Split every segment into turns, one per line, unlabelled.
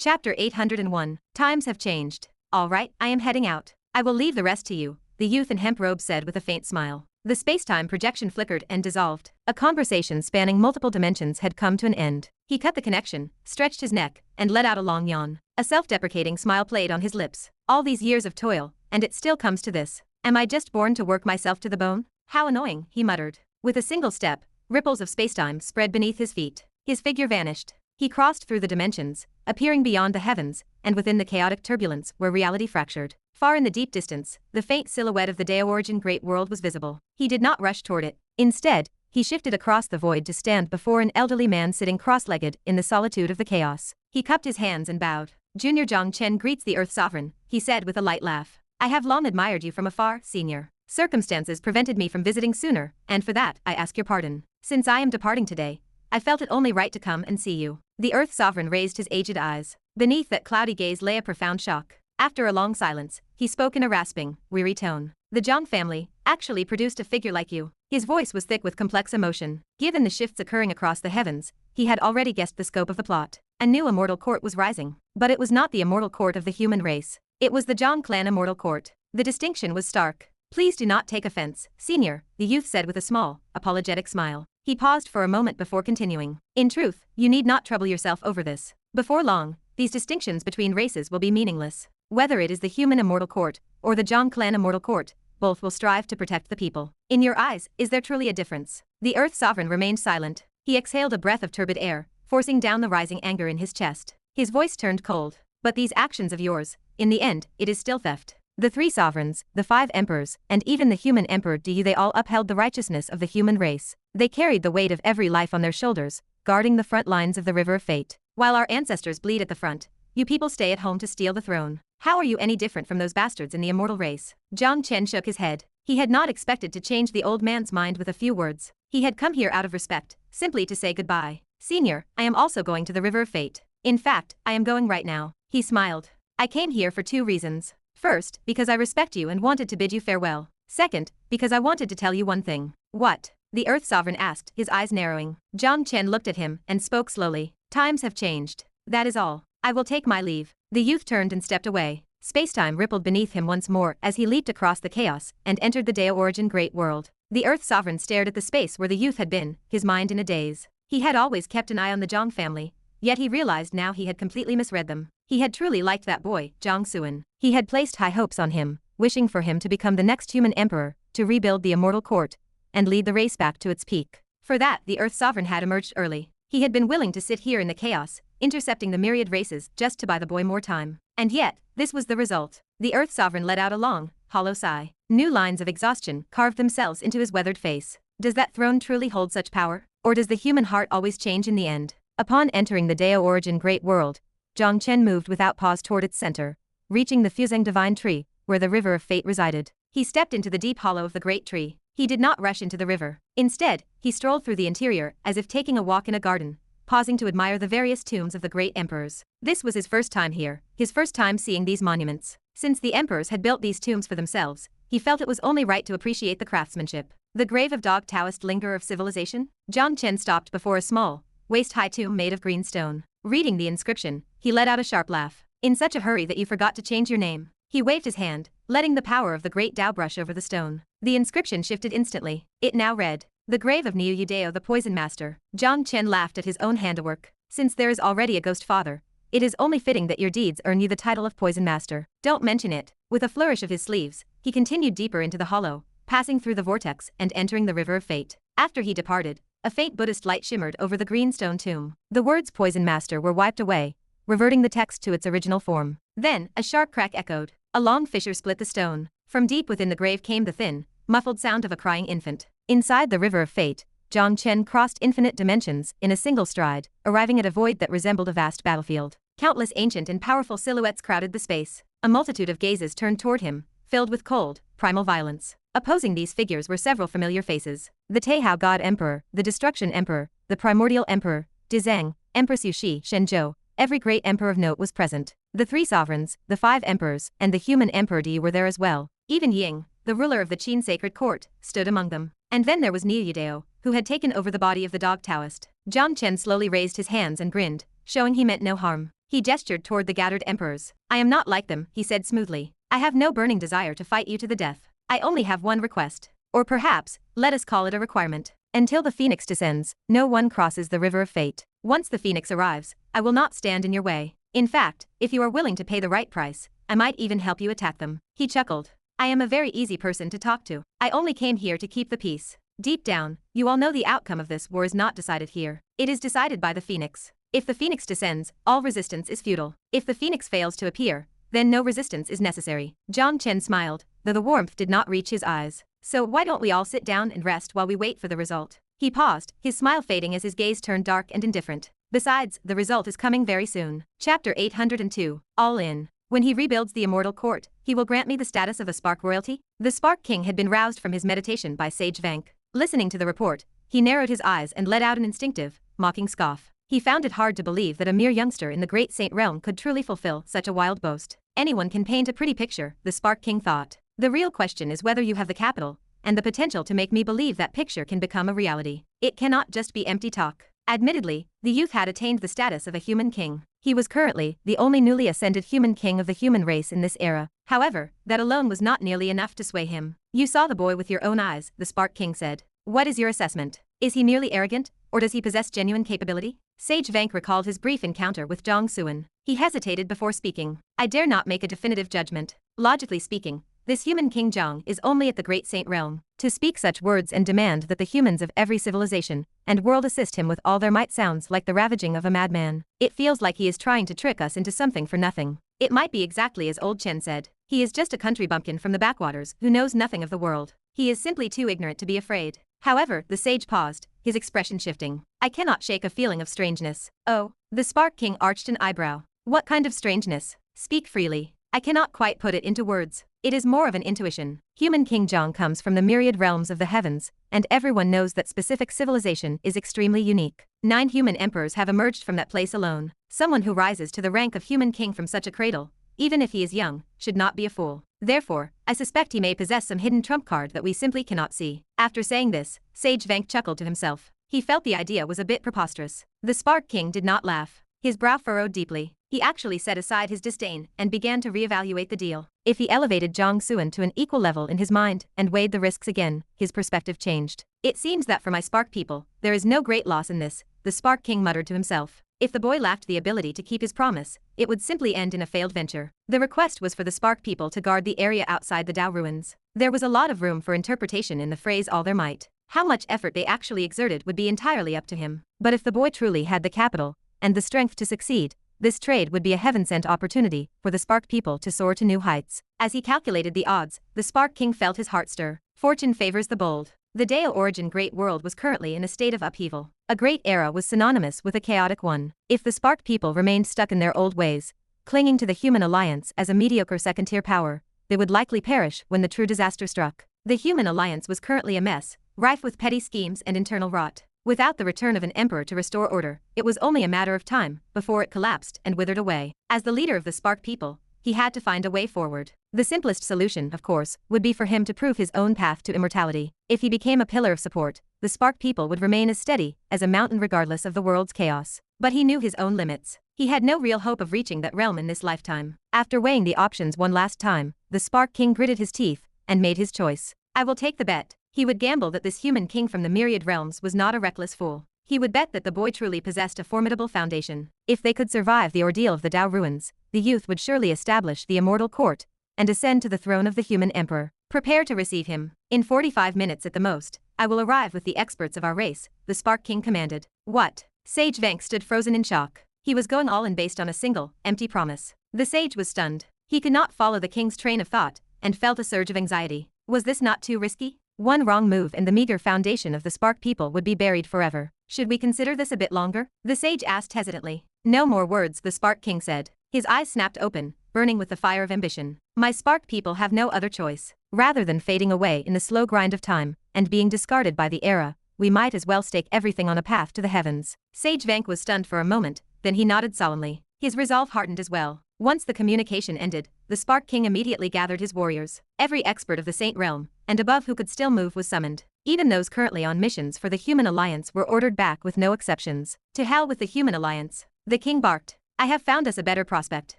Chapter 801. Times have changed. All right, I am heading out. I will leave the rest to you, the youth in hemp robe said with a faint smile. The space-time projection flickered and dissolved. A conversation spanning multiple dimensions had come to an end. He cut the connection, stretched his neck, and let out a long yawn. A self-deprecating smile played on his lips. All these years of toil, and it still comes to this. Am I just born to work myself to the bone? How annoying, he muttered. With a single step, ripples of spacetime spread beneath his feet. His figure vanished. He crossed through the dimensions, appearing beyond the heavens, and within the chaotic turbulence where reality fractured. Far in the deep distance, the faint silhouette of the Dao-origin great world was visible. He did not rush toward it. Instead, he shifted across the void to stand before an elderly man sitting cross-legged in the solitude of the chaos. He cupped his hands and bowed. Junior Jiang Chen greets the Earth Sovereign, he said with a light laugh. I have long admired you from afar, senior. Circumstances prevented me from visiting sooner, and for that, I ask your pardon. Since I am departing today, I felt it only right to come and see you. The Earth Sovereign raised his aged eyes. Beneath that cloudy gaze lay a profound shock. After a long silence, he spoke in a rasping, weary tone. The Jiang family actually produced a figure like you. His voice was thick with complex emotion. Given the shifts occurring across the heavens, he had already guessed the scope of the plot. A new immortal court was rising. But it was not the immortal court of the human race. It was the Jiang Clan Immortal Court. The distinction was stark. Please do not take offense, senior, the youth said with a small, apologetic smile. He paused for a moment before continuing. In truth, you need not trouble yourself over this. Before long, these distinctions between races will be meaningless. Whether it is the Human Immortal Court or the Jiang Clan Immortal Court, both will strive to protect the people. In your eyes, is there truly a difference? The Earth Sovereign remained silent. He exhaled a breath of turbid air, forcing down the rising anger in his chest. His voice turned cold. But these actions of yours, in the end, it is still theft. The 3 sovereigns, the 5 emperors, and even the human emperor they all upheld the righteousness of the human race. They carried the weight of every life on their shoulders, guarding the front lines of the river of fate. While our ancestors bleed at the front, you people stay at home to steal the throne. How are you any different from those bastards in the immortal race? Jiang Chen shook his head. He had not expected to change the old man's mind with a few words. He had come here out of respect, simply to say goodbye. Senior, I am also going to the river of fate. In fact, I am going right now. He smiled. I came here for 2 reasons. First, because I respect you and wanted to bid you farewell. Second, because I wanted to tell you one thing. What? The Earth Sovereign asked, his eyes narrowing. Jiang Chen looked at him and spoke slowly. Times have changed. That is all. I will take my leave. The youth turned and stepped away. Spacetime rippled beneath him once more as he leaped across the chaos and entered the Dao-origin great world. The Earth Sovereign stared at the space where the youth had been, his mind in a daze. He had always kept an eye on the Jiang family, yet he realized now he had completely misread them. He had truly liked that boy, Jiang Suan. He had placed high hopes on him, wishing for him to become the next human emperor, to rebuild the immortal court, and lead the race back to its peak. For that, the Earth Sovereign had emerged early. He had been willing to sit here in the chaos, intercepting the myriad races just to buy the boy more time. And yet, this was the result. The Earth Sovereign let out a long, hollow sigh. New lines of exhaustion carved themselves into his weathered face. Does that throne truly hold such power? Or does the human heart always change in the end? Upon entering the Dao-origin great world, Jiang Chen moved without pause toward its center, reaching the Fuzheng divine tree, where the river of fate resided. He stepped into the deep hollow of the great tree. He did not rush into the river. Instead, he strolled through the interior as if taking a walk in a garden, pausing to admire the various tombs of the great emperors. This was his first time here, his first time seeing these monuments. Since the emperors had built these tombs for themselves, he felt it was only right to appreciate the craftsmanship. The grave of dog Taoist lingerer of civilization? Jiang Chen stopped before a small, waist-high tomb made of green stone. Reading the inscription, he let out a sharp laugh. In such a hurry that you forgot to change your name. He waved his hand, letting the power of the great Dao brush over the stone. The inscription shifted instantly. It now read, The Grave of Niu Yudao the Poison Master. Jiang Chen laughed at his own handiwork. Since there is already a ghost father, it is only fitting that your deeds earn you the title of Poison Master. Don't mention it. With a flourish of his sleeves, he continued deeper into the hollow, passing through the vortex and entering the river of fate. After he departed, a faint Buddhist light shimmered over the green stone tomb. The words Poison Master were wiped away, reverting the text to its original form. Then, a sharp crack echoed. A long fissure split the stone. From deep within the grave came the thin, muffled sound of a crying infant. Inside the river of fate, Jiang Chen crossed infinite dimensions in a single stride, arriving at a void that resembled a vast battlefield. Countless ancient and powerful silhouettes crowded the space. A multitude of gazes turned toward him, filled with cold, primal violence. Opposing these figures were several familiar faces. The Taihao God Emperor, the Destruction Emperor, the Primordial Emperor, Dizang, Empress Yuxi, Shenzhou. Every great emperor of note was present. The 3 sovereigns, the 5 emperors, and the human emperor were there as well. Even Ying, the ruler of the Qin sacred court, stood among them. And then there was Niu Yudao, who had taken over the body of the dog Taoist. Jiang Chen slowly raised his hands and grinned, showing he meant no harm. He gestured toward the gathered emperors. I am not like them, he said smoothly. I have no burning desire to fight you to the death. I only have one request. Or perhaps, let us call it a requirement. Until the phoenix descends, no one crosses the river of fate. Once the phoenix arrives, I will not stand in your way. In fact, if you are willing to pay the right price, I might even help you attack them. He chuckled. I am a very easy person to talk to. I only came here to keep the peace. Deep down, you all know the outcome of this war is not decided here. It is decided by the phoenix. If the phoenix descends, all resistance is futile. If the phoenix fails to appear, then no resistance is necessary. Jiang Chen smiled, though the warmth did not reach his eyes. So why don't we all sit down and rest while we wait for the result? He paused, his smile fading as his gaze turned dark and indifferent. Besides, the result is coming very soon. Chapter 802. All in. When he rebuilds the Immortal Court, he will grant me the status of a Spark royalty? The Spark King had been roused from his meditation by Sage Vank. Listening to the report, he narrowed his eyes and let out an instinctive, mocking scoff. He found it hard to believe that a mere youngster in the Great Saint Realm could truly fulfill such a wild boast. Anyone can paint a pretty picture, the Spark King thought. The real question is whether you have the capital and the potential to make me believe that picture can become a reality. It cannot just be empty talk. Admittedly, the youth had attained the status of a human king. He was currently the only newly ascended human king of the human race in this era. However, that alone was not nearly enough to sway him. You saw the boy with your own eyes, the Spark King said. What is your assessment? Is he merely arrogant, or does he possess genuine capability? Sage Vank recalled his brief encounter with Zhang Suan. He hesitated before speaking. I dare not make a definitive judgment. Logically speaking, this human King Jiang is only at the Great Saint Realm. To speak such words and demand that the humans of every civilization and world assist him with all their might sounds like the ravaging of a madman. It feels like he is trying to trick us into something for nothing. It might be exactly as old Chen said. He is just a country bumpkin from the backwaters who knows nothing of the world. He is simply too ignorant to be afraid. However, the sage paused, his expression shifting. I cannot shake a feeling of strangeness. Oh, the Spark King arched an eyebrow. What kind of strangeness? Speak freely. I cannot quite put it into words. It is more of an intuition. Human King Jiang comes from the myriad realms of the heavens, and everyone knows that specific civilization is extremely unique. 9 human emperors have emerged from that place alone. Someone who rises to the rank of human king from such a cradle, even if he is young, should not be a fool. Therefore, I suspect he may possess some hidden trump card that we simply cannot see. After saying this, Sage Vank chuckled to himself. He felt the idea was a bit preposterous. The Spark King did not laugh. His brow furrowed deeply. He actually set aside his disdain and began to reevaluate the deal. If he elevated Zhang Suan to an equal level in his mind and weighed the risks again, his perspective changed. It seems that for my Spark people, there is no great loss in this, the Spark King muttered to himself. If the boy lacked the ability to keep his promise, it would simply end in a failed venture. The request was for the Spark people to guard the area outside the Dao ruins. There was a lot of room for interpretation in the phrase all their might. How much effort they actually exerted would be entirely up to him. But if the boy truly had the capital and the strength to succeed, this trade would be a heaven-sent opportunity for the Spark people to soar to new heights. As he calculated the odds, the Spark King felt his heart stir. Fortune favors the bold. The Dao origin great world was currently in a state of upheaval. A great era was synonymous with a chaotic one. If the Spark people remained stuck in their old ways, clinging to the Human Alliance as a mediocre second-tier power, they would likely perish when the true disaster struck. The Human Alliance was currently a mess, rife with petty schemes and internal rot. Without the return of an emperor to restore order, it was only a matter of time before it collapsed and withered away. As the leader of the Spark people, he had to find a way forward. The simplest solution, of course, would be for him to prove his own path to immortality. If he became a pillar of support, the Spark people would remain as steady as a mountain regardless of the world's chaos. But he knew his own limits. He had no real hope of reaching that realm in this lifetime. After weighing the options one last time, the Spark King gritted his teeth and made his choice. I will take the bet. He would gamble that this human king from the myriad realms was not a reckless fool. He would bet that the boy truly possessed a formidable foundation. If they could survive the ordeal of the Dao ruins, the youth would surely establish the Immortal Court and ascend to the throne of the human emperor. Prepare to receive him. In 45 minutes at the most, I will arrive with the experts of our race, the Spark King commanded. What? Sage Vank stood frozen in shock. He was going all in based on a single, empty promise. The sage was stunned. He could not follow the king's train of thought and felt a surge of anxiety. Was this not too risky? One wrong move and the meager foundation of the Spark people would be buried forever. Should we consider this a bit longer? The sage asked hesitantly. No more words, the Spark King said. His eyes snapped open, burning with the fire of ambition. My Spark people have no other choice. Rather than fading away in the slow grind of time and being discarded by the era, we might as well stake everything on a path to the heavens. Sage Vank was stunned for a moment, then he nodded solemnly. His resolve hardened as well. Once the communication ended, the Spark King immediately gathered his warriors. Every expert of the Saint Realm, and above who could still move, was summoned. Even those currently on missions for the Human Alliance were ordered back with no exceptions. To hell with the Human Alliance, the king barked. I have found us a better prospect.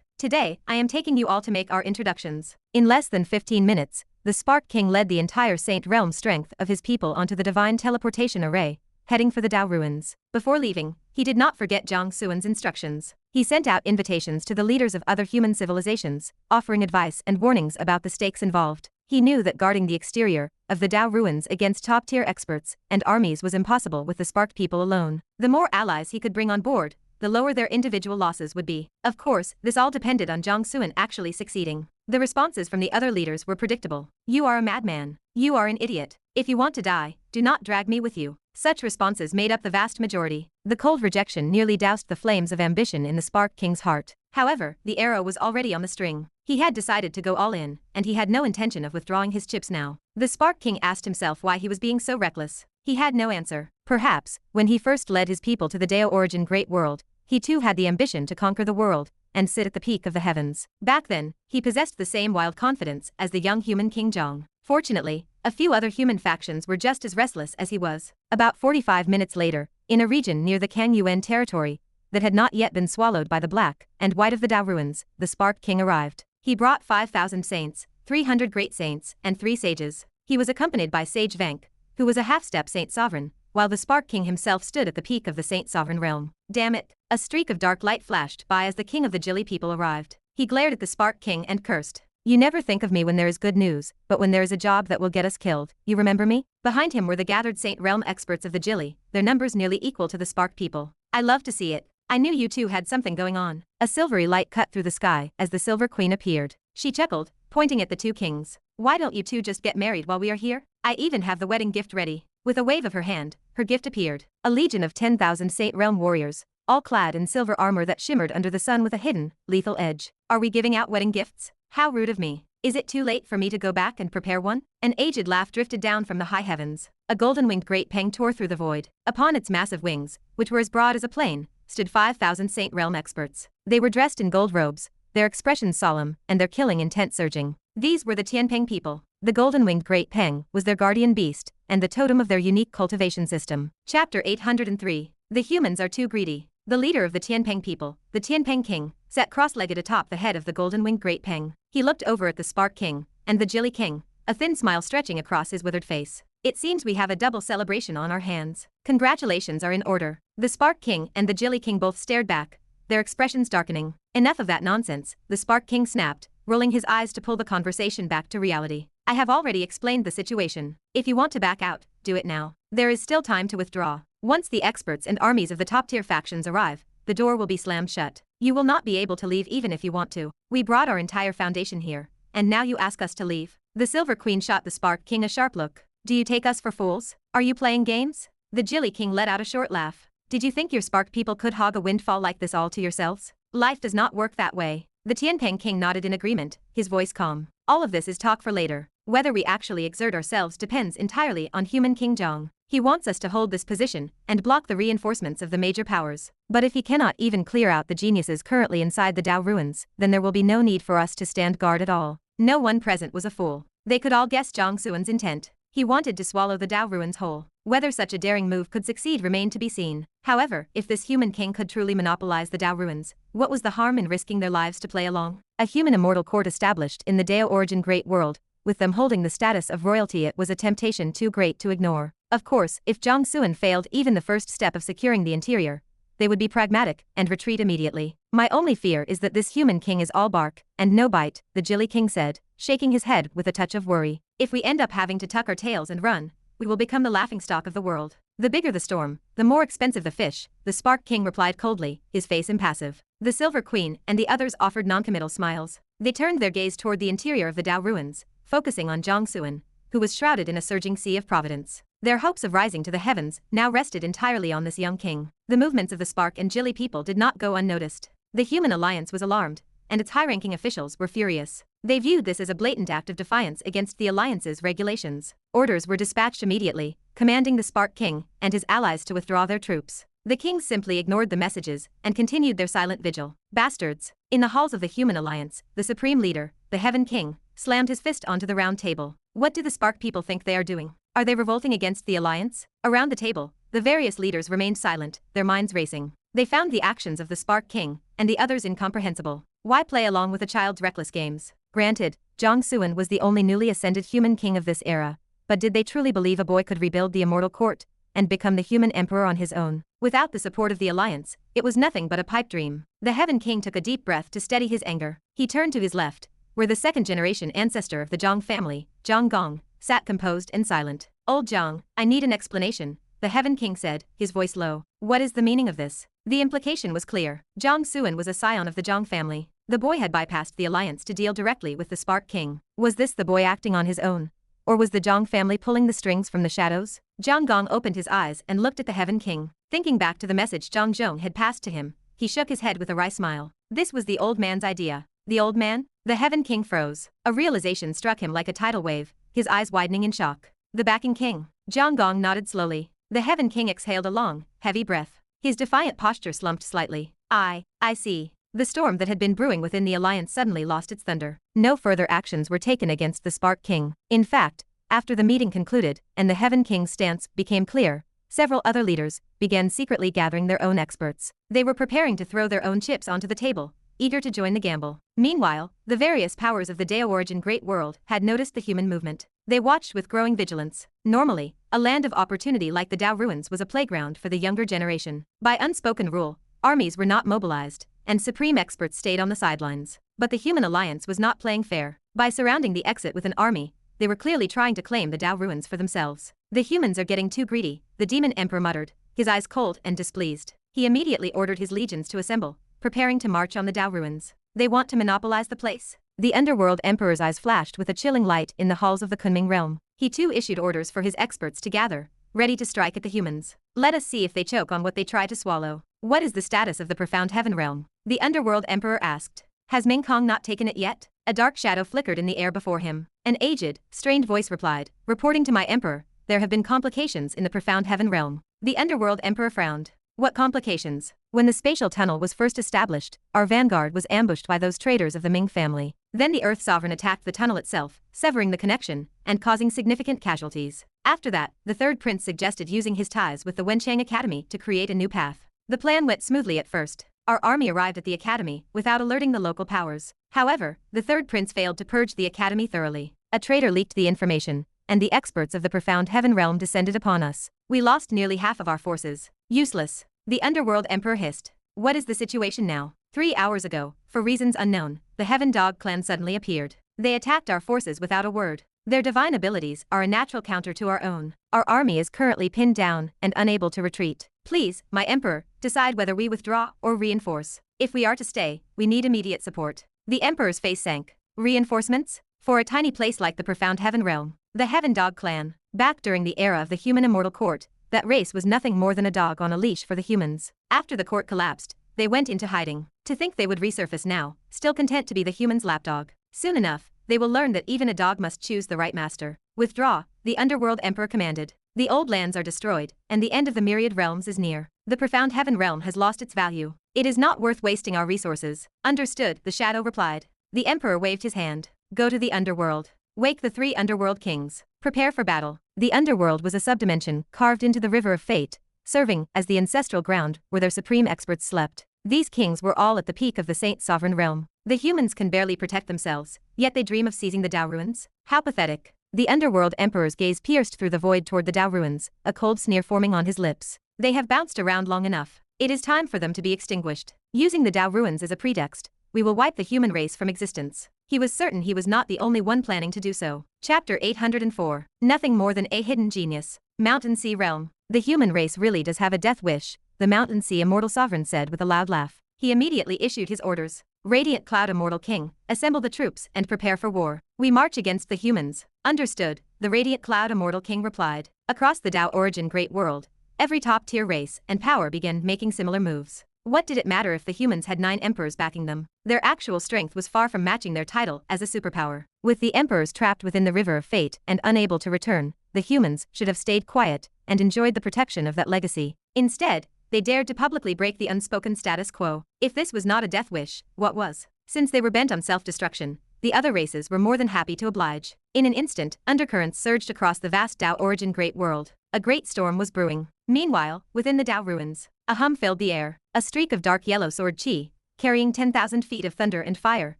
Today, I am taking you all to make our introductions. In less than 15 minutes, the Spark King led the entire Saint Realm strength of his people onto the divine teleportation array, heading for the Dao ruins. Before leaving, he did not forget Jiang Xuan's instructions. He sent out invitations to the leaders of other human civilizations, offering advice and warnings about the stakes involved. He knew that guarding the exterior of the Dao ruins against top-tier experts and armies was impossible with the Spark people alone. The more allies he could bring on board, the lower their individual losses would be. Of course, this all depended on Jiang Xuan actually succeeding. The responses from the other leaders were predictable. You are a madman. You are an idiot. If you want to die, do not drag me with you. Such responses made up the vast majority. The cold rejection nearly doused the flames of ambition in the Spark King's heart. However, the arrow was already on the string. He had decided to go all in, and he had no intention of withdrawing his chips now. The Spark King asked himself why he was being so reckless. He had no answer. Perhaps, when he first led his people to the Dao origin great world, he too had the ambition to conquer the world and sit at the peak of the heavens. Back then, he possessed the same wild confidence as the young human King Jiang. Fortunately, a few other human factions were just as restless as he was. About 45 minutes later, in a region near the Kang Yuan territory that had not yet been swallowed by the black and white of the Dao ruins, the Spark King arrived. He brought 5,000 saints, 300 great saints, and 3 sages. He was accompanied by Sage Vank, who was a half-step saint sovereign, while the Spark King himself stood at the peak of the saint sovereign realm. Damn it! A streak of dark light flashed by as the king of the Jilly people arrived. He glared at the Spark King and cursed. You never think of me when there is good news, but when there is a job that will get us killed, you remember me? Behind him were the gathered Saint Realm experts of the Jilly, their numbers nearly equal to the Spark people. I love to see it. I knew you two had something going on. A silvery light cut through the sky as the Silver Queen appeared. She chuckled, pointing at the 2 kings. Why don't you two just get married while we are here? I even have the wedding gift ready. With a wave of her hand, her gift appeared. A legion of 10,000 Saint Realm warriors, all clad in silver armor that shimmered under the sun with a hidden, lethal edge. Are we giving out wedding gifts? How rude of me. Is it too late for me to go back and prepare one? An aged laugh drifted down from the high heavens. A golden-winged great peng tore through the void. Upon its massive wings, which were as broad as a plane, stood 5,000 Saint Realm experts. They were dressed in gold robes, their expressions solemn, and their killing intent surging. These were the Tianpeng people. The golden-winged great peng was their guardian beast, and the totem of their unique cultivation system. Chapter 803. The humans are too greedy. The leader of the Tianpeng people, the Tianpeng king, sat cross-legged atop the head of the golden-winged great peng. He looked over at the Spark King and the Jilly King, a thin smile stretching across his withered face. It seems we have a double celebration on our hands. Congratulations are in order. The Spark King and the Jilly King both stared back, their expressions darkening. Enough of that nonsense, the Spark King snapped, rolling his eyes to pull the conversation back to reality. I have already explained the situation. If you want to back out, do it now. There is still time to withdraw. Once the experts and armies of the top-tier factions arrive, the door will be slammed shut. You will not be able to leave even if you want to. We brought our entire foundation here, and now you ask us to leave. The Silver Queen shot the Spark King a sharp look. Do you take us for fools? Are you playing games? The Jilly King let out a short laugh. Did you think your Spark people could hog a windfall like this all to yourselves? Life does not work that way. The Tianpeng King nodded in agreement, his voice calm. All of this is talk for later. Whether we actually exert ourselves depends entirely on human King Jiang. He wants us to hold this position and block the reinforcements of the major powers. But if he cannot even clear out the geniuses currently inside the Dao ruins, then there will be no need for us to stand guard at all. No one present was a fool. They could all guess Jiang Xuan's intent. He wanted to swallow the Dao ruins whole. Whether such a daring move could succeed remained to be seen. However, if this human king could truly monopolize the Dao ruins, what was the harm in risking their lives to play along? A human immortal court established in the Dao origin great world, with them holding the status of royalty, it was a temptation too great to ignore. Of course, if Jiang Xuan failed even the first step of securing the interior, they would be pragmatic and retreat immediately. My only fear is that this human king is all bark and no bite, the Jilly King said, shaking his head with a touch of worry. If we end up having to tuck our tails and run, we will become the laughingstock of the world. The bigger the storm, the more expensive the fish, the Spark King replied coldly, his face impassive. The Silver Queen and the others offered noncommittal smiles. They turned their gaze toward the interior of the Dao ruins, focusing on Jiang Xuan, who was shrouded in a surging sea of providence. Their hopes of rising to the heavens now rested entirely on this young king. The movements of the Spark and Jilly people did not go unnoticed. The Human Alliance was alarmed, and its high-ranking officials were furious. They viewed this as a blatant act of defiance against the Alliance's regulations. Orders were dispatched immediately, commanding the Spark King and his allies to withdraw their troops. The kings simply ignored the messages and continued their silent vigil. Bastards! In the halls of the Human Alliance, the Supreme Leader, the Heaven King, slammed his fist onto the round table. What do the Spark people think they are doing? Are they revolting against the Alliance? Around the table, the various leaders remained silent, their minds racing. They found the actions of the Spark King and the others incomprehensible. Why play along with a child's reckless games? Granted, Jiang Suan was the only newly ascended human king of this era, but did they truly believe a boy could rebuild the immortal court and become the human emperor on his own? Without the support of the alliance, it was nothing but a pipe dream. The Heaven King took a deep breath to steady his anger. He turned to his left, where the second-generation ancestor of the Jiang family, Jiang Gong, sat composed and silent. Old Jiang, I need an explanation, the Heaven King said, his voice low. What is the meaning of this? The implication was clear. Jiang Suan was a scion of the Jiang family. The boy had bypassed the alliance to deal directly with the Spark King. Was this the boy acting on his own? Or was the Jiang family pulling the strings from the shadows? Jiang Gong opened his eyes and looked at the Heaven King. Thinking back to the message Jiang Zhong had passed to him, he shook his head with a wry smile. This was the old man's idea. The old man? The Heaven King froze. A realization struck him like a tidal wave, his eyes widening in shock. The backing king. Jiang Gong nodded slowly. The Heaven King exhaled a long, heavy breath. His defiant posture slumped slightly. I see. The storm that had been brewing within the alliance suddenly lost its thunder. No further actions were taken against the Spark King. In fact, after the meeting concluded and the Heaven King's stance became clear, several other leaders began secretly gathering their own experts. They were preparing to throw their own chips onto the table, eager to join the gamble. Meanwhile, the various powers of the Dao-origin Great World had noticed the human movement. They watched with growing vigilance. Normally, a land of opportunity like the Dao ruins was a playground for the younger generation. By unspoken rule, armies were not mobilized, and supreme experts stayed on the sidelines. But the human alliance was not playing fair. By surrounding the exit with an army, they were clearly trying to claim the Dao ruins for themselves. The humans are getting too greedy, the demon emperor muttered, his eyes cold and displeased. He immediately ordered his legions to assemble, preparing to march on the Dao ruins. They want to monopolize the place. The underworld emperor's eyes flashed with a chilling light in the halls of the Kunming realm. He too issued orders for his experts to gather, ready to strike at the humans. Let us see if they choke on what they try to swallow. What is the status of the profound heaven realm? The underworld emperor asked. Has Ming Kong not taken it yet? A dark shadow flickered in the air before him. An aged, strained voice replied, reporting to my emperor, there have been complications in the profound heaven realm. The underworld emperor frowned. What complications? When the spatial tunnel was first established, our vanguard was ambushed by those traitors of the Ming family. Then the Earth Sovereign attacked the tunnel itself, severing the connection and causing significant casualties. After that, the third prince suggested using his ties with the Wenchang Academy to create a new path. The plan went smoothly at first. Our army arrived at the academy without alerting the local powers. However, the third prince failed to purge the academy thoroughly. A traitor leaked the information, and the experts of the profound heaven realm descended upon us. We lost nearly half of our forces. Useless. The underworld emperor hissed. What is the situation now? 3 hours ago, for reasons unknown, the Heaven Dog clan suddenly appeared. They attacked our forces without a word. Their divine abilities are a natural counter to our own. Our army is currently pinned down and unable to retreat. Please, my emperor, decide whether we withdraw or reinforce. If we are to stay, we need immediate support. The emperor's face sank. Reinforcements? For a tiny place like the profound heaven realm. The Heaven Dog clan. Back during the era of the Human Immortal Court, that race was nothing more than a dog on a leash for the humans. After the court collapsed, they went into hiding. To think they would resurface now, still content to be the humans' lapdog. Soon enough, they will learn that even a dog must choose the right master. Withdraw, the underworld emperor commanded. The old lands are destroyed, and the end of the myriad realms is near. The profound heaven realm has lost its value. It is not worth wasting our resources. Understood, the shadow replied. The emperor waved his hand. Go to the underworld. Wake the 3 underworld kings. Prepare for battle. The underworld was a subdimension carved into the river of fate, serving as the ancestral ground where their supreme experts slept. These kings were all at the peak of the Saint Sovereign realm. The humans can barely protect themselves, yet they dream of seizing the Dao ruins. How pathetic. The underworld emperor's gaze pierced through the void toward the Dao ruins, a cold sneer forming on his lips. They have bounced around long enough. It is time for them to be extinguished. Using the Dao ruins as a pretext, we will wipe the human race from existence. He was certain he was not the only one planning to do so. Chapter 804. Nothing more than a hidden genius. Mountain Sea Realm. The human race really does have a death wish, the Mountain Sea Immortal Sovereign said with a loud laugh. He immediately issued his orders. Radiant Cloud Immortal King, assemble the troops and prepare for war. We march against the humans. Understood, the Radiant Cloud Immortal King replied. Across the Dao origin Great World, every top-tier race and power began making similar moves. What did it matter if the humans had 9 emperors backing them? Their actual strength was far from matching their title as a superpower. With the emperors trapped within the river of fate and unable to return, the humans should have stayed quiet and enjoyed the protection of that legacy. Instead, they dared to publicly break the unspoken status quo. If this was not a death wish, what was? Since they were bent on self-destruction, the other races were more than happy to oblige. In an instant, undercurrents surged across the vast Dao origin Great World. A great storm was brewing. Meanwhile, within the Dao ruins, a hum filled the air. A streak of dark yellow sword chi, carrying 10,000 feet of thunder and fire,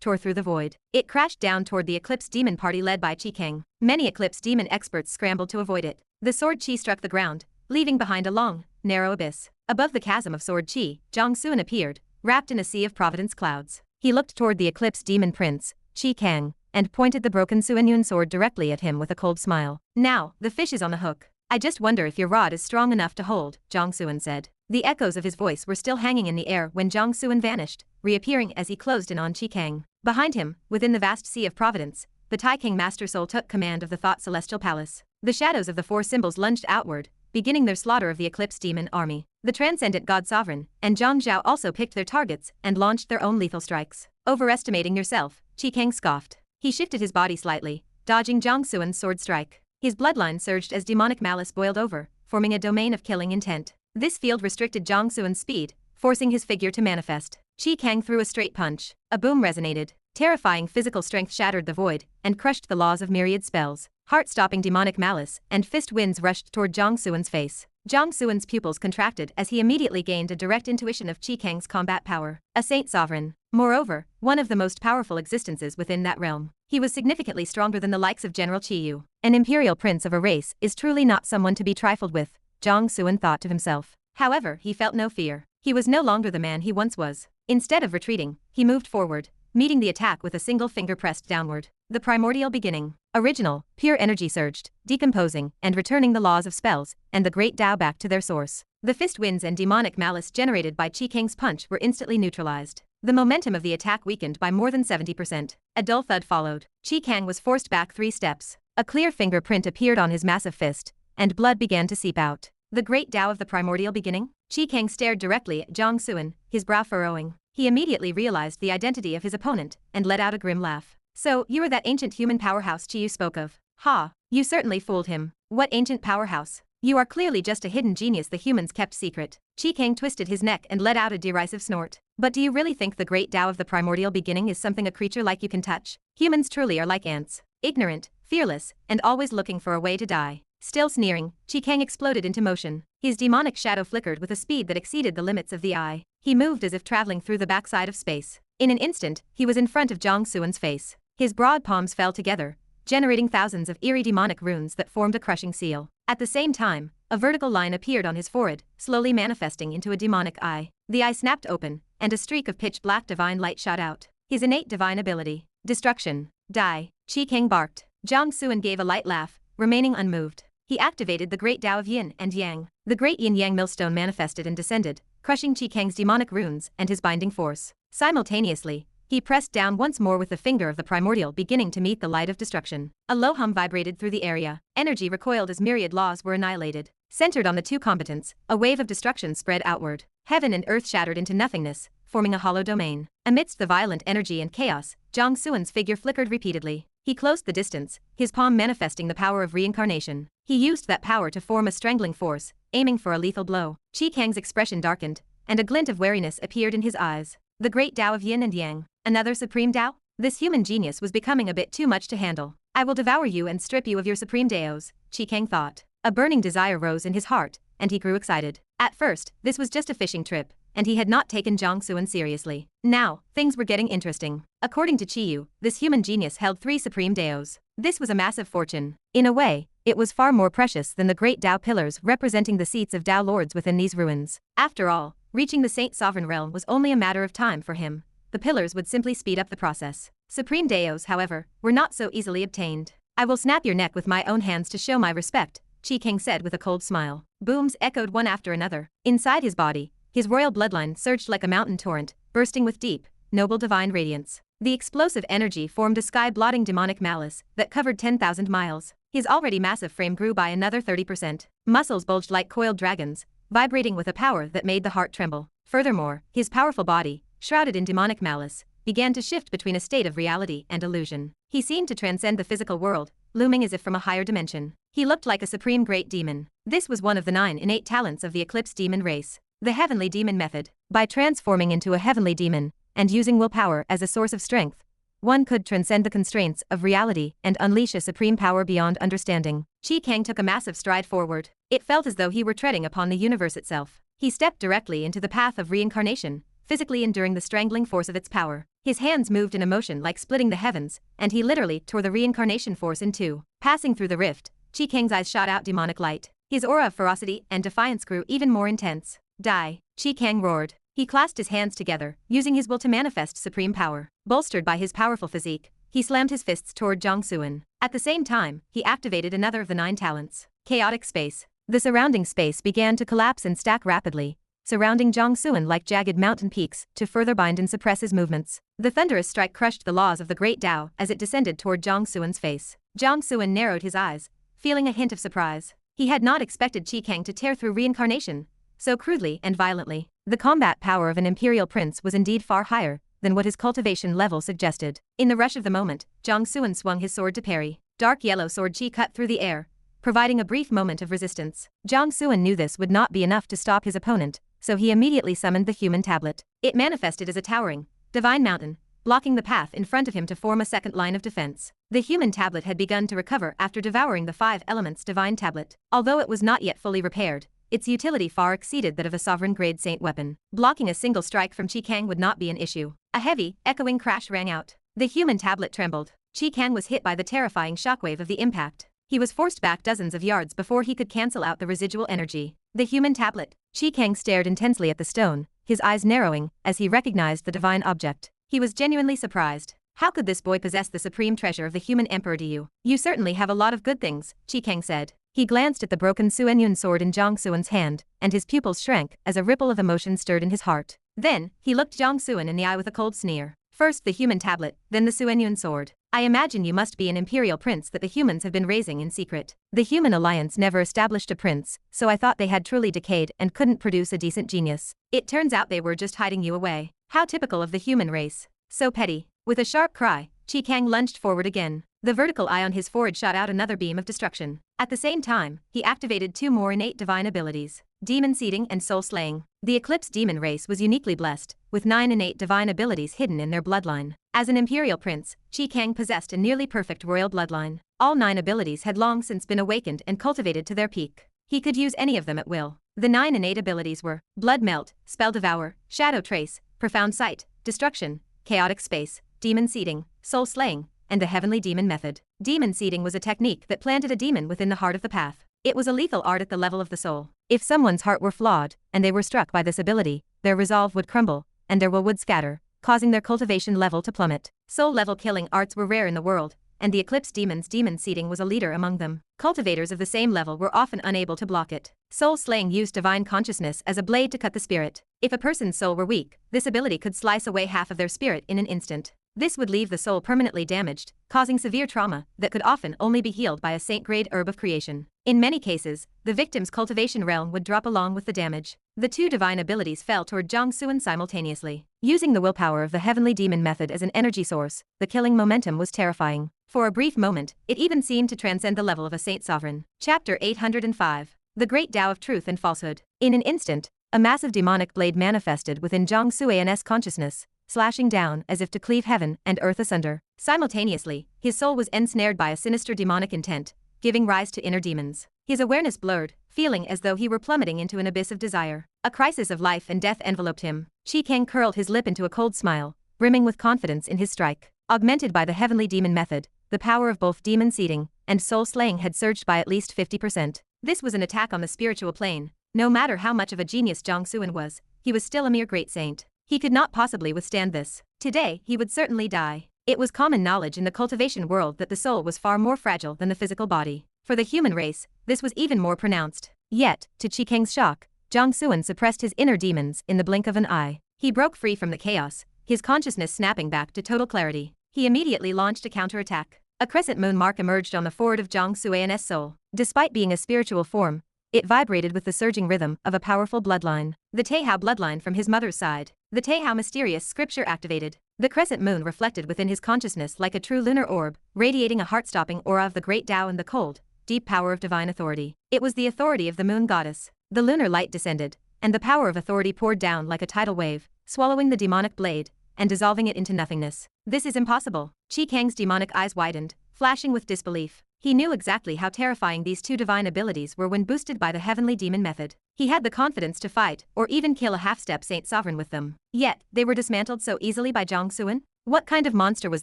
tore through the void. It crashed down toward the Eclipse Demon party led by Qi Kang. Many Eclipse Demon experts scrambled to avoid it. The sword chi struck the ground, leaving behind a long, narrow abyss. Above the chasm of sword chi, Jiang Clan appeared, wrapped in a sea of providence clouds. He looked toward the Eclipse Demon Prince, Qi Kang, and pointed the broken Suanyun sword directly at him with a cold smile. Now, the fish is on the hook. I just wonder if your rod is strong enough to hold, Jiang Clan said. The echoes of his voice were still hanging in the air when Jiang Clan vanished, reappearing as he closed in on Qi Kang. Behind him, within the vast sea of providence, the Tai King Master Soul took command of the Thought Celestial Palace. The shadows of the four symbols lunged outward, beginning their slaughter of the Eclipse Demon army. The Transcendent God Sovereign and Zhang Zhao also picked their targets and launched their own lethal strikes. Overestimating yourself, Qi Kang scoffed. He shifted his body slightly, dodging Jiang Clan's sword strike. His bloodline surged as demonic malice boiled over, forming a domain of killing intent. This field restricted Jiang Clan's speed, forcing his figure to manifest. Qi Kang threw a straight punch. A boom resonated. Terrifying physical strength shattered the void and crushed the laws of myriad spells. Heart-stopping demonic malice and fist winds rushed toward Jiang Clan's face. Jiang Clan's pupils contracted as he immediately gained a direct intuition of Qi Kang's combat power. A saint sovereign. Moreover, one of the most powerful existences within that realm. He was significantly stronger than the likes of General Qiyu. An imperial prince of a race is truly not someone to be trifled with, Jiang Clan thought to himself. However, he felt no fear. He was no longer the man he once was. Instead of retreating, he moved forward, meeting the attack with a single finger pressed downward. The primordial beginning. Original, pure energy surged, decomposing and returning the laws of spells and the great Tao back to their source. The fist winds and demonic malice generated by Qi Kang's punch were instantly neutralized. The momentum of the attack weakened by more than 70%. A dull thud followed. Qi Kang was forced back 3 steps. A clear fingerprint appeared on his massive fist, and blood began to seep out. The great Tao of the primordial beginning? Qi Kang stared directly at Jiang Clan, his brow furrowing. He immediately realized the identity of his opponent and let out a grim laugh. So, you are that ancient human powerhouse Qiyu spoke of. Ha, you certainly fooled him. What ancient powerhouse? You are clearly just a hidden genius the humans kept secret. Qi Kang twisted his neck and let out a derisive snort. But do you really think the great Tao of the primordial beginning is something a creature like you can touch? Humans truly are like ants. Ignorant, fearless, and always looking for a way to die. Still sneering, Qi Kang exploded into motion. His demonic shadow flickered with a speed that exceeded the limits of the eye. He moved as if traveling through the backside of space. In an instant, he was in front of Jiang Clan's face. His broad palms fell together, generating thousands of eerie demonic runes that formed a crushing seal. At the same time, a vertical line appeared on his forehead, slowly manifesting into a demonic eye. The eye snapped open, and a streak of pitch-black divine light shot out. His innate divine ability. Destruction. Die. Qi Kang barked. Jiang Clan gave a light laugh, remaining unmoved. He activated the great Tao of Yin and Yang. The great Yin-Yang millstone manifested and descended, crushing Qi Kang's demonic runes and his binding force. Simultaneously, he pressed down once more with the finger of the primordial beginning to meet the light of destruction. A low hum vibrated through the area. Energy recoiled as myriad laws were annihilated. Centered on the two combatants, a wave of destruction spread outward. Heaven and earth shattered into nothingness, forming a hollow domain. Amidst the violent energy and chaos, Jiang Clan's figure flickered repeatedly. He closed the distance, his palm manifesting the power of reincarnation. He used that power to form a strangling force, aiming for a lethal blow. Qi Kang's expression darkened, and a glint of wariness appeared in his eyes. The great Tao of Yin and Yang. Another supreme Tao? This human genius was becoming a bit too much to handle. I will devour you and strip you of your supreme Daos, Qi Kang thought. A burning desire rose in his heart, and he grew excited. At first, this was just a fishing trip, and he had not taken Jiang Clan seriously. Now, things were getting interesting. According to Qiyu, this human genius held 3 supreme Daos. This was a massive fortune. In a way, it was far more precious than the great Tao pillars representing the seats of Tao lords within these ruins. After all, reaching the Saint Sovereign realm was only a matter of time for him. The pillars would simply speed up the process. Supreme Daos, however, were not so easily obtained. I will snap your neck with my own hands to show my respect, Qi Kang said with a cold smile. Booms echoed one after another. Inside his body, his royal bloodline surged like a mountain torrent, bursting with deep, noble divine radiance. The explosive energy formed a sky-blotting demonic malice that covered 10,000 miles. His already massive frame grew by another 30%. Muscles bulged like coiled dragons, vibrating with a power that made the heart tremble. Furthermore, his powerful body, shrouded in demonic malice, began to shift between a state of reality and illusion. He seemed to transcend the physical world, looming as if from a higher dimension. He looked like a supreme great demon. This was one of the 9 innate talents of the Eclipse demon race. The Heavenly Demon Method. By transforming into a heavenly demon, and using willpower as a source of strength, one could transcend the constraints of reality and unleash a supreme power beyond understanding. Qi Kang took a massive stride forward. It felt as though he were treading upon the universe itself. He stepped directly into the path of reincarnation, physically enduring the strangling force of its power. His hands moved in a motion like splitting the heavens, and he literally tore the reincarnation force in two. Passing through the rift, Qi Kang's eyes shot out demonic light. His aura of ferocity and defiance grew even more intense. Die! Qi Kang roared. He clasped his hands together, using his will to manifest supreme power. Bolstered by his powerful physique, he slammed his fists toward Jiang Suan. At the same time, he activated another of the 9 talents. Chaotic space. The surrounding space began to collapse and stack rapidly, surrounding Jiang Suan like jagged mountain peaks to further bind and suppress his movements. The thunderous strike crushed the laws of the Great Tao as it descended toward Jiang Suan's face. Jiang Suan narrowed his eyes, feeling a hint of surprise. He had not expected Qi Kang to tear through reincarnation so crudely and violently. The combat power of an imperial prince was indeed far higher than what his cultivation level suggested. In the rush of the moment, Jiang Suan swung his sword to parry. Dark yellow sword chi cut through the air, providing a brief moment of resistance. Jiang Suan knew this would not be enough to stop his opponent, so he immediately summoned the human tablet. It manifested as a towering, divine mountain, blocking the path in front of him to form a second line of defense. The human tablet had begun to recover after devouring the 5 elements divine tablet. Although it was not yet fully repaired, its utility far exceeded that of a sovereign-grade saint weapon. Blocking a single strike from Qi Kang would not be an issue. A heavy, echoing crash rang out. The human tablet trembled. Qi Kang was hit by the terrifying shockwave of the impact. He was forced back dozens of yards before he could cancel out the residual energy. The human tablet. Qi Kang stared intensely at the stone, his eyes narrowing as he recognized the divine object. He was genuinely surprised. How could this boy possess the supreme treasure of the human emperor? You certainly have a lot of good things, Qi Kang said. He glanced at the broken Suenyun sword in Jiang Suan's hand, and his pupils shrank as a ripple of emotion stirred in his heart. Then, he looked Jiang Suan in the eye with a cold sneer. First the human tablet, then the Suenyun sword. I imagine you must be an imperial prince that the humans have been raising in secret. The human alliance never established a prince, so I thought they had truly decayed and couldn't produce a decent genius. It turns out they were just hiding you away. How typical of the human race. So petty. With a sharp cry, Qi Kang lunged forward again. The vertical eye on his forehead shot out another beam of destruction. At the same time, he activated 2 more innate divine abilities, demon seeding and soul slaying. The Eclipse demon race was uniquely blessed, with 9 innate divine abilities hidden in their bloodline. As an imperial prince, Qi Kang possessed a nearly perfect royal bloodline. All 9 abilities had long since been awakened and cultivated to their peak. He could use any of them at will. The 9 innate abilities were Blood Melt, Spell Devour, Shadow Trace, Profound Sight, Destruction, Chaotic Space, Demon Seeding, Soul Slaying, and the Heavenly Demon Method. Demon seeding was a technique that planted a demon within the heart of the path. It was a lethal art at the level of the soul. If someone's heart were flawed, and they were struck by this ability, their resolve would crumble, and their will would scatter, causing their cultivation level to plummet. Soul-level killing arts were rare in the world, and the Eclipse demon's demon seeding was a leader among them. Cultivators of the same level were often unable to block it. Soul slaying used divine consciousness as a blade to cut the spirit. If a person's soul were weak, this ability could slice away half of their spirit in an instant. This would leave the soul permanently damaged, causing severe trauma that could often only be healed by a saint-grade herb of creation. In many cases, the victim's cultivation realm would drop along with the damage. The 2 divine abilities fell toward Jiang Suan simultaneously. Using the willpower of the heavenly demon method as an energy source, the killing momentum was terrifying. For a brief moment, it even seemed to transcend the level of a saint sovereign. Chapter 805. The Great Tao of Truth and Falsehood. In an instant, a massive demonic blade manifested within Jiang Suan's consciousness, slashing down as if to cleave heaven and earth asunder. Simultaneously, his soul was ensnared by a sinister demonic intent, giving rise to inner demons. His awareness blurred, feeling as though he were plummeting into an abyss of desire. A crisis of life and death enveloped him. Qi Kang curled his lip into a cold smile, brimming with confidence in his strike. Augmented by the heavenly demon method, the power of both demon seeding and soul slaying had surged by at least 50%. This was an attack on the spiritual plane. No matter how much of a genius Jiang Suan was, he was still a mere great saint. He could not possibly withstand this. Today, he would certainly die. It was common knowledge in the cultivation world that the soul was far more fragile than the physical body. For the human race, this was even more pronounced. Yet, to Qi Kang's shock, Jiang Suan suppressed his inner demons in the blink of an eye. He broke free from the chaos, his consciousness snapping back to total clarity. He immediately launched a counterattack. A crescent moon mark emerged on the forehead of Jiang Suan's soul. Despite being a spiritual form, it vibrated with the surging rhythm of a powerful bloodline. The Taihao bloodline from his mother's side. The Taihao mysterious scripture activated. The crescent moon reflected within his consciousness like a true lunar orb, radiating a heart-stopping aura of the great Tao and the cold, deep power of divine authority. It was the authority of the moon goddess. The lunar light descended, and the power of authority poured down like a tidal wave, swallowing the demonic blade, and dissolving it into nothingness. This is impossible. Qi Kang's demonic eyes widened, flashing with disbelief. He knew exactly how terrifying these two divine abilities were when boosted by the heavenly demon method. He had the confidence to fight, or even kill a half-step saint sovereign with them. Yet, they were dismantled so easily by Jiang Suan? What kind of monster was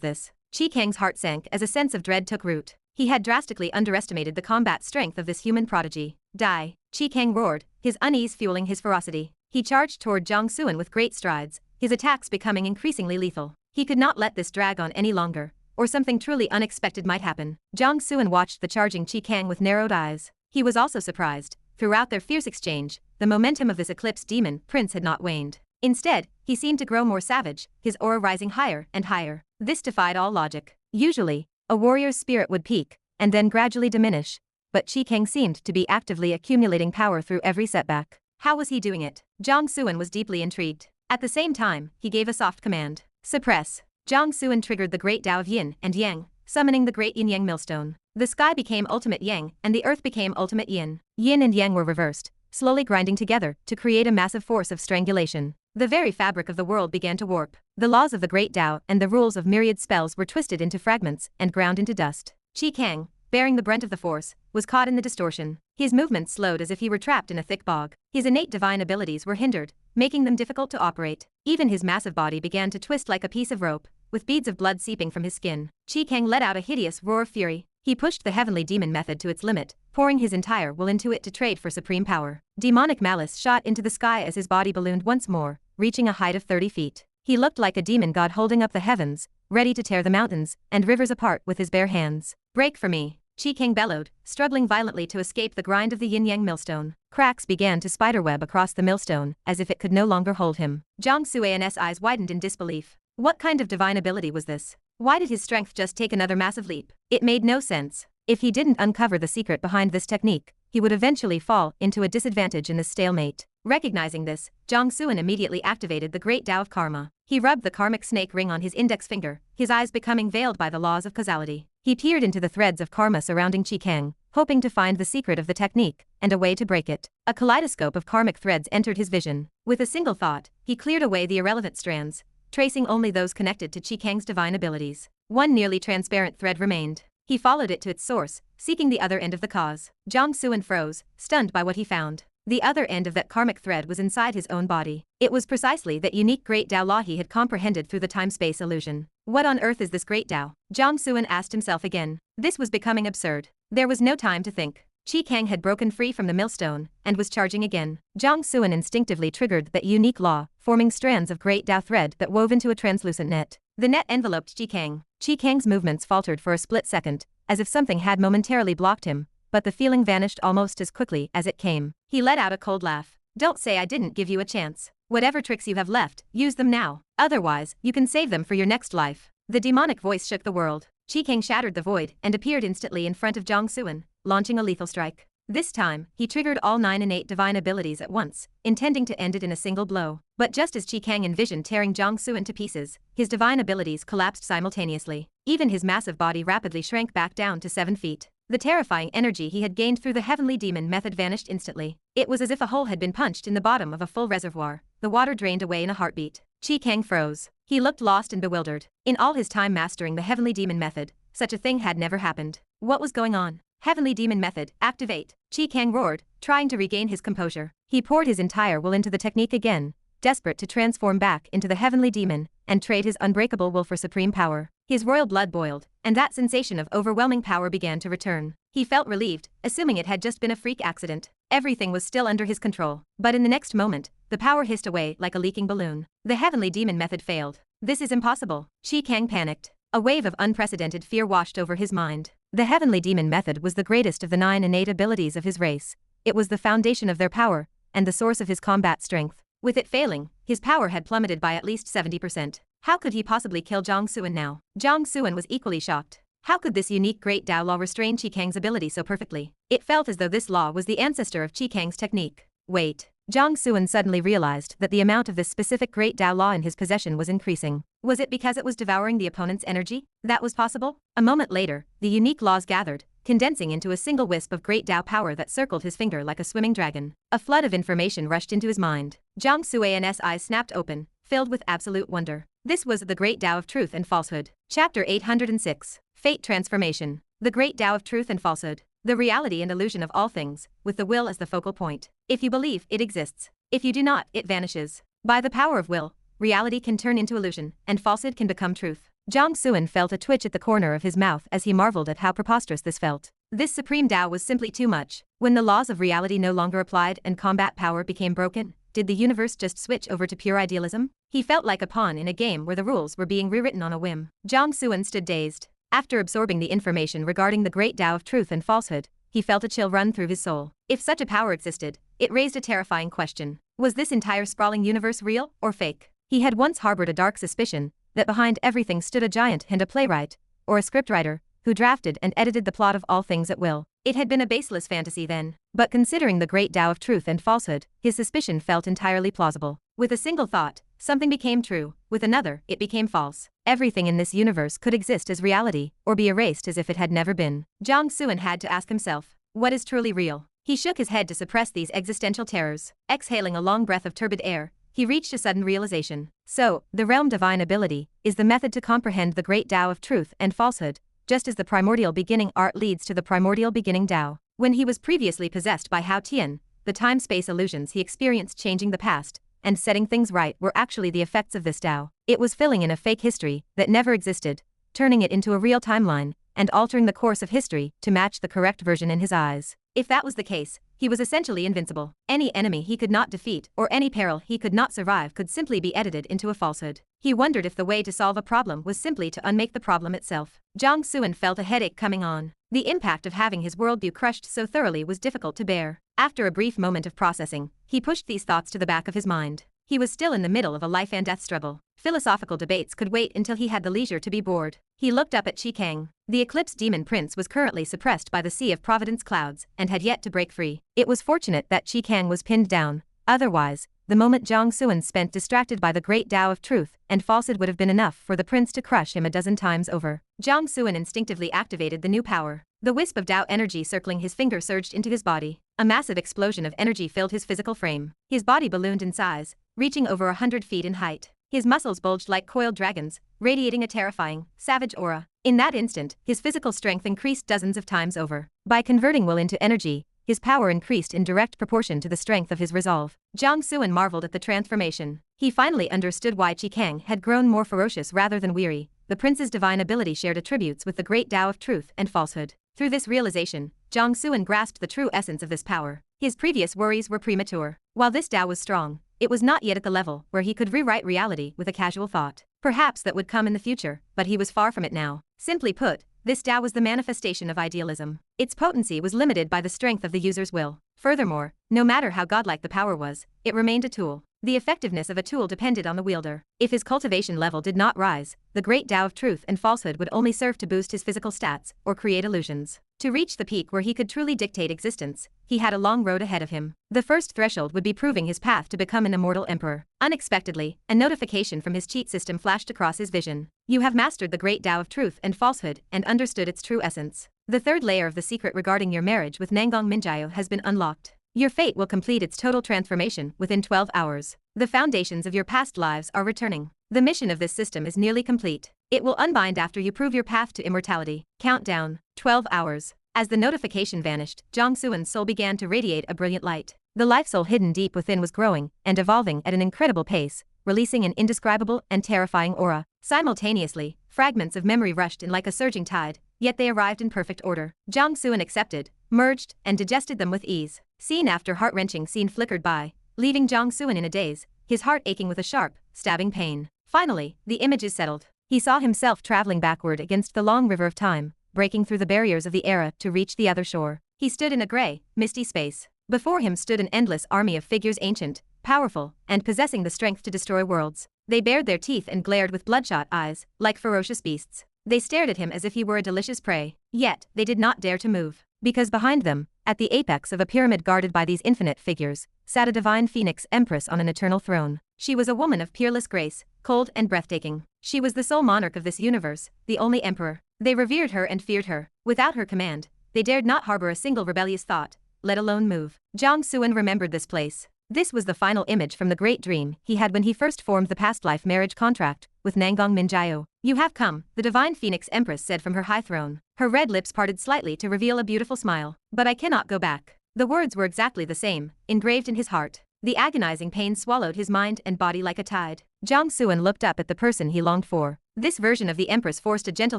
this? Qi Kang's heart sank as a sense of dread took root. He had drastically underestimated the combat strength of this human prodigy. Die! Qi Kang roared, his unease fueling his ferocity. He charged toward Jiang Suan with great strides, his attacks becoming increasingly lethal. He could not let this drag on any longer, or something truly unexpected might happen. Jiang Suan watched the charging Qi Kang with narrowed eyes. He was also surprised. Throughout their fierce exchange, the momentum of this eclipsed demon prince had not waned. Instead, he seemed to grow more savage, his aura rising higher and higher. This defied all logic. Usually, a warrior's spirit would peak, and then gradually diminish, but Qi Kang seemed to be actively accumulating power through every setback. How was he doing it? Jiang Suan was deeply intrigued. At the same time, he gave a soft command. Suppress. Jiang Suan triggered the great Tao of Yin and Yang, summoning the great yin-yang millstone. The sky became ultimate Yang, and the earth became ultimate Yin. Yin and Yang were reversed, slowly grinding together to create a massive force of strangulation. The very fabric of the world began to warp. The laws of the great Tao and the rules of myriad spells were twisted into fragments and ground into dust. Qi Kang, bearing the brunt of the force, was caught in the distortion. His movements slowed as if he were trapped in a thick bog. His innate divine abilities were hindered, making them difficult to operate. Even his massive body began to twist like a piece of rope, with beads of blood seeping from his skin. Qi Kang let out a hideous roar of fury. He pushed the heavenly demon method to its limit, pouring his entire will into it to trade for supreme power. Demonic malice shot into the sky as his body ballooned once more, reaching a height of 30 feet. He looked like a demon god holding up the heavens, ready to tear the mountains and rivers apart with his bare hands. Break for me! Qi Kang bellowed, struggling violently to escape the grind of the yin-yang millstone. Cracks began to spiderweb across the millstone, as if it could no longer hold him. Jiang Suan's eyes widened in disbelief. What kind of divine ability was this? Why did his strength just take another massive leap? It made no sense. If he didn't uncover the secret behind this technique, he would eventually fall into a disadvantage in this stalemate. Recognizing this, Jiang Suan immediately activated the Great Tao of Karma. He rubbed the karmic snake ring on his index finger, his eyes becoming veiled by the laws of causality. He peered into the threads of karma surrounding Qi Kang, hoping to find the secret of the technique and a way to break it. A kaleidoscope of karmic threads entered his vision. With a single thought, he cleared away the irrelevant strands, tracing only those connected to Qi Kang's divine abilities. One nearly transparent thread remained. He followed it to its source, seeking the other end of the cause. Jiang Suan froze, stunned by what he found. The other end of that karmic thread was inside his own body. It was precisely that unique Great Tao law he had comprehended through the time-space illusion. What on earth is this Great Tao? Jiang Suan asked himself again. This was becoming absurd. There was no time to think. Qi Kang had broken free from the millstone and was charging again. Jiang Suan instinctively triggered that unique law, forming strands of Great Tao thread that wove into a translucent net. The net enveloped Qi Kang. Qi Kang's movements faltered for a split second, as if something had momentarily blocked him, but the feeling vanished almost as quickly as it came. He let out a cold laugh. Don't say I didn't give you a chance. Whatever tricks you have left, use them now. Otherwise, you can save them for your next life. The demonic voice shook the world. Qi Kang shattered the void and appeared instantly in front of Jiang Suan, launching a lethal strike. This time, he triggered all 9 innate divine abilities at once, intending to end it in a single blow. But just as Qi Kang envisioned tearing Jiang Suan to pieces, his divine abilities collapsed simultaneously. Even his massive body rapidly shrank back down to 7 feet. The terrifying energy he had gained through the heavenly demon method vanished instantly. It was as if a hole had been punched in the bottom of a full reservoir. The water drained away in a heartbeat. Qi Kang froze. He looked lost and bewildered. In all his time mastering the heavenly demon method, such a thing had never happened. What was going on? Heavenly demon method, activate! Qi Kang roared, trying to regain his composure. He poured his entire will into the technique again, desperate to transform back into the heavenly demon and trade his unbreakable will for supreme power. His royal blood boiled, and that sensation of overwhelming power began to return. He felt relieved, assuming it had just been a freak accident. Everything was still under his control. But in the next moment, the power hissed away like a leaking balloon. The heavenly demon method failed. This is impossible. Qi Kang panicked. A wave of unprecedented fear washed over his mind. The heavenly demon method was the greatest of the 9 innate abilities of his race. It was the foundation of their power, and the source of his combat strength. With it failing, his power had plummeted by at least 70%. How could he possibly kill Jiang Suan now? Jiang Suan was equally shocked. How could this unique Great Tao law restrain Qi Kang's ability so perfectly? It felt as though this law was the ancestor of Qi Kang's technique. Wait. Jiang Suan suddenly realized that the amount of this specific Great Tao law in his possession was increasing. Was it because it was devouring the opponent's energy? That was possible? A moment later, the unique laws gathered, condensing into a single wisp of Great Tao power that circled his finger like a swimming dragon. A flood of information rushed into his mind. Jiang Suan's eyes snapped open, filled with absolute wonder. This was The Great Tao of Truth and Falsehood. Chapter 806. Fate Transformation. The Great Tao of Truth and Falsehood. The reality and illusion of all things, with the will as the focal point. If you believe, it exists. If you do not, it vanishes. By the power of will, reality can turn into illusion, and falsehood can become truth. Jiang Chen felt a twitch at the corner of his mouth as he marveled at how preposterous this felt. This supreme Tao was simply too much. When the laws of reality no longer applied and combat power became broken, did the universe just switch over to pure idealism? He felt like a pawn in a game where the rules were being rewritten on a whim. Jiang Chen stood dazed. After absorbing the information regarding the Great Tao of Truth and Falsehood, he felt a chill run through his soul. If such a power existed, it raised a terrifying question. Was this entire sprawling universe real or fake? He had once harbored a dark suspicion that behind everything stood a giant and a playwright, or a scriptwriter, who drafted and edited the plot of all things at will. It had been a baseless fantasy then, but considering the Great Tao of Truth and Falsehood, his suspicion felt entirely plausible. With a single thought, something became true, with another, it became false. Everything in this universe could exist as reality, or be erased as if it had never been. Jiang Chen had to ask himself, what is truly real? He shook his head to suppress these existential terrors. Exhaling a long breath of turbid air, he reached a sudden realization. So, the realm divine ability is the method to comprehend the Great Tao of Truth and Falsehood, just as the primordial beginning art leads to the primordial beginning Tao. When he was previously possessed by Hao Tian, the time-space illusions he experienced changing the past and setting things right were actually the effects of this Tao. It was filling in a fake history that never existed, turning it into a real timeline, and altering the course of history to match the correct version in his eyes. If that was the case, he was essentially invincible. Any enemy he could not defeat or any peril he could not survive could simply be edited into a falsehood. He wondered if the way to solve a problem was simply to unmake the problem itself. Jiang Chen felt a headache coming on. The impact of having his worldview crushed so thoroughly was difficult to bear. After a brief moment of processing, he pushed these thoughts to the back of his mind. He was still in the middle of a life and death struggle. Philosophical debates could wait until he had the leisure to be bored. He looked up at Qi. The Eclipse Demon Prince was currently suppressed by the Sea of Providence clouds and had yet to break free. It was fortunate that Qi was pinned down. Otherwise, the moment Jiang Chen spent distracted by the Great Tao of Truth and Falsehood would have been enough for the prince to crush him a dozen times over. Jiang Chen instinctively activated the new power. The wisp of Tao energy circling his finger surged into his body. A massive explosion of energy filled his physical frame. His body ballooned in size, reaching over 100 feet in height. His muscles bulged like coiled dragons, radiating a terrifying, savage aura. In that instant, his physical strength increased dozens of times over. By converting will into energy, his power increased in direct proportion to the strength of his resolve. Jiang Chen marveled at the transformation. He finally understood why Qi had grown more ferocious rather than weary. The prince's divine ability shared attributes with the Great Tao of Truth and Falsehood. Through this realization, Jiang Chen grasped the true essence of this power. His previous worries were premature. While this Tao was strong, it was not yet at the level where he could rewrite reality with a casual thought. Perhaps that would come in the future, but he was far from it now. Simply put, this Tao was the manifestation of idealism. Its potency was limited by the strength of the user's will. Furthermore, no matter how godlike the power was, it remained a tool. The effectiveness of a tool depended on the wielder. If his cultivation level did not rise, the Great Tao of Truth and Falsehood would only serve to boost his physical stats or create illusions. To reach the peak where he could truly dictate existence, he had a long road ahead of him. The first threshold would be proving his path to become an immortal emperor. Unexpectedly, a notification from his cheat system flashed across his vision. You have mastered the Great Tao of Truth and Falsehood and understood its true essence. The third layer of the secret regarding your marriage with Nangong Minjiao has been unlocked. Your fate will complete its total transformation within 12 hours. The foundations of your past lives are returning. The mission of this system is nearly complete. It will unbind after you prove your path to immortality. Countdown, 12 hours. As the notification vanished, Jiang Chen's soul began to radiate a brilliant light. The life soul hidden deep within was growing and evolving at an incredible pace, releasing an indescribable and terrifying aura. Simultaneously, fragments of memory rushed in like a surging tide, yet they arrived in perfect order. Jiang Chen accepted, merged, and digested them with ease. Scene after heart-wrenching scene flickered by, leaving Jiang Chen in a daze, his heart aching with a sharp, stabbing pain. Finally, the images settled. He saw himself traveling backward against the long river of time, breaking through the barriers of the era to reach the other shore. He stood in a gray, misty space. Before him stood an endless army of figures ancient, powerful, and possessing the strength to destroy worlds. They bared their teeth and glared with bloodshot eyes, like ferocious beasts. They stared at him as if he were a delicious prey. Yet, they did not dare to move. Because behind them, at the apex of a pyramid guarded by these infinite figures, sat a divine phoenix empress on an eternal throne. She was a woman of peerless grace, cold and breathtaking. She was the sole monarch of this universe, the only emperor. They revered her and feared her. Without her command, they dared not harbor a single rebellious thought, let alone move. Jiang Chen remembered this place. This was the final image from the great dream he had when he first formed the past life marriage contract with Nangong Minjiao. You have come, the Divine Phoenix Empress said from her high throne. Her red lips parted slightly to reveal a beautiful smile. But I cannot go back. The words were exactly the same, engraved in his heart. The agonizing pain swallowed his mind and body like a tide. Jiang Suan looked up at the person he longed for. This version of the Empress forced a gentle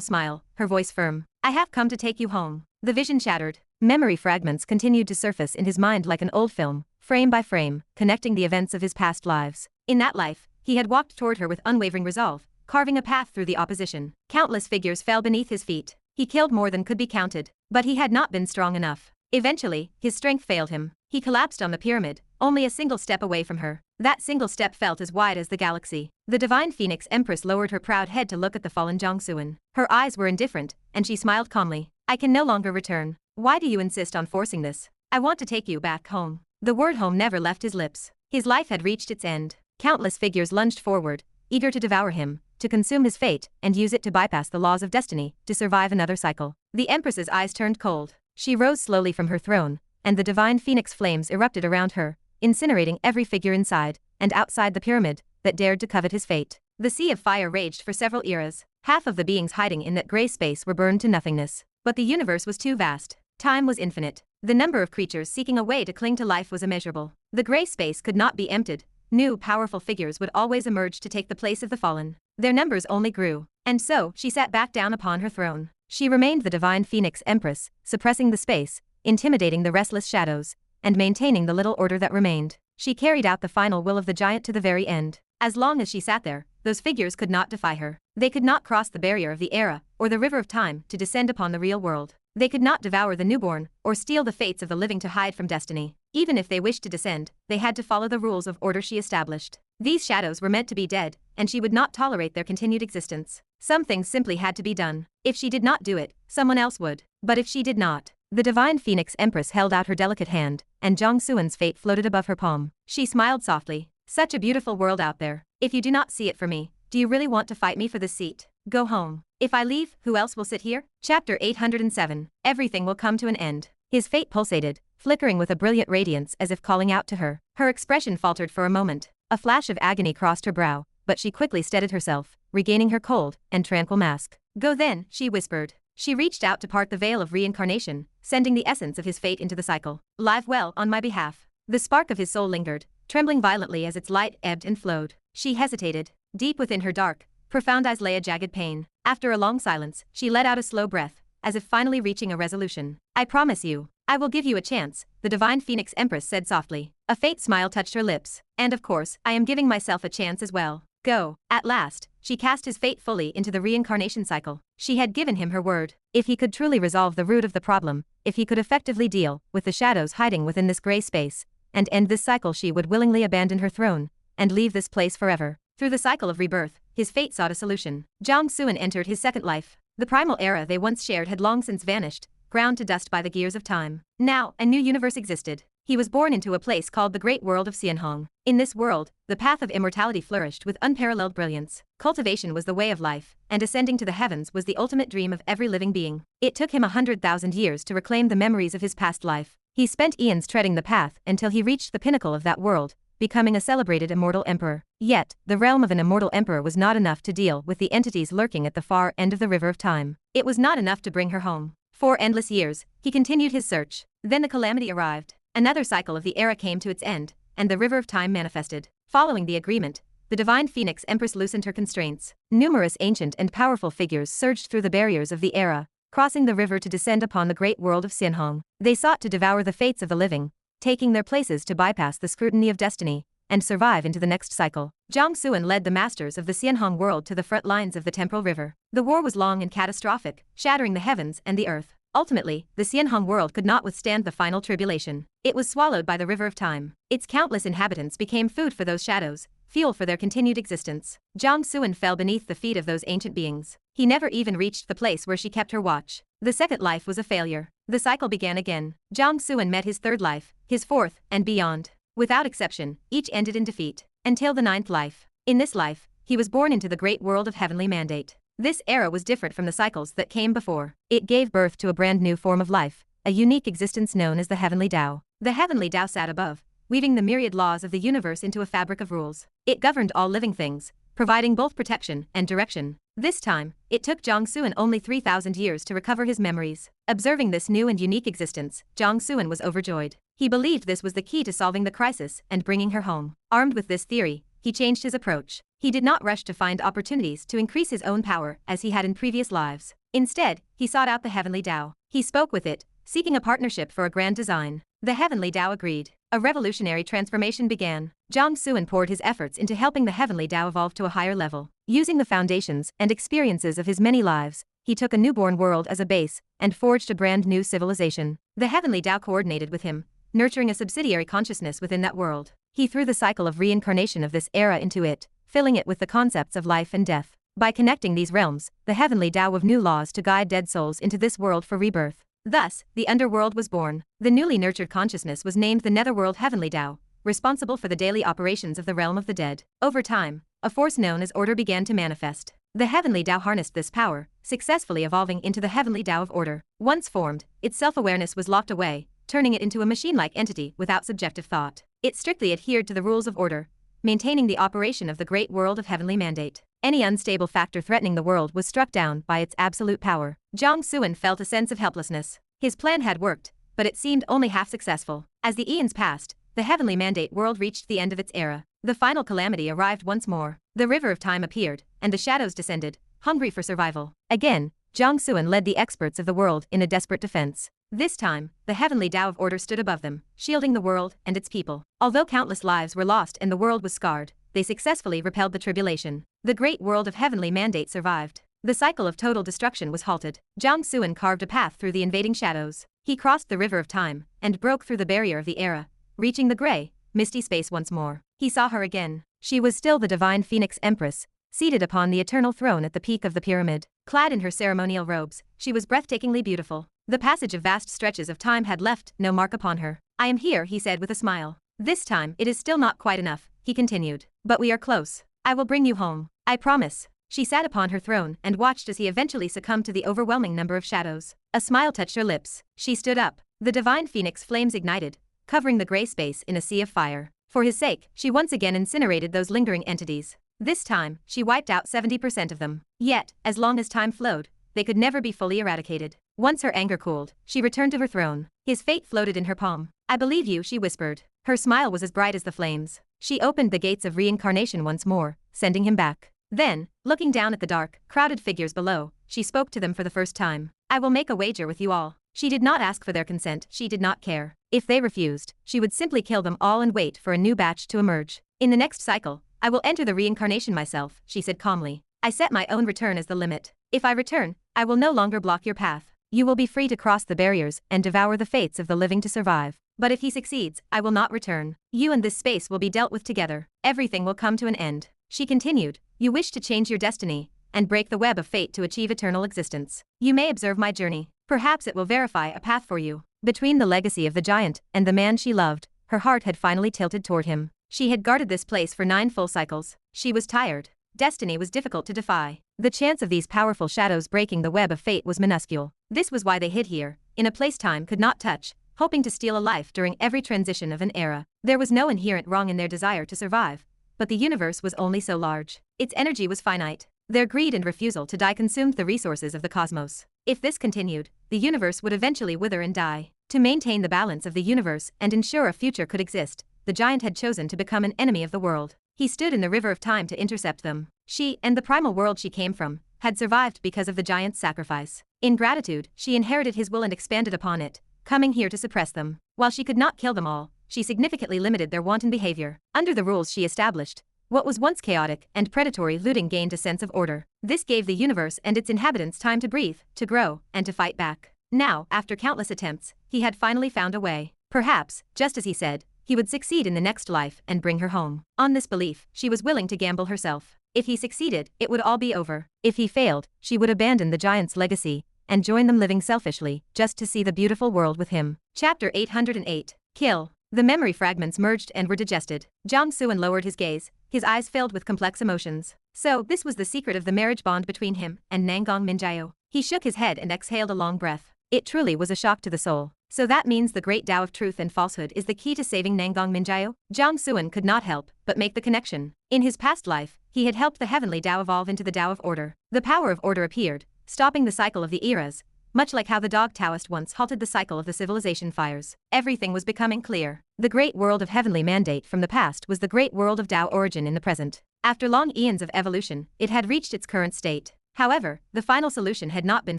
smile, her voice firm. I have come to take you home. The vision shattered. Memory fragments continued to surface in his mind like an old film, frame by frame, connecting the events of his past lives. In that life, he had walked toward her with unwavering resolve, carving a path through the opposition. Countless figures fell beneath his feet. He killed more than could be counted, but he had not been strong enough. Eventually, his strength failed him. He collapsed on the pyramid, only a single step away from her. That single step felt as wide as the galaxy. The Divine Phoenix Empress lowered her proud head to look at the fallen Jiang Suan. Her eyes were indifferent, and she smiled calmly. I can no longer return. Why do you insist on forcing this? I want to take you back home. The word home never left his lips. His life had reached its end. Countless figures lunged forward, eager to devour him, to consume his fate and use it to bypass the laws of destiny, to survive another cycle. The Empress's eyes turned cold. She rose slowly from her throne, and the Divine Phoenix flames erupted around her, incinerating every figure inside and outside the pyramid that dared to covet his fate. The sea of fire raged for several eras. Half of the beings hiding in that gray space were burned to nothingness. But the universe was too vast. Time was infinite. The number of creatures seeking a way to cling to life was immeasurable. The gray space could not be emptied. New, powerful figures would always emerge to take the place of the fallen. Their numbers only grew. And so, she sat back down upon her throne. She remained the Divine Phoenix Empress, suppressing the space, intimidating the restless shadows, and maintaining the little order that remained. She carried out the final will of the giant to the very end. As long as she sat there, those figures could not defy her. They could not cross the barrier of the era, or the river of time, to descend upon the real world. They could not devour the newborn, or steal the fates of the living to hide from destiny. Even if they wished to descend, they had to follow the rules of order she established. These shadows were meant to be dead, and she would not tolerate their continued existence. Some things simply had to be done. If she did not do it, someone else would. But if she did not, the Divine Phoenix Empress held out her delicate hand, and Jiang Suan's fate floated above her palm. She smiled softly. Such a beautiful world out there. If you do not see it for me, do you really want to fight me for this seat? Go home. If I leave, who else will sit here? Chapter 807. Everything will come to an end. His fate pulsated, flickering with a brilliant radiance as if calling out to her. Her expression faltered for a moment. A flash of agony crossed her brow, but she quickly steadied herself, regaining her cold and tranquil mask. Go then, she whispered. She reached out to part the veil of reincarnation, sending the essence of his fate into the cycle. Live well on my behalf. The spark of his soul lingered, trembling violently as its light ebbed and flowed. She hesitated. Deep within her dark, profound eyes lay a jagged pain. After a long silence, she let out a slow breath, as if finally reaching a resolution. I promise you, I will give you a chance, the Divine Phoenix Empress said softly. A faint smile touched her lips. And of course, I am giving myself a chance as well. Go. At last, she cast his fate fully into the reincarnation cycle. She had given him her word. If he could truly resolve the root of the problem, if he could effectively deal with the shadows hiding within this gray space, and end this cycle, she would willingly abandon her throne and leave this place forever. Through the cycle of rebirth, his fate sought a solution. Jiang Suan entered his second life. The primal era they once shared had long since vanished, ground to dust by the gears of time. Now, a new universe existed. He was born into a place called the Great World of Xianxia. In this world, the path of immortality flourished with unparalleled brilliance. Cultivation was the way of life, and ascending to the heavens was the ultimate dream of every living being. It took him 100,000 years to reclaim the memories of his past life. He spent eons treading the path until he reached the pinnacle of that world, becoming a celebrated immortal emperor. Yet, the realm of an immortal emperor was not enough to deal with the entities lurking at the far end of the river of time. It was not enough to bring her home. For endless years, he continued his search. Then the calamity arrived. Another cycle of the era came to its end, and the river of time manifested. Following the agreement, the Divine Phoenix Empress loosened her constraints. Numerous ancient and powerful figures surged through the barriers of the era, crossing the river to descend upon the great world of Xianxia. They sought to devour the fates of the living, taking their places to bypass the scrutiny of destiny and survive into the next cycle. Jiang Suan led the masters of the Xianxia world to the front lines of the temporal river. The war was long and catastrophic, shattering the heavens and the earth. Ultimately, the Xianxia world could not withstand the final tribulation. It was swallowed by the river of time. Its countless inhabitants became food for those shadows, fuel for their continued existence. Jiang Suan fell beneath the feet of those ancient beings. He never even reached the place where she kept her watch. The second life was a failure. The cycle began again. Jiang Suan met his third life, his fourth, and beyond. Without exception, each ended in defeat. Until the ninth life. In this life, he was born into the great world of heavenly mandate. This era was different from the cycles that came before. It gave birth to a brand new form of life, a unique existence known as the Heavenly Tao. The Heavenly Tao sat above, weaving the myriad laws of the universe into a fabric of rules. It governed all living things, providing both protection and direction. This time, it took Jiang Suan only 3,000 years to recover his memories. Observing this new and unique existence, Jiang Suan was overjoyed. He believed this was the key to solving the crisis and bringing her home. Armed with this theory, he changed his approach. He did not rush to find opportunities to increase his own power as he had in previous lives. Instead, he sought out the Heavenly Tao. He spoke with it, seeking a partnership for a grand design. The Heavenly Tao agreed. A revolutionary transformation began. Jiang Suan poured his efforts into helping the Heavenly Tao evolve to a higher level. Using the foundations and experiences of his many lives, he took a newborn world as a base and forged a brand new civilization. The Heavenly Tao coordinated with him, nurturing a subsidiary consciousness within that world. He threw the cycle of reincarnation of this era into it, filling it with the concepts of life and death. By connecting these realms, the Heavenly Tao wove new laws to guide dead souls into this world for rebirth. Thus, the underworld was born. The newly nurtured consciousness was named the Netherworld Heavenly Tao, responsible for the daily operations of the realm of the dead. Over time, a force known as Order began to manifest. The Heavenly Tao harnessed this power, successfully evolving into the Heavenly Tao of Order. Once formed, its self-awareness was locked away, turning it into a machine-like entity without subjective thought. It strictly adhered to the rules of order, maintaining the operation of the great world of heavenly mandate. Any unstable factor threatening the world was struck down by its absolute power. Jiang Suan felt a sense of helplessness. His plan had worked, but it seemed only half successful. As the eons passed, the heavenly mandate world reached the end of its era. The final calamity arrived once more. The river of time appeared, and the shadows descended, hungry for survival. Again, Jiang Suan led the experts of the world in a desperate defense. This time, the Heavenly Tao of Order stood above them, shielding the world and its people. Although countless lives were lost and the world was scarred, they successfully repelled the tribulation. The great world of heavenly mandate survived. The cycle of total destruction was halted. Jiang Suan carved a path through the invading shadows. He crossed the river of time and broke through the barrier of the era, reaching the gray, misty space once more. He saw her again. She was still the divine Phoenix Empress, seated upon the eternal throne at the peak of the pyramid. Clad in her ceremonial robes, she was breathtakingly beautiful. The passage of vast stretches of time had left no mark upon her. "I am here," he said with a smile. "This time it is still not quite enough," he continued. "But we are close. I will bring you home. I promise." She sat upon her throne and watched as he eventually succumbed to the overwhelming number of shadows. A smile touched her lips. She stood up. The divine phoenix flames ignited, covering the gray space in a sea of fire. For his sake, she once again incinerated those lingering entities. This time, she wiped out 70% of them. Yet, as long as time flowed, they could never be fully eradicated. Once her anger cooled, she returned to her throne. His fate floated in her palm. "I believe you," she whispered. Her smile was as bright as the flames. She opened the gates of reincarnation once more, sending him back. Then, looking down at the dark, crowded figures below, she spoke to them for the first time. "I will make a wager with you all." She did not ask for their consent. She did not care. If they refused, she would simply kill them all and wait for a new batch to emerge. "In the next cycle, I will enter the reincarnation myself," she said calmly. "I set my own return as the limit. If I return, I will no longer block your path. You will be free to cross the barriers and devour the fates of the living to survive. But if he succeeds, I will not return. You and this space will be dealt with together. Everything will come to an end." She continued, "You wish to change your destiny and break the web of fate to achieve eternal existence. You may observe my journey. Perhaps it will verify a path for you." Between the legacy of the giant and the man she loved, her heart had finally tilted toward him. She had guarded this place for 9 full cycles. She was tired. Destiny was difficult to defy. The chance of these powerful shadows breaking the web of fate was minuscule. This was why they hid here, in a place time could not touch, hoping to steal a life during every transition of an era. There was no inherent wrong in their desire to survive, but the universe was only so large. Its energy was finite. Their greed and refusal to die consumed the resources of the cosmos. If this continued, the universe would eventually wither and die. To maintain the balance of the universe and ensure a future could exist, the giant had chosen to become an enemy of the world. He stood in the river of time to intercept them. She, and the primal world she came from, had survived because of the giant's sacrifice. In gratitude, she inherited his will and expanded upon it, coming here to suppress them. While she could not kill them all, she significantly limited their wanton behavior. Under the rules she established, what was once chaotic and predatory looting gained a sense of order. This gave the universe and its inhabitants time to breathe, to grow, and to fight back. Now, after countless attempts, he had finally found a way. Perhaps, just as he said, he would succeed in the next life and bring her home. On this belief, she was willing to gamble herself. If he succeeded, it would all be over. If he failed, she would abandon the giant's legacy and join them living selfishly, just to see the beautiful world with him. Chapter 808. Kill. The memory fragments merged and were digested. Jiang Suan lowered his gaze, his eyes filled with complex emotions. So, this was the secret of the marriage bond between him and Nangong Minjiao. He shook his head and exhaled a long breath. It truly was a shock to the soul. So that means the great Tao of truth and falsehood is the key to saving Nangong Minjiao? Jiang Suan could not help but make the connection. In his past life, He had helped the heavenly Tao evolve into the Tao of order. The power of order appeared, stopping the cycle of the eras, much like how the dog Taoist once halted the cycle of the civilization fires. Everything was becoming clear. The great world of heavenly mandate from the past was the great world of Tao origin in the present. After long eons of evolution, it had reached its current state. However, the final solution had not been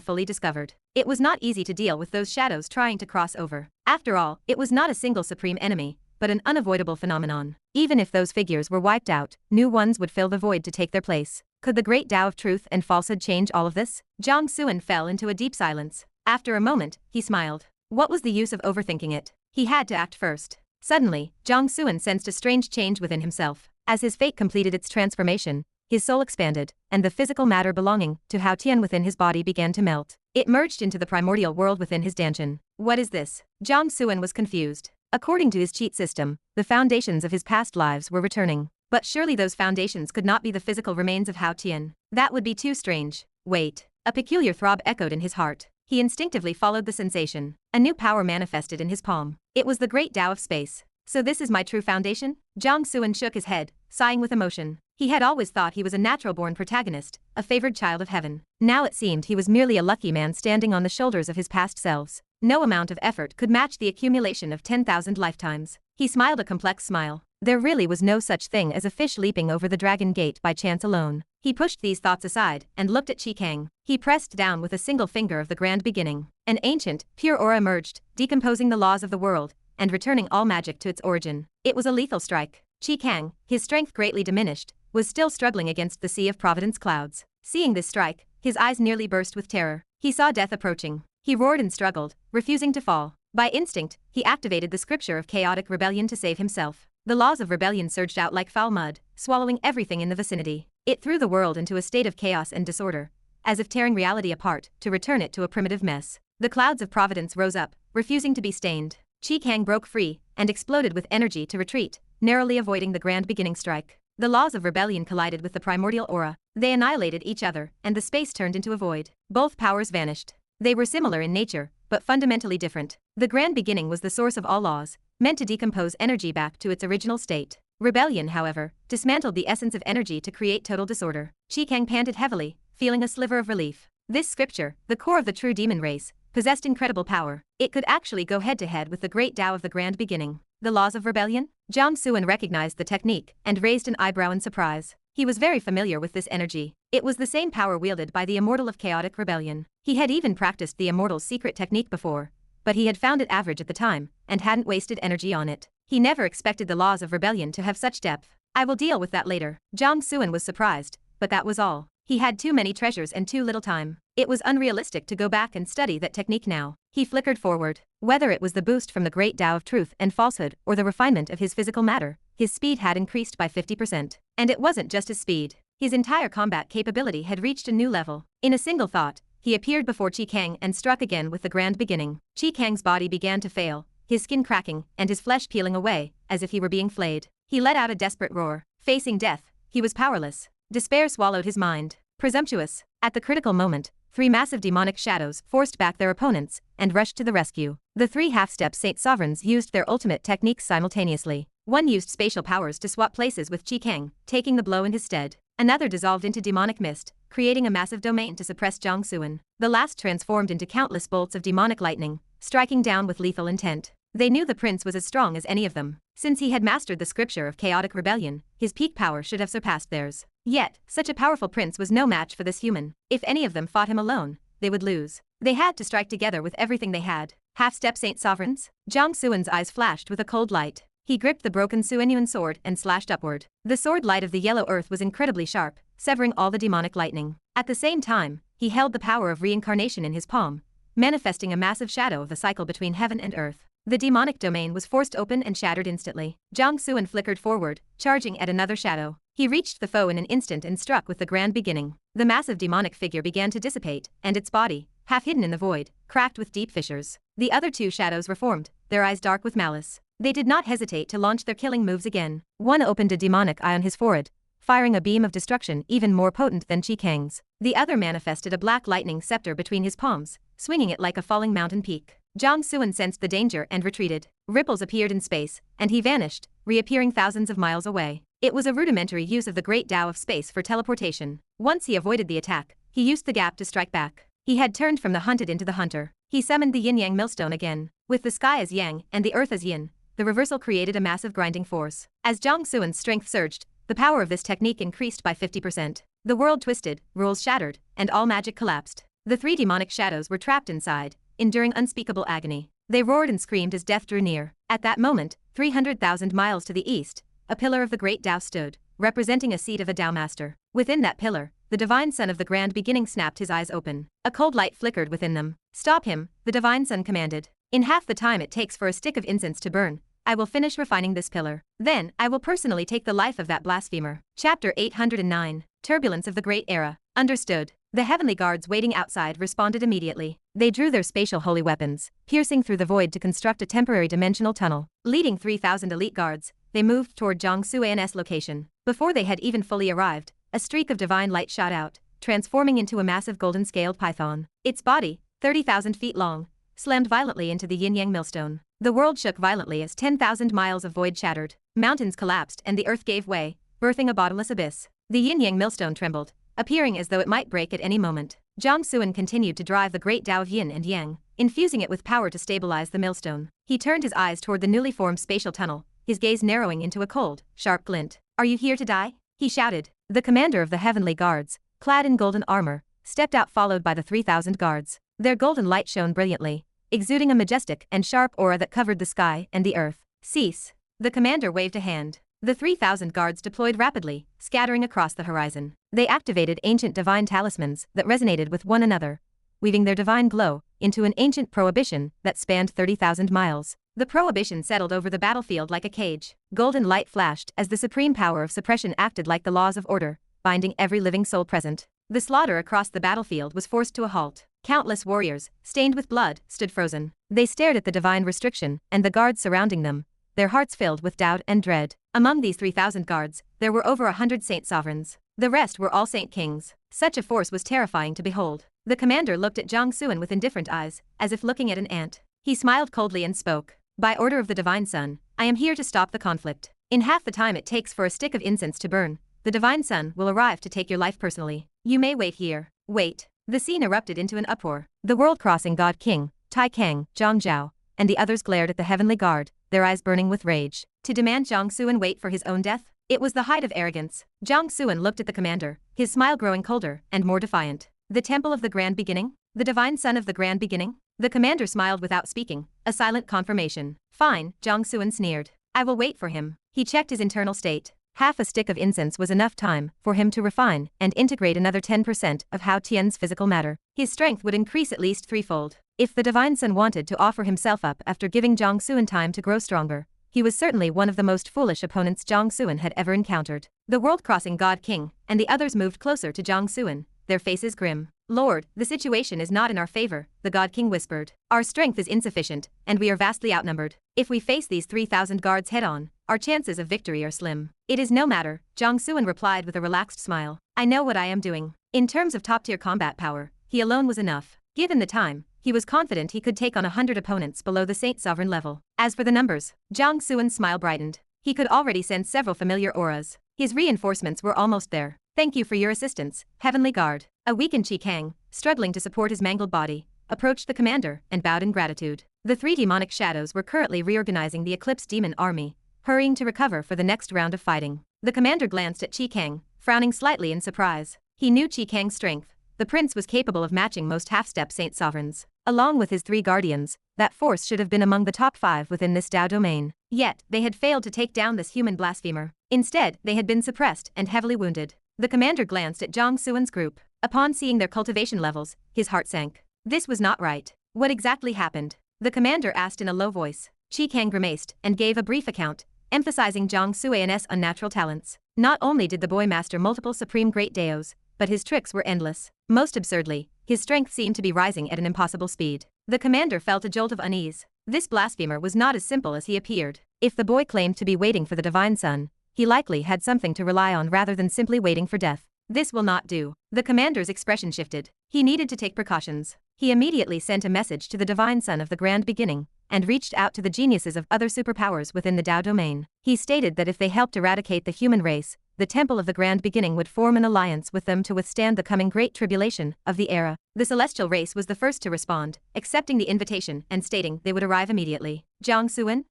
fully discovered. It was not easy to deal with those shadows trying to cross over. After all, it was not a single supreme enemy, but an unavoidable phenomenon. Even if those figures were wiped out, new ones would fill the void to take their place. Could the great Tao of truth and falsehood change all of this? Jiang Clan fell into a deep silence. After a moment, he smiled. What was the use of overthinking it? He had to act first. Suddenly, Jiang Clan sensed a strange change within himself. As his fate completed its transformation, his soul expanded, and the physical matter belonging to Hao Tian within his body began to melt. It merged into the primordial world within his Danshan. What is this? Jiang Clan was confused. According to his cheat system, the foundations of his past lives were returning. But surely those foundations could not be the physical remains of Hao Tian. That would be too strange. Wait. A peculiar throb echoed in his heart. He instinctively followed the sensation. A new power manifested in his palm. It was the great Tao of space. So this is my true foundation? Jiang Clan shook his head, sighing with emotion. He had always thought he was a natural-born protagonist, a favored child of heaven. Now it seemed he was merely a lucky man standing on the shoulders of his past selves. No amount of effort could match the accumulation of 10,000 lifetimes. He smiled a complex smile. There really was no such thing as a fish leaping over the dragon gate by chance alone. He pushed these thoughts aside and looked at Qi. He pressed down with a single finger of the grand beginning. An ancient, pure aura emerged, decomposing the laws of the world and returning all magic to its origin. It was a lethal strike. Qi, his strength greatly diminished, was still struggling against the sea of providence clouds. Seeing this strike, his eyes nearly burst with terror. He saw death approaching. He roared and struggled, refusing to fall. By instinct, he activated the scripture of chaotic rebellion to save himself. The laws of rebellion surged out like foul mud, swallowing everything in the vicinity. It threw the world into a state of chaos and disorder, as if tearing reality apart to return it to a primitive mess. The clouds of providence rose up, refusing to be stained. Qi broke free and exploded with energy to retreat, narrowly avoiding the grand beginning strike. The laws of rebellion collided with the primordial aura. They annihilated each other, and the space turned into a void. Both powers vanished. They were similar in nature, but fundamentally different. The grand beginning was the source of all laws, meant to decompose energy back to its original state. Rebellion, however, dismantled the essence of energy to create total disorder. Qi panted heavily, feeling a sliver of relief. This scripture, the core of the true demon race, possessed incredible power. It could actually go head-to-head with the great Tao of the grand beginning. The laws of rebellion? Jiang Clan recognized the technique and raised an eyebrow in surprise. He was very familiar with this energy. It was the same power wielded by the immortal of chaotic rebellion. He had even practiced the immortal's secret technique before, but he had found it average at the time and hadn't wasted energy on it. He never expected the laws of rebellion to have such depth. I will deal with that later. Jiang Clan was surprised, but that was all. He had too many treasures and too little time. It was unrealistic to go back and study that technique now. He flickered forward. Whether it was the boost from the great Tao of truth and falsehood or the refinement of his physical matter, his speed had increased by 50%. And it wasn't just his speed. His entire combat capability had reached a new level. In a single thought, he appeared before Qi and struck again with the grand beginning. Qi's body began to fail, his skin cracking and his flesh peeling away, as if he were being flayed. He let out a desperate roar. Facing death, he was powerless. Despair swallowed his mind. Presumptuous. At the critical moment, 3 massive demonic shadows forced back their opponents and rushed to the rescue. The 3 half-step Saint Sovereigns used their ultimate techniques simultaneously. One used spatial powers to swap places with Qi, taking the blow in his stead. Another dissolved into demonic mist, creating a massive domain to suppress Jiang Clan. The last transformed into countless bolts of demonic lightning, striking down with lethal intent. They knew the prince was as strong as any of them. Since he had mastered the scripture of chaotic rebellion, his peak power should have surpassed theirs. Yet, such a powerful prince was no match for this human. If any of them fought him alone, they would lose. They had to strike together with everything they had. Half-step Saint Sovereigns? Jiang Clan's eyes flashed with a cold light. He gripped the broken Suenyuan sword and slashed upward. The sword light of the yellow earth was incredibly sharp, severing all the demonic lightning. At the same time, he held the power of reincarnation in his palm, manifesting a massive shadow of the cycle between heaven and earth. The demonic domain was forced open and shattered instantly. Jiang Clan flickered forward, charging at another shadow. He reached the foe in an instant and struck with the grand beginning. The massive demonic figure began to dissipate, and its body, half hidden in the void, cracked with deep fissures. The other 2 shadows reformed, their eyes dark with malice. They did not hesitate to launch their killing moves again. One opened a demonic eye on his forehead, firing a beam of destruction even more potent than Qi. The other manifested a black lightning scepter between his palms, swinging it like a falling mountain peak. Jiang Clan sensed the danger and retreated. Ripples appeared in space, and he vanished, reappearing thousands of miles away. It was a rudimentary use of the great Tao of space for teleportation. Once he avoided the attack, he used the gap to strike back. He had turned from the hunted into the hunter. He summoned the yin-yang millstone again. With the sky as yang and the earth as yin, the reversal created a massive grinding force. As Jiang Suan's strength surged, the power of this technique increased by 50%. The world twisted, rules shattered, and all magic collapsed. The three demonic shadows were trapped inside, enduring unspeakable agony. They roared and screamed as death drew near. At that moment, 300,000 miles to the east, a pillar of the great Tao stood, representing a seat of a Tao master. Within that pillar, the divine son of the grand beginning snapped his eyes open. A cold light flickered within them. "Stop him," the divine son commanded. "In half the time it takes for a stick of incense to burn, I will finish refining this pillar. Then, I will personally take the life of that blasphemer." Chapter 809. Turbulence of the Great Era. Understood. The heavenly guards waiting outside responded immediately. They drew their spatial holy weapons, piercing through the void to construct a temporary dimensional tunnel. Leading 3,000 elite guards, they moved toward Jiang Suan's location. Before they had even fully arrived, a streak of divine light shot out, transforming into a massive golden-scaled python. Its body, 30,000 feet long, slammed violently into the yin-yang millstone. The world shook violently as 10,000 miles of void shattered. Mountains collapsed and the earth gave way, birthing a bottomless abyss. The yin-yang millstone trembled, appearing as though it might break at any moment. Jiang Suan continued to drive the great Tao of yin and yang, infusing it with power to stabilize the millstone. He turned his eyes toward the newly formed spatial tunnel, his gaze narrowing into a cold, sharp glint. "Are you here to die?" he shouted. The commander of the heavenly guards, clad in golden armor, stepped out followed by the 3,000 guards. Their golden light shone brilliantly, exuding a majestic and sharp aura that covered the sky and the earth. "Cease." The commander waved a hand. The 3,000 guards deployed rapidly, scattering across the horizon. They activated ancient divine talismans that resonated with one another, weaving their divine glow into an ancient prohibition that spanned 30,000 miles. The prohibition settled over the battlefield like a cage. Golden light flashed as the supreme power of suppression acted like the laws of order, binding every living soul present. The slaughter across the battlefield was forced to a halt. Countless warriors, stained with blood, stood frozen. They stared at the divine restriction and the guards surrounding them, their hearts filled with doubt and dread. Among these 3,000 guards, there were over 100 saint sovereigns. The rest were all saint kings. Such a force was terrifying to behold. The commander looked at Jiang Suan with indifferent eyes, as if looking at an ant. He smiled coldly and spoke. "By order of the divine son, I am here to stop the conflict. In half the time it takes for a stick of incense to burn, the divine son will arrive to take your life personally. You may wait here." "Wait." The scene erupted into an uproar. The world-crossing god king, Tai Kang, Zhang Zhao, and the others glared at the heavenly guard, their eyes burning with rage. To demand Jiang Suan wait for his own death? It was the height of arrogance. Jiang Suan looked at the commander, his smile growing colder and more defiant. "The temple of the grand beginning? The divine son of the grand beginning?" The commander smiled without speaking, a silent confirmation. "Fine," Jiang Suan sneered. "I will wait for him." He checked his internal state. Half a stick of incense was enough time for him to refine and integrate another 10% of Hao Tian's physical matter. His strength would increase at least threefold. If the divine son wanted to offer himself up after giving Jiang Suan time to grow stronger, he was certainly one of the most foolish opponents Jiang Suan had ever encountered. The world-crossing god king and the others moved closer to Jiang Suan, their faces grim. "Lord, the situation is not in our favor," the god king whispered. "Our strength is insufficient, and we are vastly outnumbered. If we face these 3,000 guards head-on, our chances of victory are slim." "It is no matter," Jiang Suan replied with a relaxed smile. "I know what I am doing." In terms of top-tier combat power, he alone was enough. Given the time, he was confident he could take on 100 opponents below the Saint Sovereign level. As for the numbers, Jiang Suan's smile brightened. He could already sense several familiar auras. His reinforcements were almost there. "Thank you for your assistance, Heavenly Guard." A weakened Qi Kang, struggling to support his mangled body, approached the commander and bowed in gratitude. The three demonic shadows were currently reorganizing the Eclipse Demon army, hurrying to recover for the next round of fighting. The commander glanced at Qi Kang, frowning slightly in surprise. He knew Qi Kang's strength. The prince was capable of matching most half-step saint sovereigns. Along with his three guardians, that force should have been among the top 5 within this Tao domain. Yet, they had failed to take down this human blasphemer. Instead, they had been suppressed and heavily wounded. The commander glanced at Jiang Suan's group. Upon seeing their cultivation levels, his heart sank. This was not right. What exactly happened? The commander asked in a low voice. Qi Kang grimaced and gave a brief account, emphasizing Jiang Suan's unnatural talents. Not only did the boy master multiple supreme great daos, but his tricks were endless. Most absurdly, his strength seemed to be rising at an impossible speed. The commander felt a jolt of unease. This blasphemer was not as simple as he appeared. If the boy claimed to be waiting for the divine son, he likely had something to rely on rather than simply waiting for death. This will not do. The commander's expression shifted. He needed to take precautions. He immediately sent a message to the divine son of the grand beginning, and reached out to the geniuses of other superpowers within the Dao domain. He stated that if they helped eradicate the human race, the Temple of the Grand Beginning would form an alliance with them to withstand the coming Great Tribulation of the era. The celestial race was the first to respond, accepting the invitation and stating they would arrive immediately. Jiang Suan,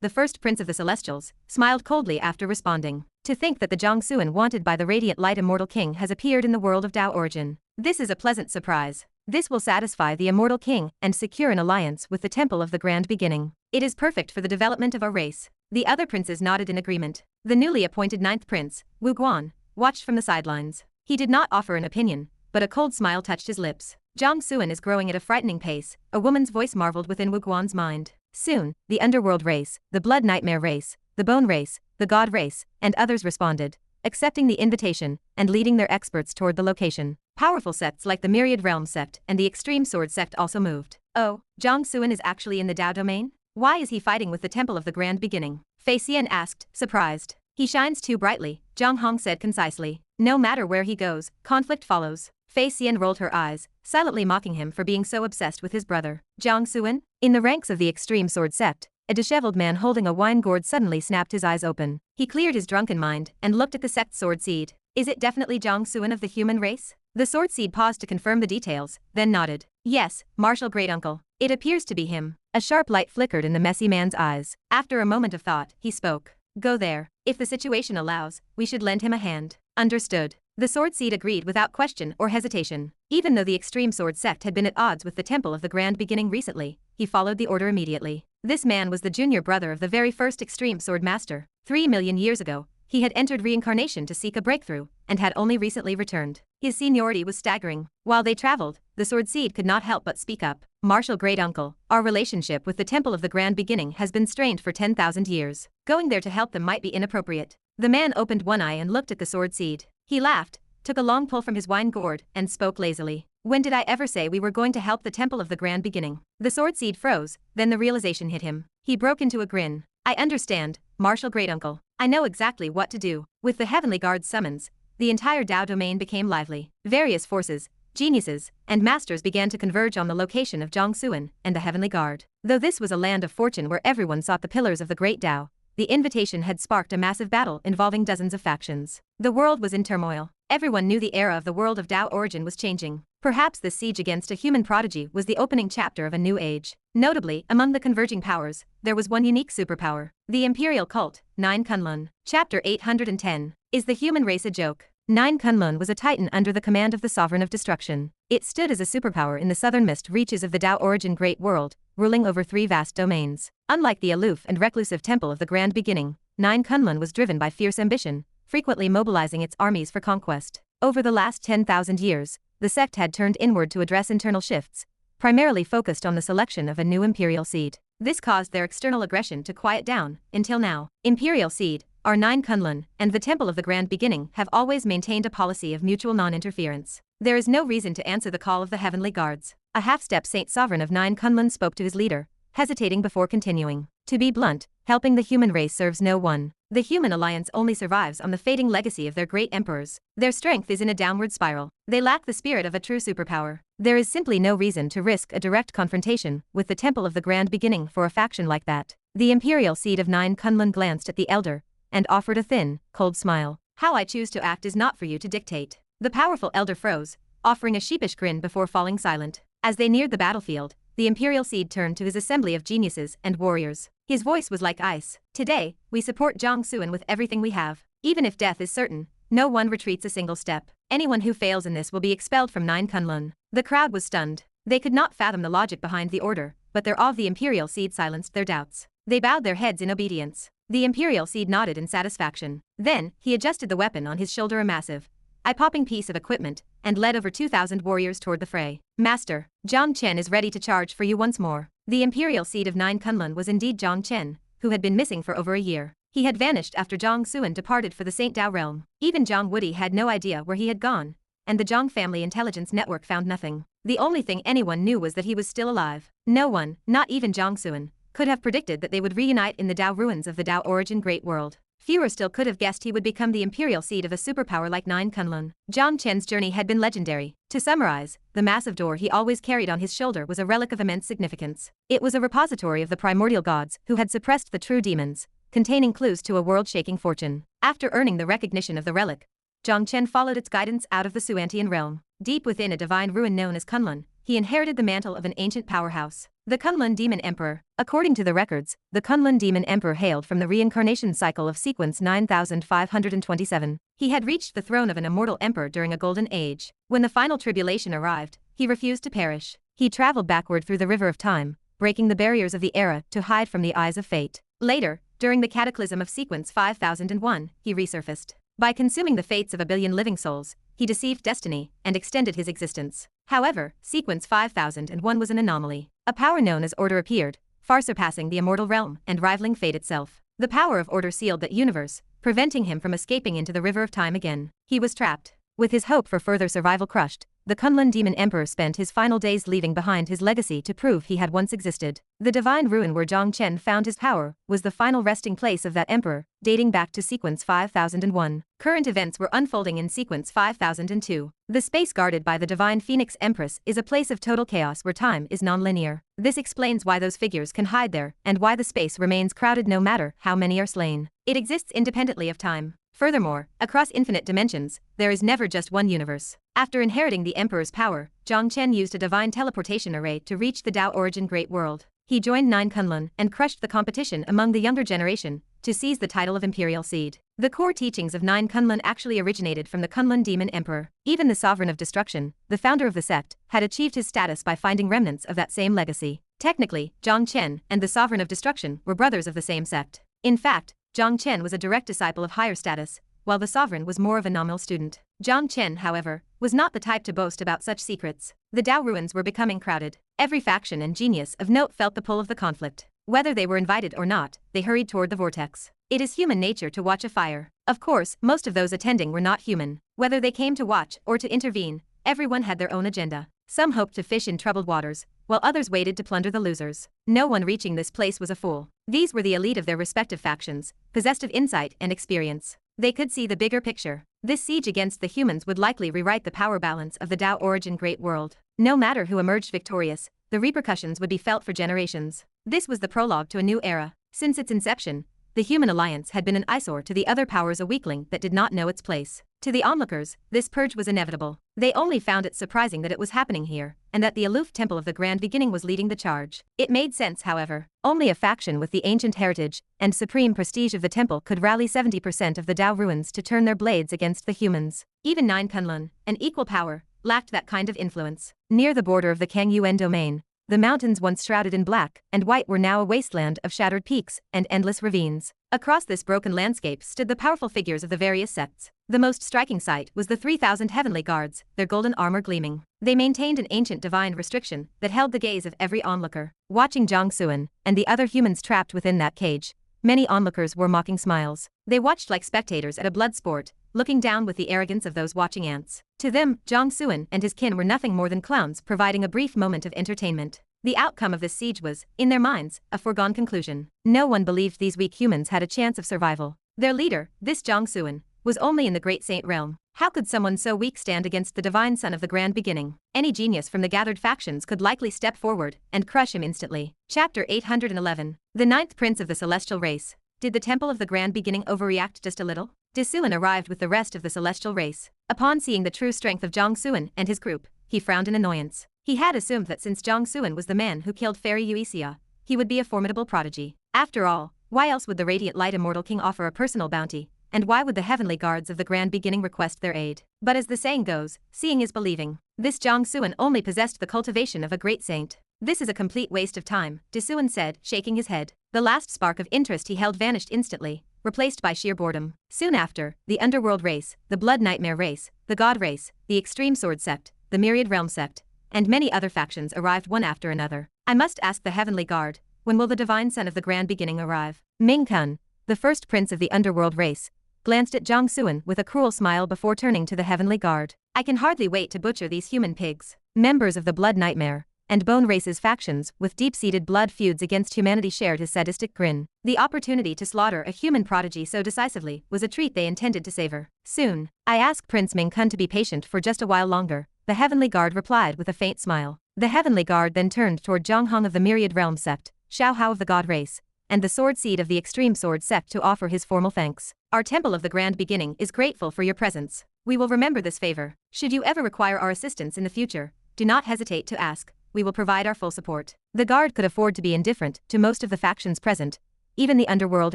the first prince of the Celestials, smiled coldly after responding. To think that the Jiang Suan wanted by the radiant light immortal king has appeared in the world of Dao origin. This is a pleasant surprise. This will satisfy the immortal king and secure an alliance with the Temple of the Grand Beginning. It is perfect for the development of our race. The other princes nodded in agreement. The newly appointed 9th prince, Wu Guan, watched from the sidelines. He did not offer an opinion, but a cold smile touched his lips. Jiang Suan is growing at a frightening pace, a woman's voice marveled within Wu Guan's mind. Soon, the underworld race, the blood nightmare race, the bone race, the god race, and others responded, accepting the invitation and leading their experts toward the location. Powerful sects like the Myriad Realm sect and the Extreme Sword sect also moved. Oh, Jiang Suan is actually in the Dao domain? Why is he fighting with the Temple of the Grand Beginning? Fei Xian asked, surprised. He shines too brightly, Zhang Hong said concisely. No matter where he goes, conflict follows. Fei Xian rolled her eyes, silently mocking him for being so obsessed with his brother. Jiang Suan? In the ranks of the Extreme Sword sect, a disheveled man holding a wine gourd suddenly snapped his eyes open. He cleared his drunken mind and looked at the sect's sword seed. Is it definitely Jiang Suan of the human race? The sword seed paused to confirm the details, then nodded. Yes, Martial Great Uncle. It appears to be him. A sharp light flickered in the messy man's eyes. After a moment of thought, he spoke. Go there. If the situation allows, we should lend him a hand. Understood. The sword seed agreed without question or hesitation. Even though the Extreme Sword sect had been at odds with the Temple of the Grand Beginning recently, he followed the order immediately. This man was the junior brother of the very first Extreme Sword Master. 3 million years ago, he had entered reincarnation to seek a breakthrough, and had only recently returned. His seniority was staggering. While they traveled, the sword seed could not help but speak up. Martial Great Uncle, our relationship with the Temple of the Grand Beginning has been strained for 10,000 years. Going there to help them might be inappropriate. The man opened one eye and looked at the sword seed. He laughed, took a long pull from his wine gourd, and spoke lazily. When did I ever say we were going to help the Temple of the Grand Beginning? The sword seed froze, then the realization hit him. He broke into a grin. I understand, Martial Great Uncle. I know exactly what to do. With the Heavenly Guard's summons, the entire Dao domain became lively. Various forces, geniuses, and masters began to converge on the location of Jiang Suan and the Heavenly Guard. Though this was a land of fortune where everyone sought the pillars of the Great Dao, the invitation had sparked a massive battle involving dozens of factions. The world was in turmoil. Everyone knew the era of the world of Dao origin was changing. Perhaps this siege against a human prodigy was the opening chapter of a new age. Notably, among the converging powers, there was one unique superpower. The Imperial Cult, 9 Kunlun. Chapter 810. Is the human race a joke? 9 Kunlun was a titan under the command of the Sovereign of Destruction. It stood as a superpower in the southernmost reaches of the Dao origin Great World, ruling over 3 vast domains. Unlike the aloof and reclusive Temple of the Grand Beginning, 9 Kunlun was driven by fierce ambition, frequently mobilizing its armies for conquest. Over the last 10,000 years, the sect had turned inward to address internal shifts, primarily focused on the selection of a new imperial seed. This caused their external aggression to quiet down, until now. Imperial seed, our 9 Kunlun, and the Temple of the Grand Beginning have always maintained a policy of mutual non-interference. There is no reason to answer the call of the Heavenly Guards. A half-step Saint Sovereign of 9 Kunlun spoke to his leader, hesitating before continuing. To be blunt, helping the human race serves no one. The human alliance only survives on the fading legacy of their great emperors. Their strength is in a downward spiral. They lack the spirit of a true superpower. There is simply no reason to risk a direct confrontation with the Temple of the Grand Beginning for a faction like that. The imperial seed of 9 Kunlun glanced at the elder and offered a thin, cold smile. How I choose to act is not for you to dictate. The powerful elder froze, offering a sheepish grin before falling silent. As they neared the battlefield, the imperial seed turned to his assembly of geniuses and warriors. His voice was like ice. Today, we support Jiang Suan with everything we have. Even if death is certain, no one retreats a single step. Anyone who fails in this will be expelled from 9 Kunlun. The crowd was stunned. They could not fathom the logic behind the order, but their awe of the imperial seed silenced their doubts. They bowed their heads in obedience. The imperial seed nodded in satisfaction. Then, he adjusted the weapon on his shoulder, a massive, eye-popping piece of equipment, and led over 2,000 warriors toward the fray. Master, Jiang Chen is ready to charge for you once more. The imperial seed of 9 Kunlun was indeed Jiang Chen, who had been missing for over a year. He had vanished after Jiang Suan departed for the Saint Dao realm. Even Jiang Woody had no idea where he had gone, and the Jiang family intelligence network found nothing. The only thing anyone knew was that he was still alive. No one, not even Jiang Suan, could have predicted that they would reunite in the Dao ruins of the Dao origin Great World. fewer still could have guessed he would become the imperial seed of a superpower like Nine Kunlun. Jiang Chen's journey had been legendary. To summarize, the massive door he always carried on his shoulder was a relic of immense significance. It was a repository of the primordial gods who had suppressed the true demons, containing clues to a world-shaking fortune. After earning the recognition of the relic, Jiang Chen followed its guidance out of the Suantian realm. Deep within a divine ruin known as Kunlun, he inherited the mantle of an ancient powerhouse, the Kunlun Demon Emperor. According to the records, the Kunlun Demon Emperor hailed from the reincarnation cycle of sequence 9527. He had reached the throne of an immortal emperor during a golden age. When the final tribulation arrived, he refused to perish. He traveled backward through the river of time, breaking the barriers of the era to hide from the eyes of fate. Later, during the cataclysm of sequence 5001, he resurfaced. By consuming the fates of a billion living souls, he deceived destiny and extended his existence. However, sequence 5001 was an anomaly. A power known as Order appeared, far surpassing the immortal realm and rivaling fate itself. The power of Order sealed that universe, preventing him from escaping into the river of time again. He was trapped. With his hope for further survival crushed, the Kunlun Demon Emperor spent his final days leaving behind his legacy to prove he had once existed. The divine ruin where Jiang Chen found his power was the final resting place of that emperor, dating back to sequence 5001. Current events were unfolding in sequence 5002. The space guarded by the divine Phoenix Empress is a place of total chaos where time is non-linear. This explains why those figures can hide there and why the space remains crowded no matter how many are slain. It exists independently of time. Furthermore, across infinite dimensions, there is never just one universe. After inheriting the Emperor's power, Jiang Chen used a divine teleportation array to reach the Tao origin Great World. He joined Nine Kunlun and crushed the competition among the younger generation to seize the title of Imperial Seed. The core teachings of Nine Kunlun actually originated from the Kunlun Demon Emperor. Even the Sovereign of Destruction, the founder of the sect, had achieved his status by finding remnants of that same legacy. Technically, Jiang Chen and the Sovereign of Destruction were brothers of the same sect. In fact, Jiang Chen was a direct disciple of higher status, while the Sovereign was more of a nominal student. Jiang Chen, however, was not the type to boast about such secrets. The Tao ruins were becoming crowded. Every faction and genius of note felt the pull of the conflict. Whether they were invited or not, they hurried toward the vortex. It is human nature to watch a fire. Of course, most of those attending were not human. Whether they came to watch or to intervene, everyone had their own agenda. Some hoped to fish in troubled waters, while others waited to plunder the losers. No one reaching this place was a fool. These were the elite of their respective factions, possessed of insight and experience. They could see the bigger picture. This siege against the humans would likely rewrite the power balance of the Tao origin Great World. No matter who emerged victorious, the repercussions would be felt for generations. This was the prologue to a new era. Since its inception, the human alliance had been an eyesore to the other powers, a weakling that did not know its place. To the onlookers, this purge was inevitable. They only found it surprising that it was happening here, and that the aloof temple of the Grand Beginning was leading the charge. It made sense, however. Only a faction with the ancient heritage and supreme prestige of the temple could rally 70% of the Tao ruins to turn their blades against the humans. Even Nine Kunlun, an equal power, lacked that kind of influence. Near the border of the Kang Yuan domain, the mountains once shrouded in black and white were now a wasteland of shattered peaks and endless ravines. Across this broken landscape stood the powerful figures of the various sects. The most striking sight was the 3,000 heavenly guards, their golden armor gleaming. They maintained an ancient divine restriction that held the gaze of every onlooker. Watching Jiang Suan and the other humans trapped within that cage, many onlookers wore mocking smiles. They watched like spectators at a blood sport, looking down with the arrogance of those watching ants. To them, Jiang Suan and his kin were nothing more than clowns providing a brief moment of entertainment. The outcome of this siege was, in their minds, a foregone conclusion. No one believed these weak humans had a chance of survival. Their leader, this Jiang Suan, was only in the Great Saint realm. How could someone so weak stand against the divine son of the Grand Beginning? Any genius from the gathered factions could likely step forward and crush him instantly. Chapter 811. The ninth prince of the celestial race. Did the temple of the Grand Beginning overreact just a little? Suan arrived with the rest of the celestial race. Upon seeing the true strength of Jiang Suan and his group, he frowned in annoyance. He had assumed that since Jiang Suan was the man who killed Fairy Xianxia, he would be a formidable prodigy. After all, why else would the Radiant Light Immortal King offer a personal bounty? And why would the heavenly guards of the Grand Beginning request their aid? But as the saying goes, seeing is believing. This Jiang Suan only possessed the cultivation of a great saint. This is a complete waste of time, Suan said, shaking his head. The last spark of interest he held vanished instantly, replaced by sheer boredom. Soon after, the Underworld race, the Blood Nightmare race, the God race, the Extreme Sword sect, the Myriad Realm sect, and many other factions arrived one after another. I must ask the Heavenly Guard, when will the Divine Son of the Grand Beginning arrive? Ming Kun, the first prince of the Underworld race, glanced at Jiang Suan with a cruel smile before turning to the Heavenly Guard. I can hardly wait to butcher these human pigs. Members of the Blood Nightmare, and bone races factions with deep-seated blood feuds against humanity shared his sadistic grin. The opportunity to slaughter a human prodigy so decisively was a treat they intended to savor. Soon, I ask Prince Ming-kun to be patient for just a while longer, the Heavenly Guard replied with a faint smile. The Heavenly Guard then turned toward Zhang Hong of the Myriad Realm Sect, Xiao Hao of the God Race, and the Sword Seed of the Extreme Sword Sect to offer his formal thanks. Our Temple of the Grand Beginning is grateful for your presence. We will remember this favor. Should you ever require our assistance in the future, do not hesitate to ask. We will provide our full support. The Guard could afford to be indifferent to most of the factions present, even the underworld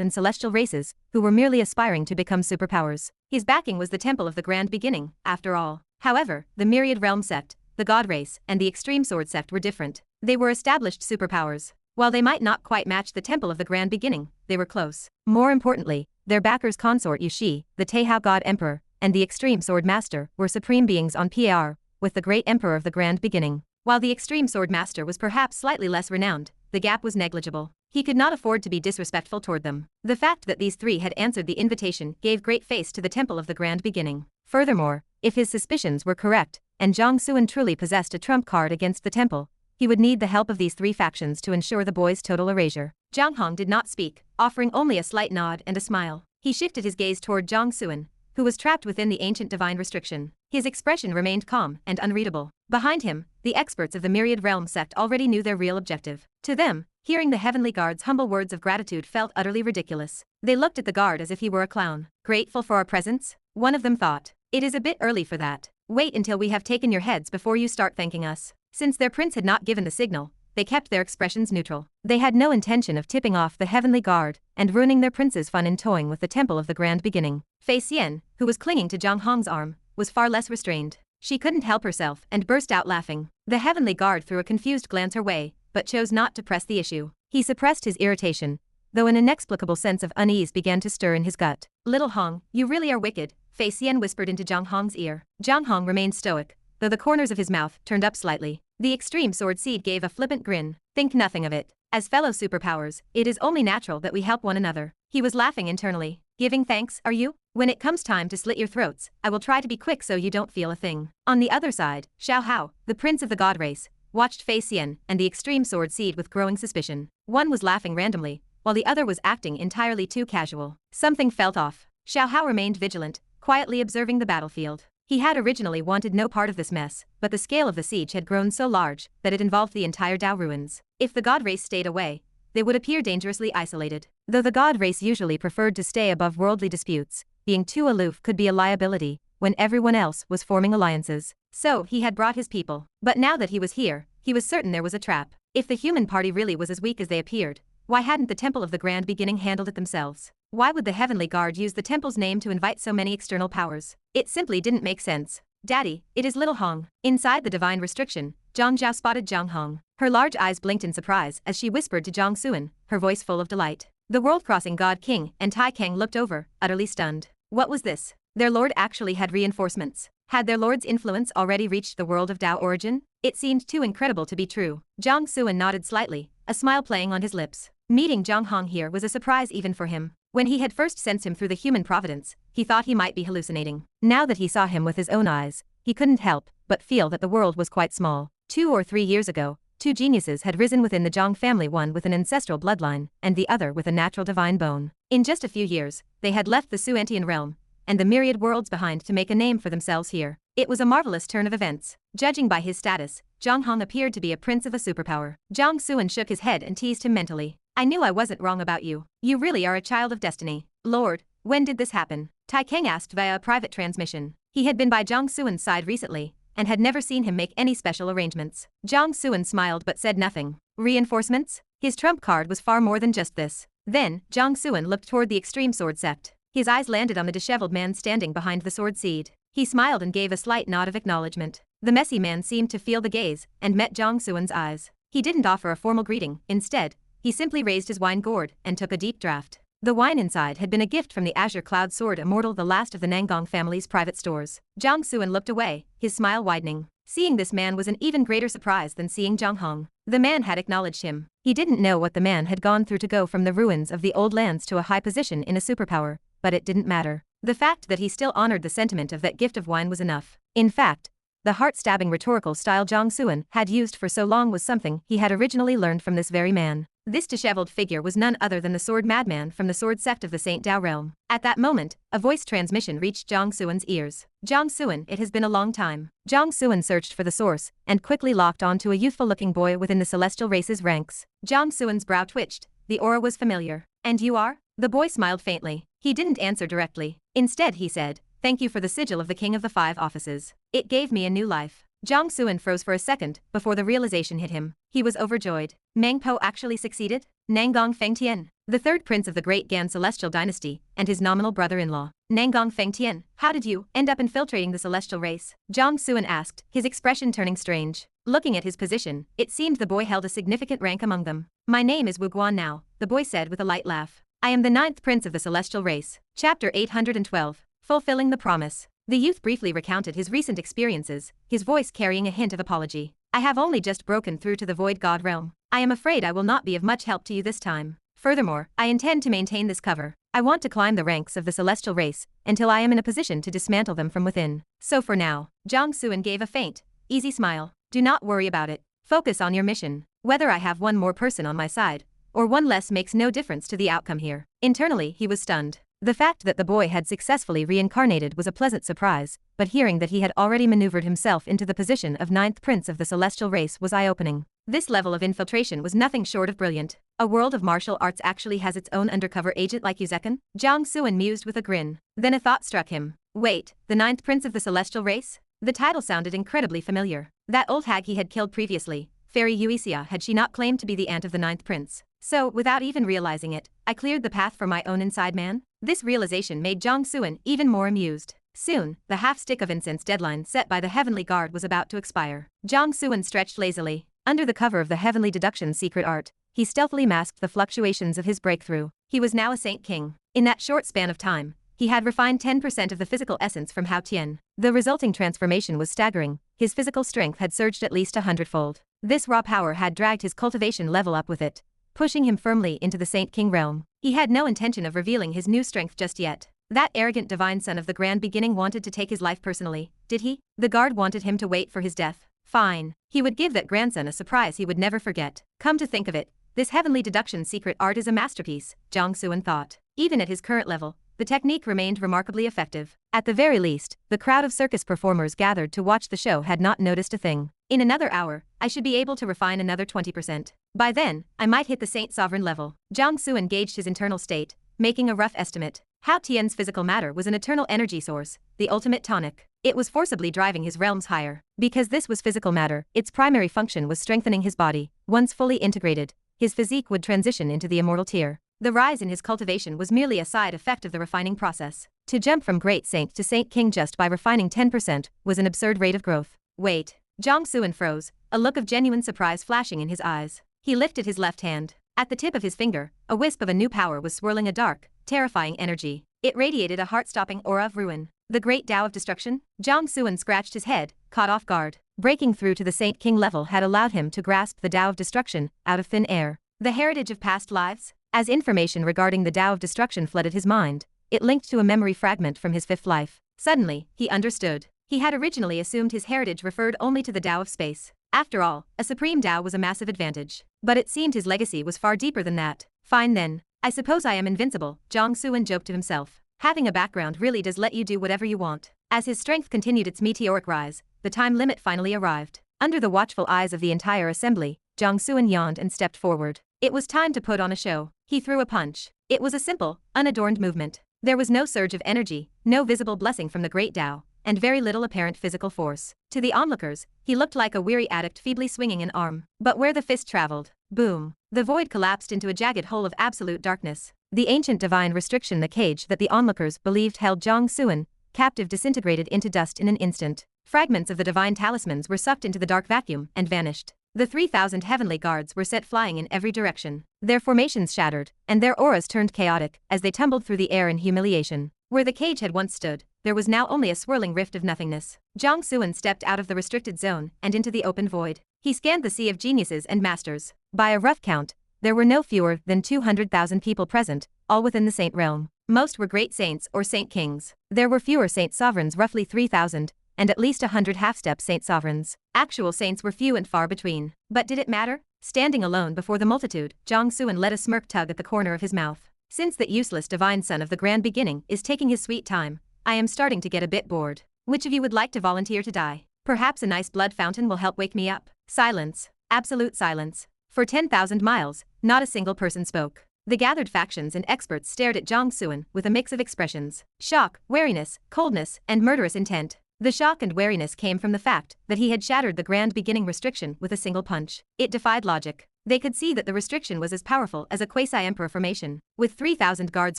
and celestial races, who were merely aspiring to become superpowers. His backing was the Temple of the Grand Beginning, after all. However, the Myriad Realm Sect, the God Race, and the Extreme Sword Sect were different. They were established superpowers. While they might not quite match the Temple of the Grand Beginning, they were close. More importantly, their backers consort Yu Shi, the Taihao God Emperor, and the Extreme Sword Master were supreme beings on par with the Great Emperor of the Grand Beginning. While the Extreme Sword Master was perhaps slightly less renowned, the gap was negligible. He could not afford to be disrespectful toward them. The fact that these three had answered the invitation gave great face to the Temple of the Grand Beginning. Furthermore, if his suspicions were correct, and Jiang Suan truly possessed a trump card against the temple, he would need the help of these three factions to ensure the boy's total erasure. Zhang Hong did not speak, offering only a slight nod and a smile. He shifted his gaze toward Jiang Suan, who was trapped within the ancient divine restriction. His expression remained calm and unreadable. Behind him, the experts of the Myriad Realm Sect already knew their real objective. To them, hearing the Heavenly Guard's humble words of gratitude felt utterly ridiculous. They looked at the guard as if he were a clown. Grateful for our presence? One of them thought. It is a bit early for that. Wait until we have taken your heads before you start thanking us. Since their prince had not given the signal, they kept their expressions neutral. They had no intention of tipping off the Heavenly Guard and ruining their prince's fun in toying with the Temple of the Grand Beginning. Fei Xian, who was clinging to Zhang Hong's arm, was far less restrained. She couldn't help herself and burst out laughing. The Heavenly Guard threw a confused glance her way, but chose not to press the issue. He suppressed his irritation, though an inexplicable sense of unease began to stir in his gut. Little Hong, you really are wicked, Fei Xian whispered into Zhang Hong's ear. Zhang Hong remained stoic, though the corners of his mouth turned up slightly. The Extreme Sword Seed gave a flippant grin. Think nothing of it. As fellow superpowers, it is only natural that we help one another. He was laughing internally. Giving thanks, are you? When it comes time to slit your throats, I will try to be quick so you don't feel a thing. On the other side, Xiao Hao, the prince of the God Race, watched Fei Xian and the Extreme Sword Seed with growing suspicion. One was laughing randomly, while the other was acting entirely too casual. Something felt off. Xiao Hao remained vigilant, quietly observing the battlefield. He had originally wanted no part of this mess, but the scale of the siege had grown so large that it involved the entire Dao ruins. If the God Race stayed away, they would appear dangerously isolated. Though the God Race usually preferred to stay above worldly disputes, being too aloof could be a liability when everyone else was forming alliances. So he had brought his people. But now that he was here, he was certain there was a trap. If the human party really was as weak as they appeared, why hadn't the Temple of the Grand Beginning handled it themselves? Why would the Heavenly Guard use the temple's name to invite so many external powers? It simply didn't make sense. Daddy, it is Little Hong. Inside the divine restriction, Zhang Zhao spotted Zhang Hong. Her large eyes blinked in surprise as she whispered to Jiang Suan, her voice full of delight. The world-crossing God King and Tai Kang looked over, utterly stunned. What was this? Their lord actually had reinforcements. Had their lord's influence already reached the world of Dao origin? It seemed too incredible to be true. Jiang Suan nodded slightly, a smile playing on his lips. Meeting Zhang Hong here was a surprise even for him. When he had first sensed him through the human providence, he thought he might be hallucinating. Now that he saw him with his own eyes, he couldn't help but feel that the world was quite small. 2 or 3 years ago, 2 geniuses had risen within the Jiang family, one with an ancestral bloodline, and the other with a natural divine bone. In just a few years, they had left the Suantian realm and the myriad worlds behind to make a name for themselves here. It was a marvelous turn of events. Judging by his status, Zhang Hong appeared to be a prince of a superpower. Jiang Suan shook his head and teased him mentally. I knew I wasn't wrong about you. You really are a child of destiny. Lord, when did this happen? Tai Kang asked via a private transmission. He had been by Jiang Suan's side recently, and had never seen him make any special arrangements. Jiang Suan smiled but said nothing. Reinforcements? His trump card was far more than just this. Then, Jiang Suan looked toward the Extreme Sword Sect. His eyes landed on the disheveled man standing behind the sword seed. He smiled and gave a slight nod of acknowledgement. The messy man seemed to feel the gaze and met Jiang Suan's eyes. He didn't offer a formal greeting. Instead, he simply raised his wine gourd and took a deep draught. The wine inside had been a gift from the Azure Cloud Sword Immortal, the last of the Nangong family's private stores. Jiang Suan looked away, his smile widening. Seeing this man was an even greater surprise than seeing Zhang Hong. The man had acknowledged him. He didn't know what the man had gone through to go from the ruins of the old lands to a high position in a superpower, but it didn't matter. The fact that he still honored the sentiment of that gift of wine was enough. In fact, The heart-stabbing rhetorical style Jiang Chen had used for so long was something he had originally learned from this very man. This disheveled figure was none other than the sword madman from the sword sect of the Saint Dao realm. At that moment, a voice transmission reached Jiang Chen's ears. Jiang Chen, it has been a long time. Jiang Chen searched for the source and quickly locked onto a youthful-looking boy within the celestial race's ranks. Jiang Chen's brow twitched. The aura was familiar. And you are? The boy smiled faintly. He didn't answer directly. Instead, he said, "Thank you for the sigil of the King of the Five Offices. It gave me a new life." Jiang Chen froze for a second before the realization hit him. He was overjoyed. Meng Po actually succeeded? Nanggong Fengtian, the third prince of the Great Gan Celestial Dynasty, and his nominal brother-in-law. Nanggong Fengtian, how did you end up infiltrating the celestial race? Jiang Chen asked, his expression turning strange. Looking at his position, it seemed the boy held a significant rank among them. My name is Wu Guan now, the boy said with a light laugh. I am the 9th prince of the celestial race. Chapter 812. Fulfilling the Promise. The youth briefly recounted his recent experiences, his voice carrying a hint of apology. I have only just broken through to the Void God realm. I am afraid I will not be of much help to you this time. Furthermore, I intend to maintain this cover. I want to climb the ranks of the celestial race until I am in a position to dismantle them from within. So for now, Jiang Chen gave a faint, easy smile. Do not worry about it. Focus on your mission. Whether I have one more person on my side or one less makes no difference to the outcome here. Internally, he was stunned. The fact that the boy had successfully reincarnated was a pleasant surprise, but hearing that he had already maneuvered himself into the position of 9th prince of the celestial race was eye-opening. This level of infiltration was nothing short of brilliant. A world of martial arts actually has its own undercover agent like Yuzekin? Jiang Chen mused with a grin. Then a thought struck him. Wait, the 9th prince of the celestial race? The title sounded incredibly familiar. That old hag he had killed previously, Fairy Xianxia, had she not claimed to be the aunt of the 9th prince? So, without even realizing it, I cleared the path for my own inside man? This realization made Jiang Chen even more amused. Soon, the half-stick of incense deadline set by the Heavenly Guard was about to expire. Jiang Chen stretched lazily. Under the cover of the Heavenly Deduction's secret art, he stealthily masked the fluctuations of his breakthrough. He was now a Saint King. In that short span of time, he had refined 10% of the physical essence from Hao Tian. The resulting transformation was staggering. His physical strength had surged at least 100-fold. This raw power had dragged his cultivation level up with it, pushing him firmly into the Saint King realm. He had no intention of revealing his new strength just yet. That arrogant divine son of the Grand Beginning wanted to take his life personally, did he? The guard wanted him to wait for his death. Fine. He would give that grandson a surprise he would never forget. Come to think of it, this Heavenly Deduction secret art is a masterpiece, Jiang Chen thought. Even at his current level, the technique remained remarkably effective. At the very least, the crowd of circus performers gathered to watch the show had not noticed a thing. In another hour, I should be able to refine another 20%. By then, I might hit the Saint Sovereign level. Jiang Chen gauged his internal state, making a rough estimate. Hao Tian's physical matter was an eternal energy source, the ultimate tonic. It was forcibly driving his realms higher. Because this was physical matter, its primary function was strengthening his body. Once fully integrated, his physique would transition into the immortal tier. The rise in his cultivation was merely a side effect of the refining process. To jump from Great Saint to Saint King just by refining 10% was an absurd rate of growth. Wait. Jiang Chen froze, a look of genuine surprise flashing in his eyes. He lifted his left hand. At the tip of his finger, a wisp of a new power was swirling a dark, terrifying energy. It radiated a heart-stopping aura of ruin. The Great Tao of Destruction? Jiang Chen scratched his head, caught off guard. Breaking through to the Saint King level had allowed him to grasp the Tao of Destruction out of thin air. The heritage of past lives? As information regarding the Tao of Destruction flooded his mind, it linked to a memory fragment from his 5th life. Suddenly, he understood. He had originally assumed his heritage referred only to the Tao of space. After all, a supreme Tao was a massive advantage. But it seemed his legacy was far deeper than that. Fine then. I suppose I am invincible, Jiang Chen joked to himself. Having a background really does let you do whatever you want. As his strength continued its meteoric rise, the time limit finally arrived. Under the watchful eyes of the entire assembly, Jiang Chen yawned and stepped forward. It was time to put on a show. He threw a punch. It was a simple, unadorned movement. There was no surge of energy, no visible blessing from the Great Tao, and very little apparent physical force. To the onlookers, he looked like a weary addict feebly swinging an arm. But where the fist traveled, boom, the void collapsed into a jagged hole of absolute darkness. The ancient divine restriction, the cage that the onlookers believed held Jiang Chen captive, disintegrated into dust in an instant. Fragments of the divine talismans were sucked into the dark vacuum and vanished. The 3,000 heavenly guards were set flying in every direction. Their formations shattered, and their auras turned chaotic as they tumbled through the air in humiliation. Where the cage had once stood, there was now only a swirling rift of nothingness. Jiang Chen stepped out of the restricted zone and into the open void. He scanned the sea of geniuses and masters. By a rough count, there were no fewer than 200,000 people present, all within the saint realm. Most were great saints or saint kings. There were fewer saint sovereigns, roughly 3,000, and at least 100 half-step saint sovereigns. Actual saints were few and far between. But did it matter? Standing alone before the multitude, Jiang Clan let a smirk tug at the corner of his mouth. Since that useless divine son of the grand beginning is taking his sweet time, I am starting to get a bit bored. Which of you would like to volunteer to die? Perhaps a nice blood fountain will help wake me up. Silence. Absolute silence. For 10,000 miles, not a single person spoke. The gathered factions and experts stared at Jiang Clan with a mix of expressions: shock, wariness, coldness, and murderous intent. The shock and wariness came from the fact that he had shattered the grand beginning restriction with a single punch. It defied logic. They could see that the restriction was as powerful as a quasi-emperor formation. With 3,000 guards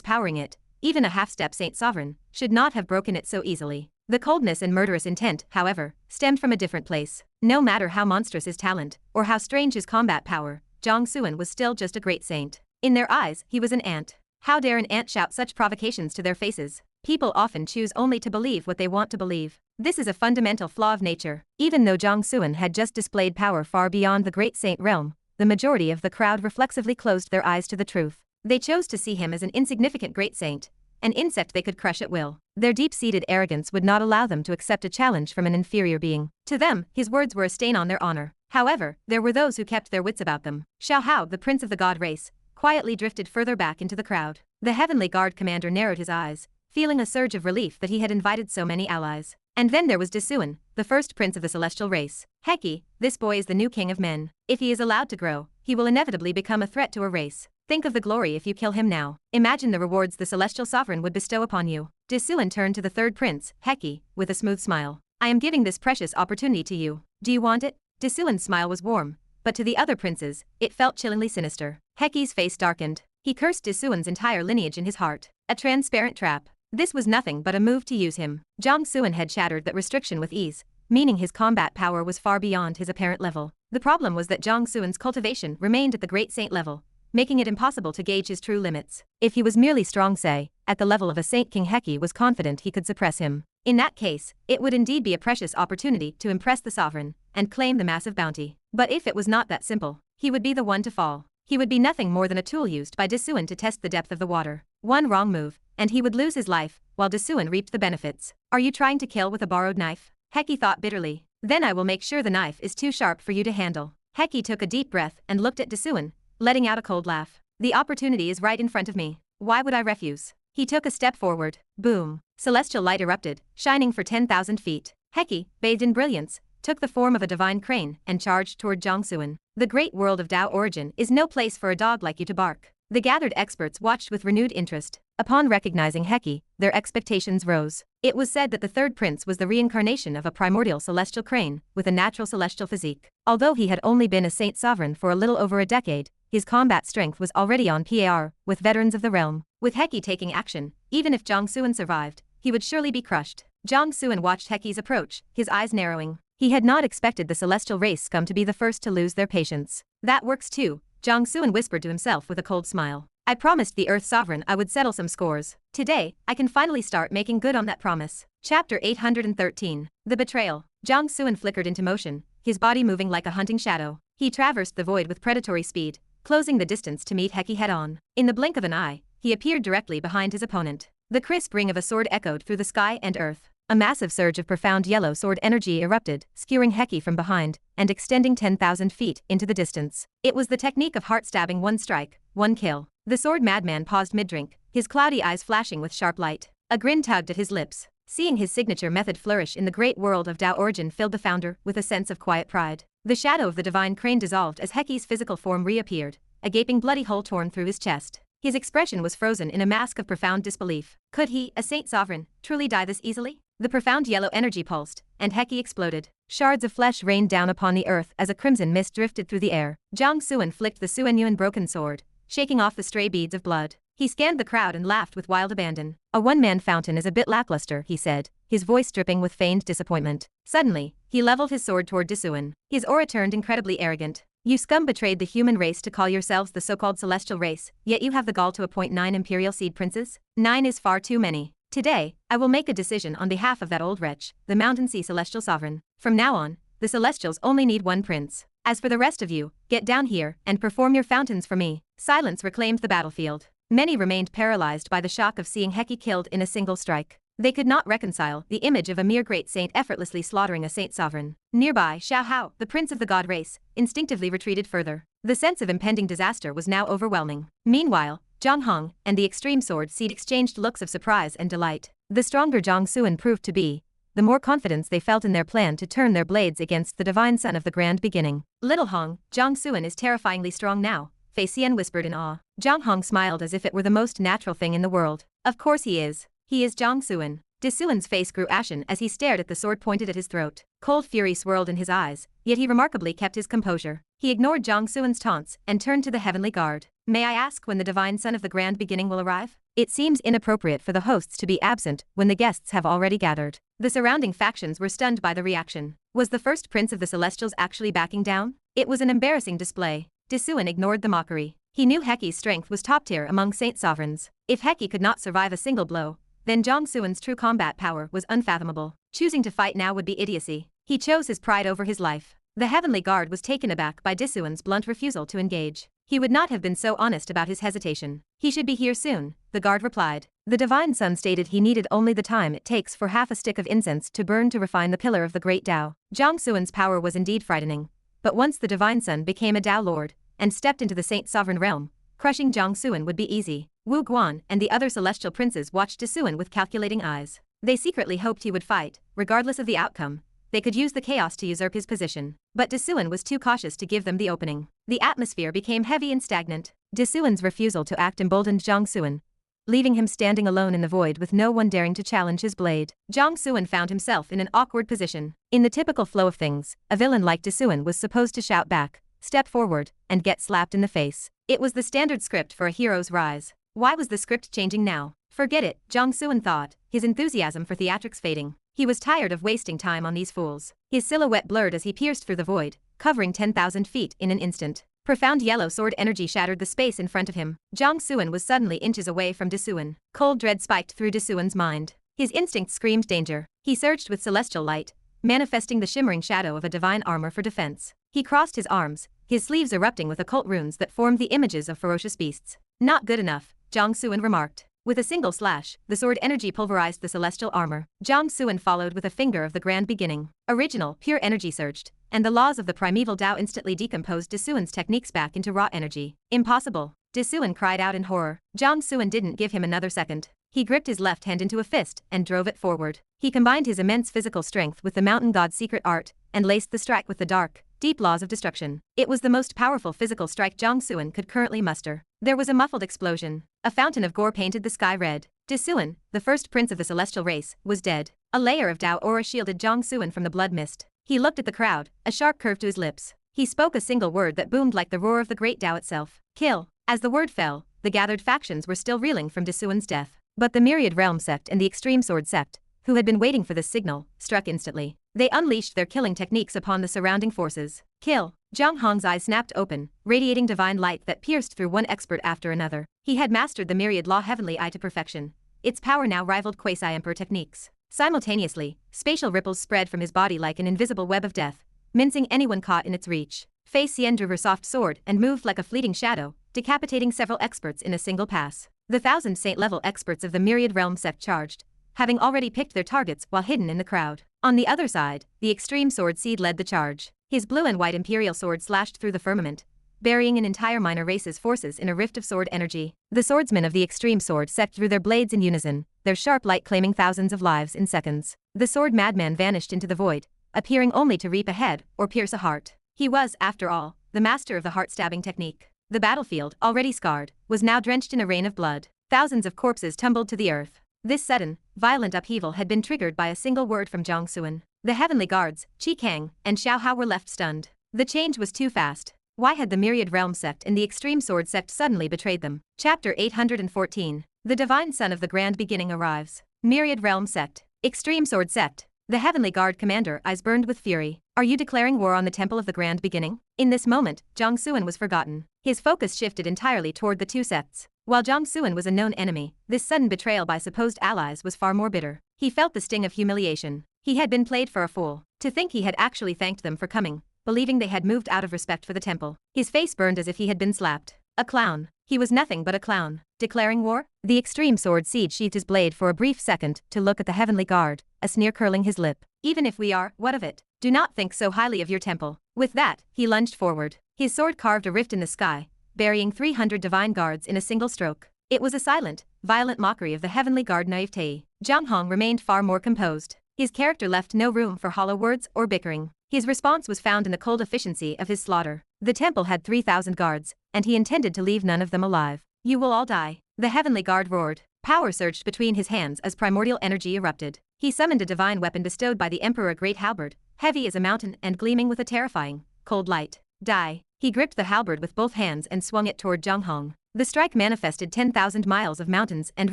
powering it, even a half-step saint sovereign should not have broken it so easily. The coldness and murderous intent, however, stemmed from a different place. No matter how monstrous his talent, or how strange his combat power, Jiang Clan was still just a great saint. In their eyes, he was an ant. How dare an ant shout such provocations to their faces? People often choose only to believe what they want to believe. This is a fundamental flaw of nature. Even though Jiang Clan had just displayed power far beyond the great saint realm, the majority of the crowd reflexively closed their eyes to the truth. They chose to see him as an insignificant great saint, an insect they could crush at will. Their deep-seated arrogance would not allow them to accept a challenge from an inferior being. To them, his words were a stain on their honor. However, there were those who kept their wits about them. Xiao Hao, the prince of the god race, quietly drifted further back into the crowd. The heavenly guard commander narrowed his eyes, feeling a surge of relief that he had invited so many allies. And then there was Desuan, the first prince of the celestial race. Heki, this boy is the new king of men. If he is allowed to grow, he will inevitably become a threat to a race. Think of the glory if you kill him now. Imagine the rewards the celestial sovereign would bestow upon you. Desuan turned to the third prince, Heki, with a smooth smile. I am giving this precious opportunity to you. Do you want it? Desuan's smile was warm, but to the other princes, it felt chillingly sinister. Heki's face darkened. He cursed Desuan's entire lineage in his heart. A transparent trap. This was nothing but a move to use him. Jiang Clan had shattered that restriction with ease, meaning his combat power was far beyond his apparent level. The problem was that Jiang Clan's cultivation remained at the great saint level, making it impossible to gauge his true limits. If he was merely strong, say, at the level of a saint, King Heki was confident he could suppress him. In that case, it would indeed be a precious opportunity to impress the sovereign and claim the massive bounty. But if it was not that simple, he would be the one to fall. He would be nothing more than a tool used by Desuan to test the depth of the water. One wrong move, and he would lose his life, while Desuan reaped the benefits. Are you trying to kill with a borrowed knife? Heki thought bitterly. Then I will make sure the knife is too sharp for you to handle. Heki took a deep breath and looked at Desuan, letting out a cold laugh. The opportunity is right in front of me. Why would I refuse? He took a step forward. Boom. Celestial light erupted, shining for 10,000 feet. Heki, bathed in brilliance, took the form of a divine crane and charged toward Jiang Clan. The great world of Tao origin is no place for a dog like you to bark. The gathered experts watched with renewed interest. Upon recognizing Heki, their expectations rose. It was said that the third prince was the reincarnation of a primordial celestial crane with a natural celestial physique. Although he had only been a saint sovereign for a little over a decade, his combat strength was already on par with veterans of the realm. With Heki taking action, even if Jiang Clan survived, he would surely be crushed. Jiang Clan watched Heki's approach, his eyes narrowing. He had not expected the celestial race scum to be the first to lose their patience. That works too, Jiang Clan whispered to himself with a cold smile. I promised the Earth Sovereign I would settle some scores. Today, I can finally start making good on that promise. Chapter 813. The Betrayal. Jiang Clan flickered into motion, his body moving like a hunting shadow. He traversed the void with predatory speed, closing the distance to meet Heki head-on. In the blink of an eye, he appeared directly behind his opponent. The crisp ring of a sword echoed through the sky and earth. A massive surge of profound yellow sword energy erupted, skewering Heki from behind and extending 10,000 feet into the distance. It was the technique of heart-stabbing one strike, one kill. The sword madman paused mid-drink, his cloudy eyes flashing with sharp light. A grin tugged at his lips. Seeing his signature method flourish in the great world of Tao origin filled the founder with a sense of quiet pride. The shadow of the divine crane dissolved as Heki's physical form reappeared, a gaping bloody hole torn through his chest. His expression was frozen in a mask of profound disbelief. Could he, a saint sovereign, truly die this easily? The profound yellow energy pulsed, and Heki exploded. Shards of flesh rained down upon the earth as a crimson mist drifted through the air. Jiang Clan flicked the Suenyuan broken sword, shaking off the stray beads of blood. He scanned the crowd and laughed with wild abandon. A one-man fountain is a bit lackluster, he said, his voice dripping with feigned disappointment. Suddenly, he leveled his sword toward Desuan. His aura turned incredibly arrogant. You scum betrayed the human race to call yourselves the so-called celestial race, yet you have the gall to appoint 9 imperial seed princes? 9 is far too many. Today, I will make a decision on behalf of that old wretch, the Mountain Sea Celestial Sovereign. From now on, the Celestials only need 1 prince. As for the rest of you, get down here and perform your fountains for me. Silence reclaimed the battlefield. Many remained paralyzed by the shock of seeing Heki killed in a single strike. They could not reconcile the image of a mere great saint effortlessly slaughtering a saint sovereign. Nearby, Xiao Hao, the prince of the god race, instinctively retreated further. The sense of impending disaster was now overwhelming. Meanwhile, Zhang Hong and the extreme sword seed exchanged looks of surprise and delight. The stronger Jiang Suan proved to be, the more confidence they felt in their plan to turn their blades against the divine son of the grand beginning. Little Hong, Jiang Suan is terrifyingly strong now, Fei Xian whispered in awe. Zhang Hong smiled as if it were the most natural thing in the world. Of course he is. He is Jiang Suan. De Suan's face grew ashen as he stared at the sword pointed at his throat. Cold fury swirled in his eyes, yet he remarkably kept his composure. He ignored Jiang Suan's taunts and turned to the heavenly guard. May I ask when the divine son of the grand beginning will arrive? It seems inappropriate for the hosts to be absent when the guests have already gathered. The surrounding factions were stunned by the reaction. Was the first prince of the Celestials actually backing down? It was an embarrassing display. De Suan ignored the mockery. He knew Heki's strength was top tier among saint sovereigns. If Heki could not survive a single blow, then Jiang Suan's true combat power was unfathomable. Choosing to fight now would be idiocy. He chose his pride over his life. The heavenly guard was taken aback by De Suan's blunt refusal to engage. He would not have been so honest about his hesitation. He should be here soon, the guard replied. The divine son stated he needed only the time it takes for half a stick of incense to burn to refine the pillar of the great Tao. Jiang Suan's power was indeed frightening. But once the divine son became a Tao lord and stepped into the saint sovereign realm, crushing Jiang Suan would be easy. Wu Guan and the other celestial princes watched De Suan with calculating eyes. They secretly hoped he would fight, regardless of the outcome. They could use the chaos to usurp his position. But De Suan was too cautious to give them the opening. The atmosphere became heavy and stagnant. De Suan's refusal to act emboldened Jiang Suan, leaving him standing alone in the void with no one daring to challenge his blade. Jiang Suan found himself in an awkward position. In the typical flow of things, a villain like De Suan was supposed to shout back, step forward, and get slapped in the face. It was the standard script for a hero's rise. Why was the script changing now? Forget it, Jiang Suan thought, his enthusiasm for theatrics fading. He was tired of wasting time on these fools. His silhouette blurred as he pierced through the void, covering 10,000 feet in an instant. Profound yellow sword energy shattered the space in front of him. Jiang Suan was suddenly inches away from De Suan. Cold dread spiked through De Suan's mind. His instinct screamed danger. He surged with celestial light, manifesting the shimmering shadow of a divine armor for defense. He crossed his arms, his sleeves erupting with occult runes that formed the images of ferocious beasts. Not good enough, Jiang Suan remarked. With a single slash, the sword energy pulverized the celestial armor. Jiang Suan followed with a finger of the grand beginning. Original, pure energy surged, and the laws of the primeval Tao instantly decomposed De Suan's techniques back into raw energy. Impossible! De Suan cried out in horror. Jiang Suan didn't give him another second. He gripped his left hand into a fist and drove it forward. He combined his immense physical strength with the mountain god's secret art and laced the strike with the dark, deep laws of destruction. It was the most powerful physical strike Jiang Suan could currently muster. There was a muffled explosion. A fountain of gore painted the sky red. De Suan, the first prince of the celestial race, was dead. A layer of Tao aura shielded Jiang Suan from the blood mist. He looked at the crowd, a sharp curve to his lips. He spoke a single word that boomed like the roar of the great Tao itself. Kill. As the word fell, the gathered factions were still reeling from De Suan's death. But the Myriad Realm sect and the Extreme Sword sect, who had been waiting for this signal, struck instantly. They unleashed their killing techniques upon the surrounding forces. Kill. Zhang Hong's eyes snapped open, radiating divine light that pierced through one expert after another. He had mastered the Myriad Law Heavenly Eye to perfection. Its power now rivaled Quasi-Emperor techniques. Simultaneously, spatial ripples spread from his body like an invisible web of death, mincing anyone caught in its reach. Fei Xian drew her soft sword and moved like a fleeting shadow, decapitating several experts in a single pass. The 1,000 saint-level experts of the Myriad Realm sect charged, having already picked their targets while hidden in the crowd. On the other side, the Extreme Sword Seed led the charge. His blue and white imperial sword slashed through the firmament, burying an entire minor race's forces in a rift of sword energy. The swordsmen of the Extreme Sword sect drew their blades in unison, their sharp light claiming thousands of lives in seconds. The sword madman vanished into the void, appearing only to reap a head or pierce a heart. He was, after all, the master of the heart-stabbing technique. The battlefield, already scarred, was now drenched in a rain of blood. Thousands of corpses tumbled to the earth. This sudden, violent upheaval had been triggered by a single word from Jiang Suan. The heavenly guards, Qi Kang and Xiao Hao were left stunned. The change was too fast. Why had the Myriad Realm sect and the Extreme Sword sect suddenly betrayed them? Chapter 814. The Divine Son of the Grand Beginning arrives. Myriad Realm sect. Extreme Sword sect. The Heavenly Guard commander eyes burned with fury. Are you declaring war on the Temple of the Grand Beginning? In this moment, Jiang Suan was forgotten. His focus shifted entirely toward the two sects. While Jiang Suan was a known enemy, this sudden betrayal by supposed allies was far more bitter. He felt the sting of humiliation. He had been played for a fool. To think he had actually thanked them for coming, believing they had moved out of respect for the temple. His face burned as if he had been slapped. A clown. He was nothing but a clown. Declaring war? The extreme sword seed sheathed his blade for a brief second to look at the heavenly guard, a sneer curling his lip. Even if we are, what of it? Do not think so highly of your temple. With that, he lunged forward. His sword carved a rift in the sky, burying 300 divine guards in a single stroke. It was a silent, violent mockery of the heavenly guard naivete. Jiang Hong remained far more composed. His character left no room for hollow words or bickering. His response was found in the cold efficiency of his slaughter. The temple had 3,000 guards, and he intended to leave none of them alive. You will all die. The heavenly guard roared. Power surged between his hands as primordial energy erupted. He summoned a divine weapon bestowed by the emperor, a great halberd, heavy as a mountain and gleaming with a terrifying, cold light. Die. He gripped the halberd with both hands and swung it toward Jiang Hong. The strike manifested 10,000 miles of mountains and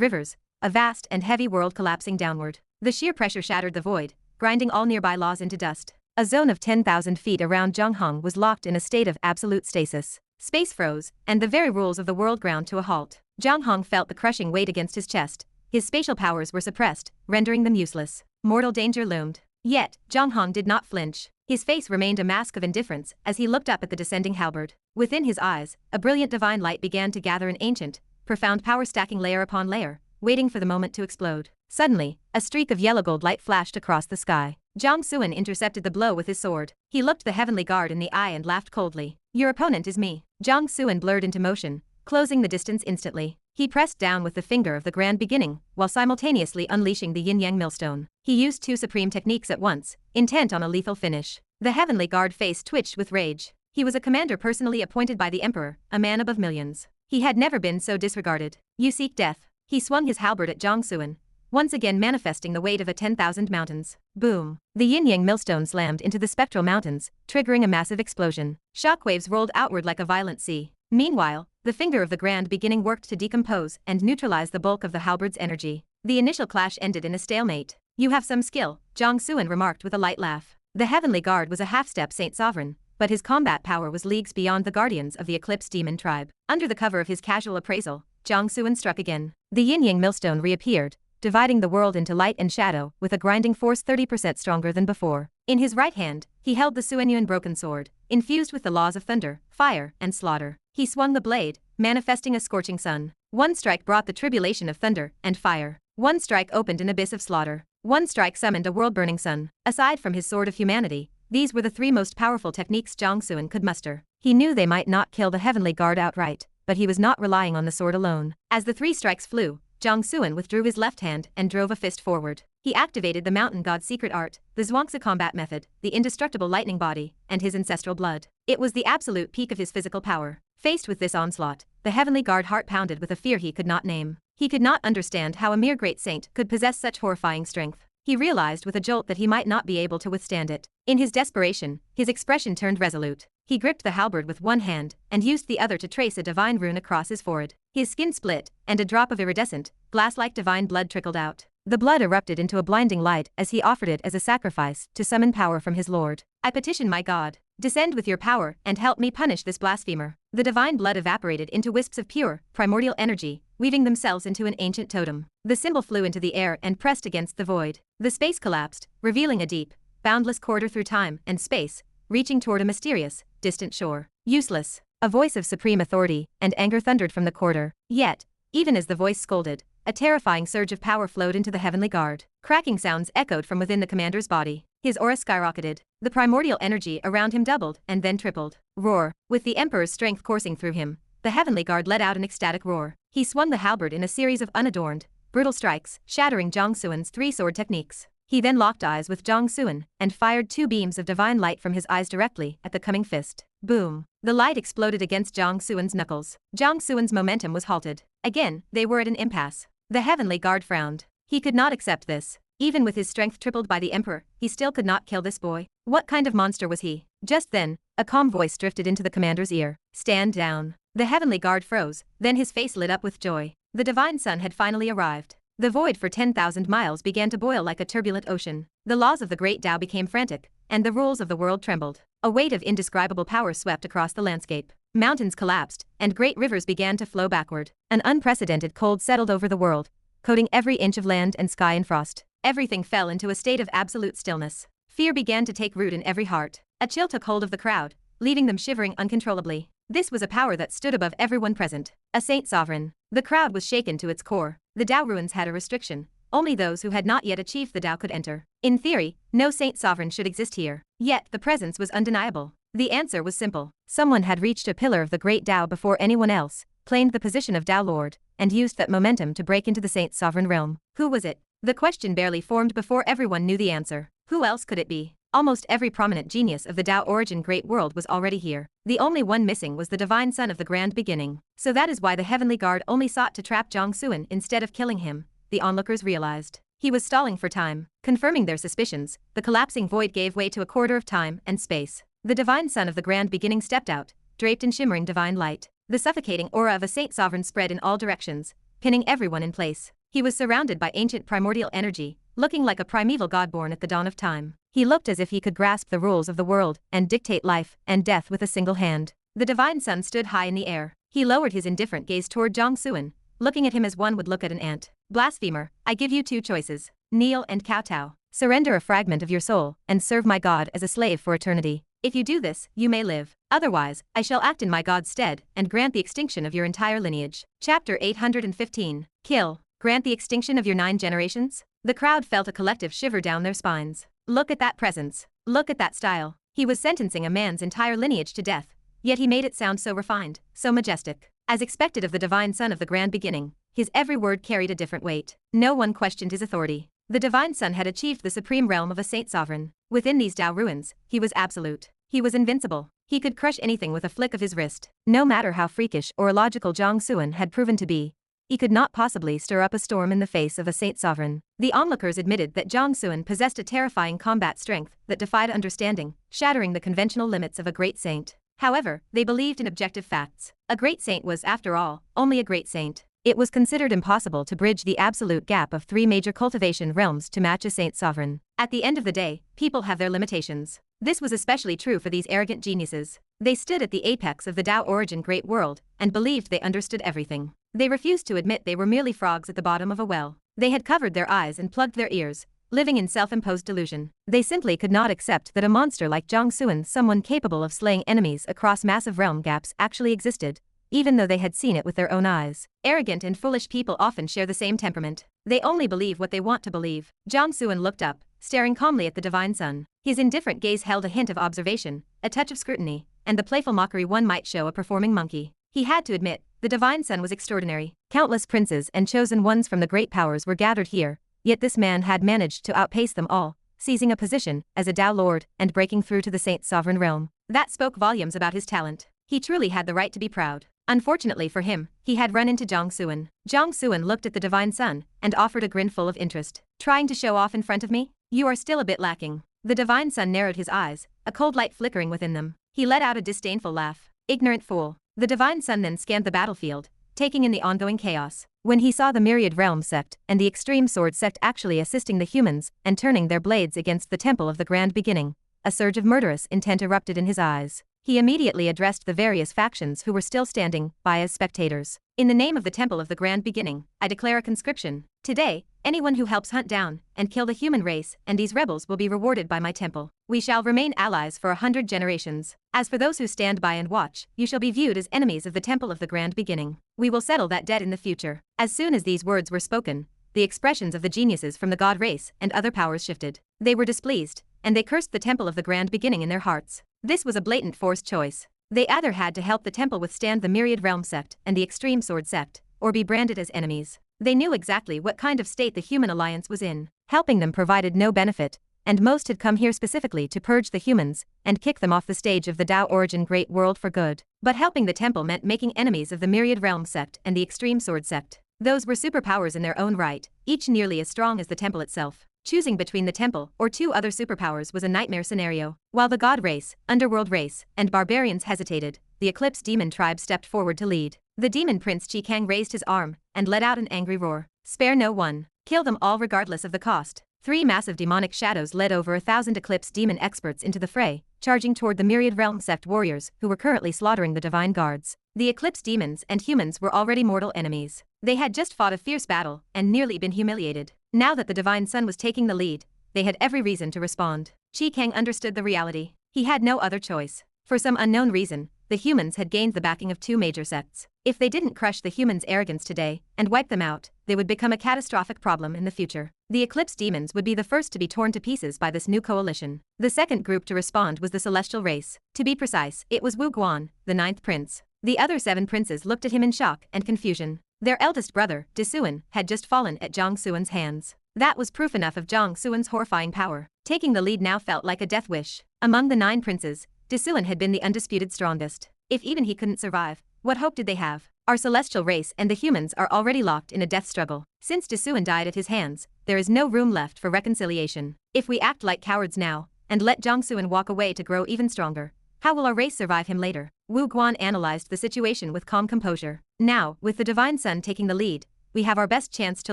rivers, a vast and heavy world collapsing downward. The sheer pressure shattered the void, grinding all nearby laws into dust. A zone of 10,000 feet around Jiang Hong was locked in a state of absolute stasis. Space froze, and the very rules of the world ground to a halt. Jiang Hong felt the crushing weight against his chest. His spatial powers were suppressed, rendering them useless. Mortal danger loomed. Yet, Jiang Hong did not flinch. His face remained a mask of indifference as he looked up at the descending halberd. Within his eyes, a brilliant divine light began to gather, an ancient, profound power stacking layer upon layer, waiting for the moment to explode. Suddenly, a streak of yellow gold light flashed across the sky. Jiang Suan intercepted the blow with his sword. He looked the heavenly guard in the eye and laughed coldly. Your opponent is me. Jiang Suan blurred into motion, closing the distance instantly. He pressed down with the finger of the grand beginning, while simultaneously unleashing the yin-yang millstone. He used two supreme techniques at once, intent on a lethal finish. The heavenly guard face twitched with rage. He was a commander personally appointed by the emperor, a man above millions. He had never been so disregarded. You seek death. He swung his halberd at Jiang Suan, once again manifesting the weight of a 10,000 mountains. Boom! The yin-yang millstone slammed into the spectral mountains, triggering a massive explosion. Shockwaves rolled outward like a violent sea. Meanwhile, the finger of the grand beginning worked to decompose and neutralize the bulk of the halberd's energy. The initial clash ended in a stalemate. You have some skill, Jiang Suan remarked with a light laugh. The heavenly guard was a half-step saint sovereign, but his combat power was leagues beyond the guardians of the Eclipse demon tribe. Under the cover of his casual appraisal, Jiang Suan struck again. The yin-yang millstone reappeared, dividing the world into light and shadow with a grinding force 30% stronger than before. In his right hand, he held the Suanyuan broken sword, infused with the laws of thunder, fire, and slaughter. He swung the blade, manifesting a scorching sun. One strike brought the tribulation of thunder and fire. One strike opened an abyss of slaughter. One strike summoned a world-burning sun. Aside from his sword of humanity, these were the three most powerful techniques Jiang Suan could muster. He knew they might not kill the heavenly guard outright, but he was not relying on the sword alone. As the three strikes flew, Jiang Suan withdrew his left hand and drove a fist forward. He activated the mountain god's secret art, the Xianxia combat method, the indestructible lightning body, and his ancestral blood. It was the absolute peak of his physical power. Faced with this onslaught, the heavenly guard heart pounded with a fear he could not name. He could not understand how a mere great saint could possess such horrifying strength. He realized with a jolt that he might not be able to withstand it. In his desperation, his expression turned resolute. He gripped the halberd with one hand and used the other to trace a divine rune across his forehead. His skin split, and a drop of iridescent, glass-like divine blood trickled out. The blood erupted into a blinding light as he offered it as a sacrifice to summon power from his lord. I petition my god, descend with your power and help me punish this blasphemer. The divine blood evaporated into wisps of pure, primordial energy, weaving themselves into an ancient totem. The symbol flew into the air and pressed against the void. The space collapsed, revealing a deep, boundless corridor through time and space, reaching toward a mysterious, distant shore. Useless. A voice of supreme authority and anger thundered from the corridor. Yet, even as the voice scolded, a terrifying surge of power flowed into the heavenly guard. Cracking sounds echoed from within the commander's body. His aura skyrocketed. The primordial energy around him doubled and then tripled. Roar. With the emperor's strength coursing through him, the heavenly guard let out an ecstatic roar. He swung the halberd in a series of unadorned, brutal strikes, shattering Jiang Suan's three-sword techniques. He then locked eyes with Jiang Suan and fired two beams of divine light from his eyes directly at the coming fist. Boom. The light exploded against Jiang Suan's knuckles. Jiang Suan's momentum was halted. Again, they were at an impasse. The heavenly guard frowned. He could not accept this. Even with his strength tripled by the emperor, he still could not kill this boy. What kind of monster was he? Just then, a calm voice drifted into the commander's ear. Stand down. The heavenly guard froze, then his face lit up with joy. The divine sun had finally arrived. The void for 10,000 miles began to boil like a turbulent ocean. The laws of the great Tao became frantic, and the rules of the world trembled. A weight of indescribable power swept across the landscape. Mountains collapsed, and great rivers began to flow backward. An unprecedented cold settled over the world, coating every inch of land and sky in frost. Everything fell into a state of absolute stillness. Fear began to take root in every heart. A chill took hold of the crowd, leaving them shivering uncontrollably. This was a power that stood above everyone present. A saint sovereign. The crowd was shaken to its core. The Dao ruins had a restriction. Only those who had not yet achieved the Dao could enter. In theory, no saint sovereign should exist here. Yet, the presence was undeniable. The answer was simple. Someone had reached a pillar of the Great Dao before anyone else, claimed the position of Dao Lord, and used that momentum to break into the saint's sovereign realm. Who was it? The question barely formed before everyone knew the answer. Who else could it be? Almost every prominent genius of the Dao origin great world was already here. The only one missing was the divine son of the grand beginning. So that is why the heavenly guard only sought to trap Jiang Chen instead of killing him, the onlookers realized. He was stalling for time. Confirming their suspicions, the collapsing void gave way to a corridor of time and space. The divine son of the grand beginning stepped out, draped in shimmering divine light. The suffocating aura of a saint sovereign spread in all directions, pinning everyone in place. He was surrounded by ancient primordial energy, looking like a primeval god born at the dawn of time. He looked as if he could grasp the rules of the world and dictate life and death with a single hand. The divine son stood high in the air. He lowered his indifferent gaze toward Jiang Chen, looking at him as one would look at an ant. Blasphemer, I give you two choices. Kneel and kowtow. Surrender a fragment of your soul and serve my god as a slave for eternity. If you do this, you may live. Otherwise, I shall act in my god's stead and grant the extinction of your entire lineage. Chapter 815. Kill. Grant the extinction of your 9 generations? The crowd felt a collective shiver down their spines. Look at that presence. Look at that style. He was sentencing a man's entire lineage to death, yet he made it sound so refined, so majestic. As expected of the divine son of the grand beginning, his every word carried a different weight. No one questioned his authority. The divine son had achieved the supreme realm of a saint sovereign. Within these Dao ruins, he was absolute. He was invincible. He could crush anything with a flick of his wrist. No matter how freakish or illogical Jiang Chen had proven to be, he could not possibly stir up a storm in the face of a saint sovereign. The onlookers admitted that Jiang Chen possessed a terrifying combat strength that defied understanding, shattering the conventional limits of a great saint. However, they believed in objective facts. A great saint was, after all, only a great saint. It was considered impossible to bridge the absolute gap of 3 major cultivation realms to match a saint sovereign. At the end of the day, people have their limitations. This was especially true for these arrogant geniuses. They stood at the apex of the Dao origin great world and believed they understood everything. They refused to admit they were merely frogs at the bottom of a well. They had covered their eyes and plugged their ears, living in self-imposed delusion. They simply could not accept that a monster like Jiang Chen, someone capable of slaying enemies across massive realm gaps, actually existed, even though they had seen it with their own eyes. Arrogant and foolish people often share the same temperament. They only believe what they want to believe. Jiang Chen looked up, staring calmly at the divine son. His indifferent gaze held a hint of observation, a touch of scrutiny, and the playful mockery one might show a performing monkey. He had to admit, the divine son was extraordinary. Countless princes and chosen ones from the great powers were gathered here, yet this man had managed to outpace them all, seizing a position as a Dao Lord and breaking through to the saint's sovereign realm. That spoke volumes about his talent. He truly had the right to be proud. Unfortunately for him, he had run into Jiang Chen. Jiang Chen looked at the divine son and offered a grin full of interest. Trying to show off in front of me? You are still a bit lacking. The divine son narrowed his eyes, a cold light flickering within them. He let out a disdainful laugh. Ignorant fool. The divine son then scanned the battlefield, taking in the ongoing chaos. When he saw the Myriad Realm sect and the Extreme Sword sect actually assisting the humans and turning their blades against the temple of the grand beginning, a surge of murderous intent erupted in his eyes. He immediately addressed the various factions who were still standing by as spectators. In the name of the temple of the grand beginning, I declare a conscription. Today, anyone who helps hunt down and kill the human race and these rebels will be rewarded by my temple. We shall remain allies for 100 generations. As for those who stand by and watch, you shall be viewed as enemies of the temple of the grand beginning. We will settle that debt in the future. As soon as these words were spoken, the expressions of the geniuses from the god race and other powers shifted. They were displeased, and they cursed the temple of the grand beginning in their hearts. This was a blatant forced choice. They either had to help the temple withstand the Myriad Realm sect and the Extreme Sword sect, or be branded as enemies. They knew exactly what kind of state the human alliance was in. Helping them provided no benefit, and most had come here specifically to purge the humans and kick them off the stage of the Dao origin great world for good. But helping the temple meant making enemies of the Myriad Realm sect and the Extreme Sword sect. Those were superpowers in their own right, each nearly as strong as the temple itself. Choosing between the temple or 2 other superpowers was a nightmare scenario. While the god race, underworld race, and barbarians hesitated, the Eclipse demon tribe stepped forward to lead. The demon prince Qikang raised his arm and let out an angry roar. Spare no one. Kill them all regardless of the cost. 3 massive demonic shadows led over 1,000 Eclipse demon experts into the fray, charging toward the Myriad Realm sect warriors who were currently slaughtering the divine guards. The Eclipse demons and humans were already mortal enemies. They had just fought a fierce battle and nearly been humiliated. Now that the divine son was taking the lead, they had every reason to respond. Qikang understood the reality. He had no other choice. For some unknown reason, the humans had gained the backing of two major sects. If they didn't crush the humans' arrogance today and wipe them out, they would become a catastrophic problem in the future. The Eclipse demons would be the first to be torn to pieces by this new coalition. The second group to respond was the celestial race. To be precise, it was Wu Guan, the ninth prince. The other 7 princes looked at him in shock and confusion. Their eldest brother, Disuan, had just fallen at Jiang Suan's hands. That was proof enough of Jiang Suan's horrifying power. Taking the lead now felt like a death wish. Among the 9 princes, Disuan had been the undisputed strongest. If even he couldn't survive, what hope did they have? Our celestial race and the humans are already locked in a death struggle. Since Disuan died at his hands, there is no room left for reconciliation. If we act like cowards now, and let Jiang Suan walk away to grow even stronger, how will our race survive him later? Wu Guan analyzed the situation with calm composure. Now, with the Divine Sun taking the lead, we have our best chance to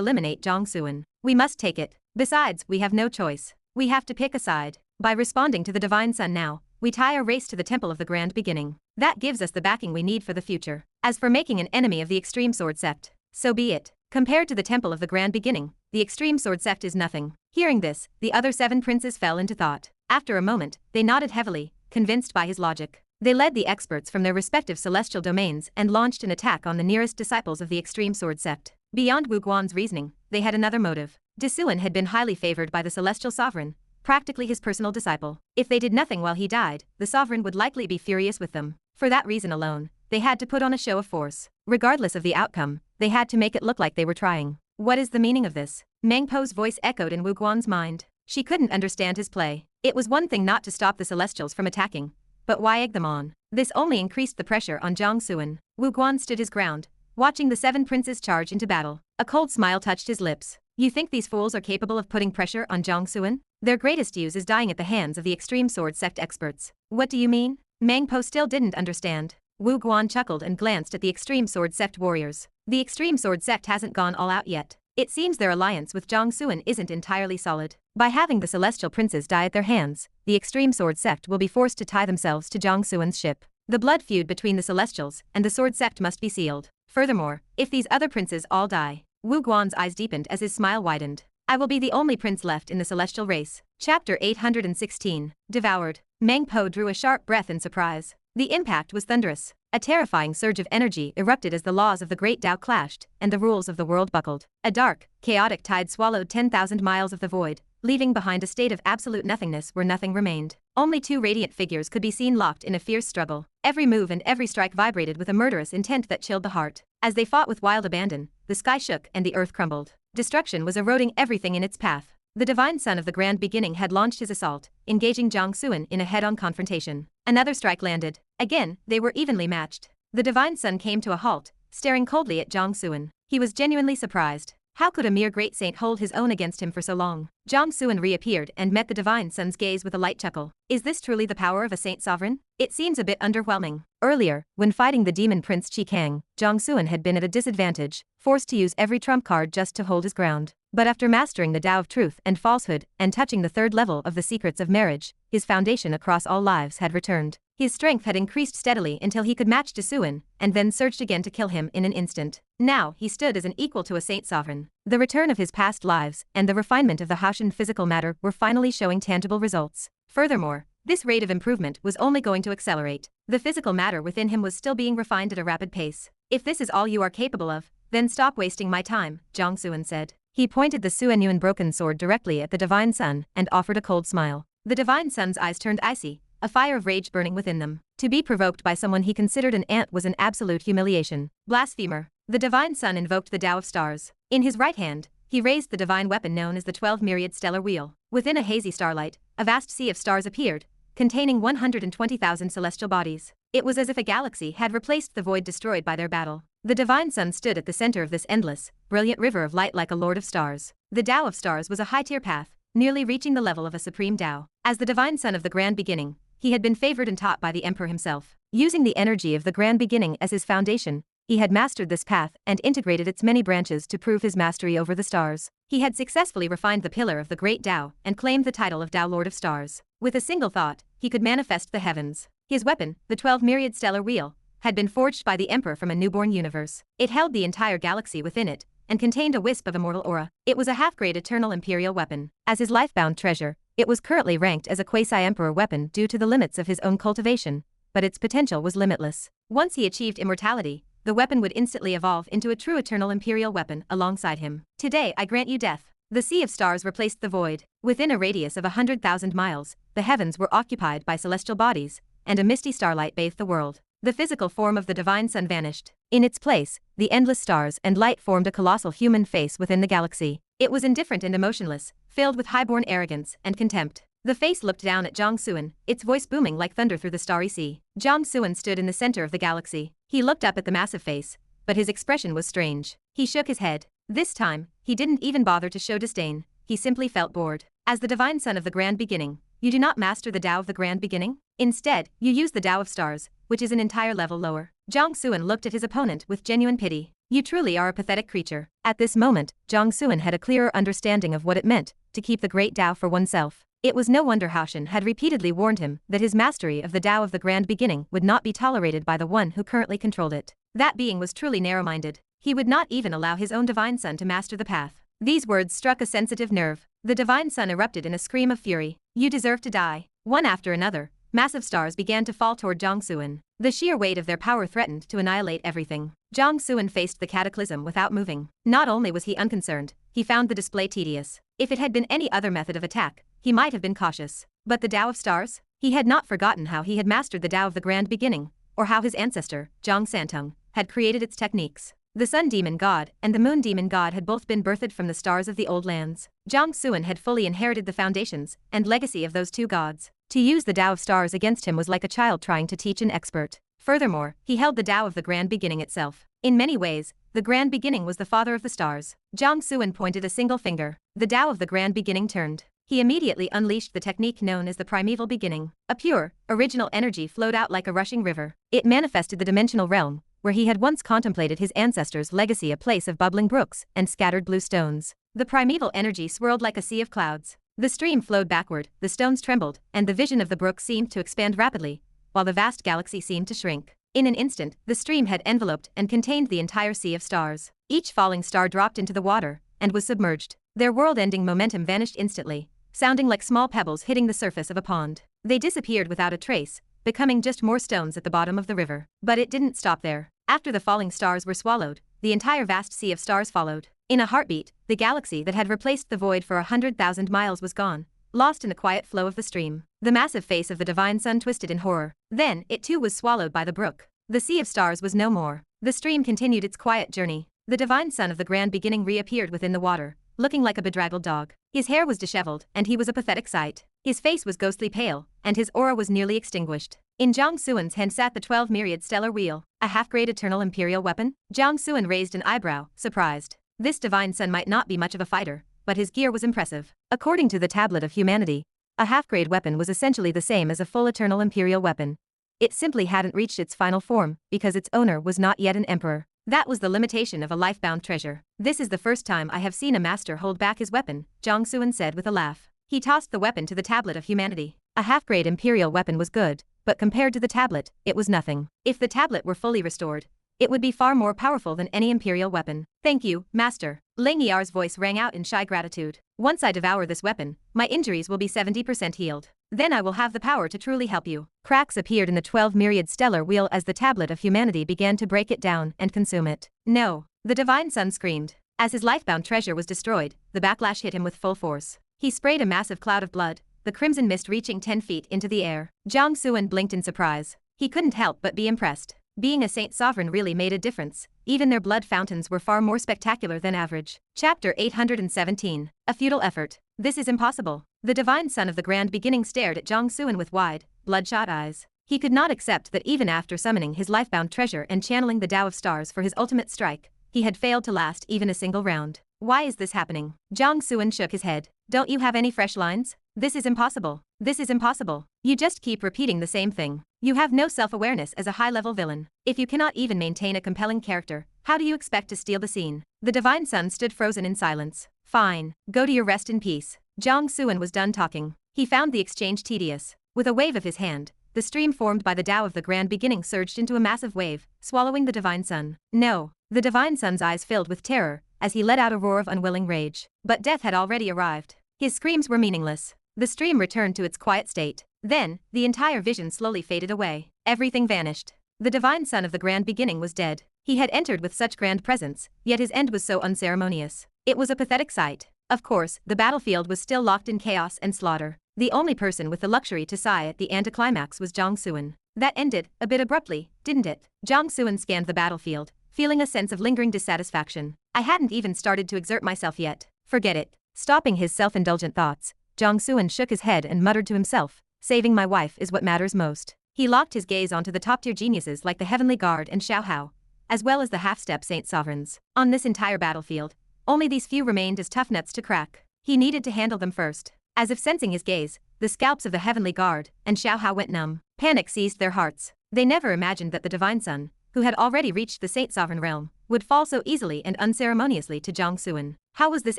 eliminate Jiang Suan. We must take it. Besides, we have no choice. We have to pick a side. By responding to the Divine Sun now, we tie our race to the Temple of the Grand Beginning. That gives us the backing we need for the future. As for making an enemy of the Extreme Sword Sept, so be it. Compared to the Temple of the Grand Beginning, the Extreme Sword Sept is nothing. Hearing this, the other 7 princes fell into thought. After a moment, they nodded heavily, convinced by his logic. They led the experts from their respective celestial domains and launched an attack on the nearest disciples of the Extreme Sword Sept. Beyond Wu Guan's reasoning, they had another motive. Disuan had been highly favored by the Celestial Sovereign, practically his personal disciple. If they did nothing while he died, the Sovereign would likely be furious with them. For that reason alone, they had to put on a show of force. Regardless of the outcome, they had to make it look like they were trying. What is the meaning of this? Meng Po's voice echoed in Wu Guan's mind. She couldn't understand his play. It was one thing not to stop the Celestials from attacking, but why egg them on? This only increased the pressure on Jiang Suan. Wu Guan stood his ground, watching the 7 princes charge into battle. A cold smile touched his lips. You think these fools are capable of putting pressure on Jiang Suan? Their greatest use is dying at the hands of the Extreme Sword Sect experts. What do you mean? Meng Po still didn't understand. Wu Guan chuckled and glanced at the Extreme Sword Sect warriors. The Extreme Sword Sect hasn't gone all out yet. It seems their alliance with Jiang Suan isn't entirely solid. By having the Celestial Princes die at their hands, the Extreme Sword Sect will be forced to tie themselves to Jiang Suan's ship. The blood feud between the Celestials and the Sword Sect must be sealed. Furthermore, if these other princes all die, Wu Guan's eyes deepened as his smile widened. I will be the only prince left in the celestial race. Chapter 816. Devoured. Meng Po drew a sharp breath in surprise. The impact was thunderous. A terrifying surge of energy erupted as the laws of the Great Tao clashed, and the rules of the world buckled. A dark, chaotic tide swallowed 10,000 miles of the void, leaving behind a state of absolute nothingness where nothing remained. Only 2 radiant figures could be seen locked in a fierce struggle. Every move and every strike vibrated with a murderous intent that chilled the heart. As they fought with wild abandon, the sky shook and the earth crumbled. Destruction was eroding everything in its path. The Divine Sun of the Grand Beginning had launched his assault, engaging Jiang Suan in a head-on confrontation. Another strike landed. Again, they were evenly matched. The Divine Sun came to a halt, staring coldly at Jiang Suan. He was genuinely surprised. How could a mere great saint hold his own against him for so long? Jiang Suan reappeared and met the Divine Sun's gaze with a light chuckle. Is this truly the power of a saint sovereign? It seems a bit underwhelming. Earlier, when fighting the demon prince Qi Kang, Jiang Suan had been at a disadvantage, forced to use every trump card just to hold his ground. But after mastering the Tao of truth and falsehood and touching the 3rd level of the secrets of marriage, his foundation across all lives had returned. His strength had increased steadily until he could match Disuan, and then surged again to kill him in an instant. Now, he stood as an equal to a saint sovereign. The return of his past lives and the refinement of the Haoshan physical matter were finally showing tangible results. Furthermore, this rate of improvement was only going to accelerate. The physical matter within him was still being refined at a rapid pace. If this is all you are capable of, then stop wasting my time, Jiang Suan said. He pointed the Suanyuan broken sword directly at the Divine Sun and offered a cold smile. The Divine Sun's eyes turned icy, a fire of rage burning within them. To be provoked by someone he considered an ant was an absolute humiliation. Blasphemer. The Divine Sun invoked the Tao of Stars. In his right hand, he raised the divine weapon known as the 12 Myriad Stellar Wheel. Within a hazy starlight, a vast sea of stars appeared, containing 120,000 celestial bodies. It was as if a galaxy had replaced the void destroyed by their battle. The Divine Sun stood at the center of this endless, brilliant river of light like a lord of stars. The Tao of Stars was a high-tier path, nearly reaching the level of a supreme Tao. As the Divine Sun of the Grand Beginning, he had been favored and taught by the Emperor himself. Using the energy of the Grand Beginning as his foundation, he had mastered this path and integrated its many branches to prove his mastery over the stars. He had successfully refined the pillar of the Great Tao and claimed the title of Tao Lord of Stars. With a single thought, he could manifest the heavens. His weapon, the 12 Myriad Stellar Wheel, had been forged by the Emperor from a newborn universe. It held the entire galaxy within it, and contained a wisp of immortal aura. It was a half-grade eternal imperial weapon. As his life-bound treasure, it was currently ranked as a quasi-emperor weapon due to the limits of his own cultivation, but its potential was limitless. Once he achieved immortality, the weapon would instantly evolve into a true eternal imperial weapon alongside him. Today I grant you death. The sea of stars replaced the void. Within a radius of 100,000 miles, the heavens were occupied by celestial bodies, and a misty starlight bathed the world. The physical form of the divine sun vanished. In its place, the endless stars and light formed a colossal human face within the galaxy. It was indifferent and emotionless, filled with highborn arrogance and contempt. The face looked down at Jiang Chen, its voice booming like thunder through the starry sea. Jiang Chen stood in the center of the galaxy. He looked up at the massive face, but his expression was strange. He shook his head. This time, he didn't even bother to show disdain. He simply felt bored. As the divine son of the Grand Beginning, you do not master the Tao of the Grand Beginning? Instead, you use the Tao of Stars, which is an entire level lower. Jiang Chen looked at his opponent with genuine pity. You truly are a pathetic creature. At this moment, Jiang Chen had a clearer understanding of what it meant to keep the great Tao for oneself. It was no wonder Haoshan had repeatedly warned him that his mastery of the Tao of the Grand Beginning would not be tolerated by the one who currently controlled it. That being was truly narrow-minded. He would not even allow his own divine son to master the path. These words struck a sensitive nerve. The divine son erupted in a scream of fury. You deserve to die. One after another, massive stars began to fall toward Jiang Chen. The sheer weight of their power threatened to annihilate everything. Jiang Chen faced the cataclysm without moving. Not only was he unconcerned, he found the display tedious. If it had been any other method of attack, he might have been cautious. But the Tao of Stars? He had not forgotten how he had mastered the Tao of the Grand Beginning, or how his ancestor, Zhang Santung, had created its techniques. The Sun Demon God and the Moon Demon God had both been birthed from the stars of the old lands. Jiang Chen had fully inherited the foundations and legacy of those two gods. To use the Tao of Stars against him was like a child trying to teach an expert. Furthermore, he held the Tao of the Grand Beginning itself. In many ways, the Grand Beginning was the father of the stars. Jiang Chen pointed a single finger. The Tao of the Grand Beginning turned. He immediately unleashed the technique known as the primeval beginning. A pure, original energy flowed out like a rushing river. It manifested the dimensional realm, where he had once contemplated his ancestors' legacy, a place of bubbling brooks and scattered blue stones. The primeval energy swirled like a sea of clouds. The stream flowed backward, the stones trembled, and the vision of the brook seemed to expand rapidly, while the vast galaxy seemed to shrink. In an instant, the stream had enveloped and contained the entire sea of stars. Each falling star dropped into the water and was submerged. Their world-ending momentum vanished instantly, sounding like small pebbles hitting the surface of a pond. They disappeared without a trace, becoming just more stones at the bottom of the river. But it didn't stop there. After the falling stars were swallowed, the entire vast sea of stars followed. In a heartbeat, the galaxy that had replaced the void for 100,000 miles was gone, lost in the quiet flow of the stream. The massive face of the divine sun twisted in horror. Then, it too was swallowed by the brook. The sea of stars was no more. The stream continued its quiet journey. The divine son of the Grand Beginning reappeared within the water, looking like a bedraggled dog. His hair was disheveled, and he was a pathetic sight. His face was ghostly pale, and his aura was nearly extinguished. In Jiang Chen's hand sat the 12 myriad stellar wheel, a half-grade eternal imperial weapon. Jiang Chen raised an eyebrow, surprised. This divine son might not be much of a fighter, but his gear was impressive. According to the Tablet of Humanity, a half-grade weapon was essentially the same as a full eternal imperial weapon. It simply hadn't reached its final form, because its owner was not yet an emperor. That was the limitation of a life-bound treasure. This is the first time I have seen a master hold back his weapon, Jiang Chen said with a laugh. He tossed the weapon to the Tablet of Humanity. A half-grade imperial weapon was good, but compared to the tablet, it was nothing. If the tablet were fully restored, it would be far more powerful than any imperial weapon. Thank you, master. Ling Yar's voice rang out in shy gratitude. Once I devour this weapon, my injuries will be 70% healed. Then I will have the power to truly help you. Cracks appeared in the 12 myriad stellar wheel as the Tablet of Humanity began to break it down and consume it. No, the divine son screamed. As his life-bound treasure was destroyed, the backlash hit him with full force. He sprayed a massive cloud of blood, the crimson mist reaching 10 feet into the air. Jiang Chen blinked in surprise. He couldn't help but be impressed. Being a saint sovereign really made a difference. Even their blood fountains were far more spectacular than average. Chapter 817. A futile effort. This is impossible. The divine son of the Grand Beginning stared at Jiang Chen with wide, bloodshot eyes. He could not accept that even after summoning his life-bound treasure and channeling the Tao of Stars for his ultimate strike, he had failed to last even a single round. Why is this happening? Jiang Chen shook his head. Don't you have any fresh lines? This is impossible. This is impossible. You just keep repeating the same thing. You have no self-awareness as a high-level villain. If you cannot even maintain a compelling character, how do you expect to steal the scene? The divine son stood frozen in silence. Fine. Go to your rest in peace. Jiang Chen was done talking. He found the exchange tedious. With a wave of his hand, the stream formed by the Tao of the Grand Beginning surged into a massive wave, swallowing the divine son. No. The divine son's eyes filled with terror, as he let out a roar of unwilling rage. But death had already arrived. His screams were meaningless. The stream returned to its quiet state. Then, the entire vision slowly faded away. everything vanished. The divine son of the grand beginning was dead. He had entered with such grand presence, yet his end was so unceremonious. It was a pathetic sight. Of course, the battlefield was still locked in chaos and slaughter. The only person with the luxury to sigh at the anticlimax was Jiang Chen. That ended, a bit abruptly, didn't it? Jiang Chen scanned the battlefield, feeling a sense of lingering dissatisfaction. I hadn't even started to exert myself yet. Forget it. Stopping his self-indulgent thoughts, Jiang Chen shook his head and muttered to himself, saving my wife is what matters most. He locked his gaze onto the top-tier geniuses like the Heavenly Guard and Xiao, as well as the half-step saint sovereigns. On this entire battlefield, only these few remained as tough nuts to crack. He needed to handle them first. As if sensing his gaze, the scalps of the Heavenly Guard and Xiao went numb. Panic seized their hearts. They never imagined that the Divine Son, who had already reached the Saint Sovereign realm, would fall so easily and unceremoniously to Jiang Chen. How was this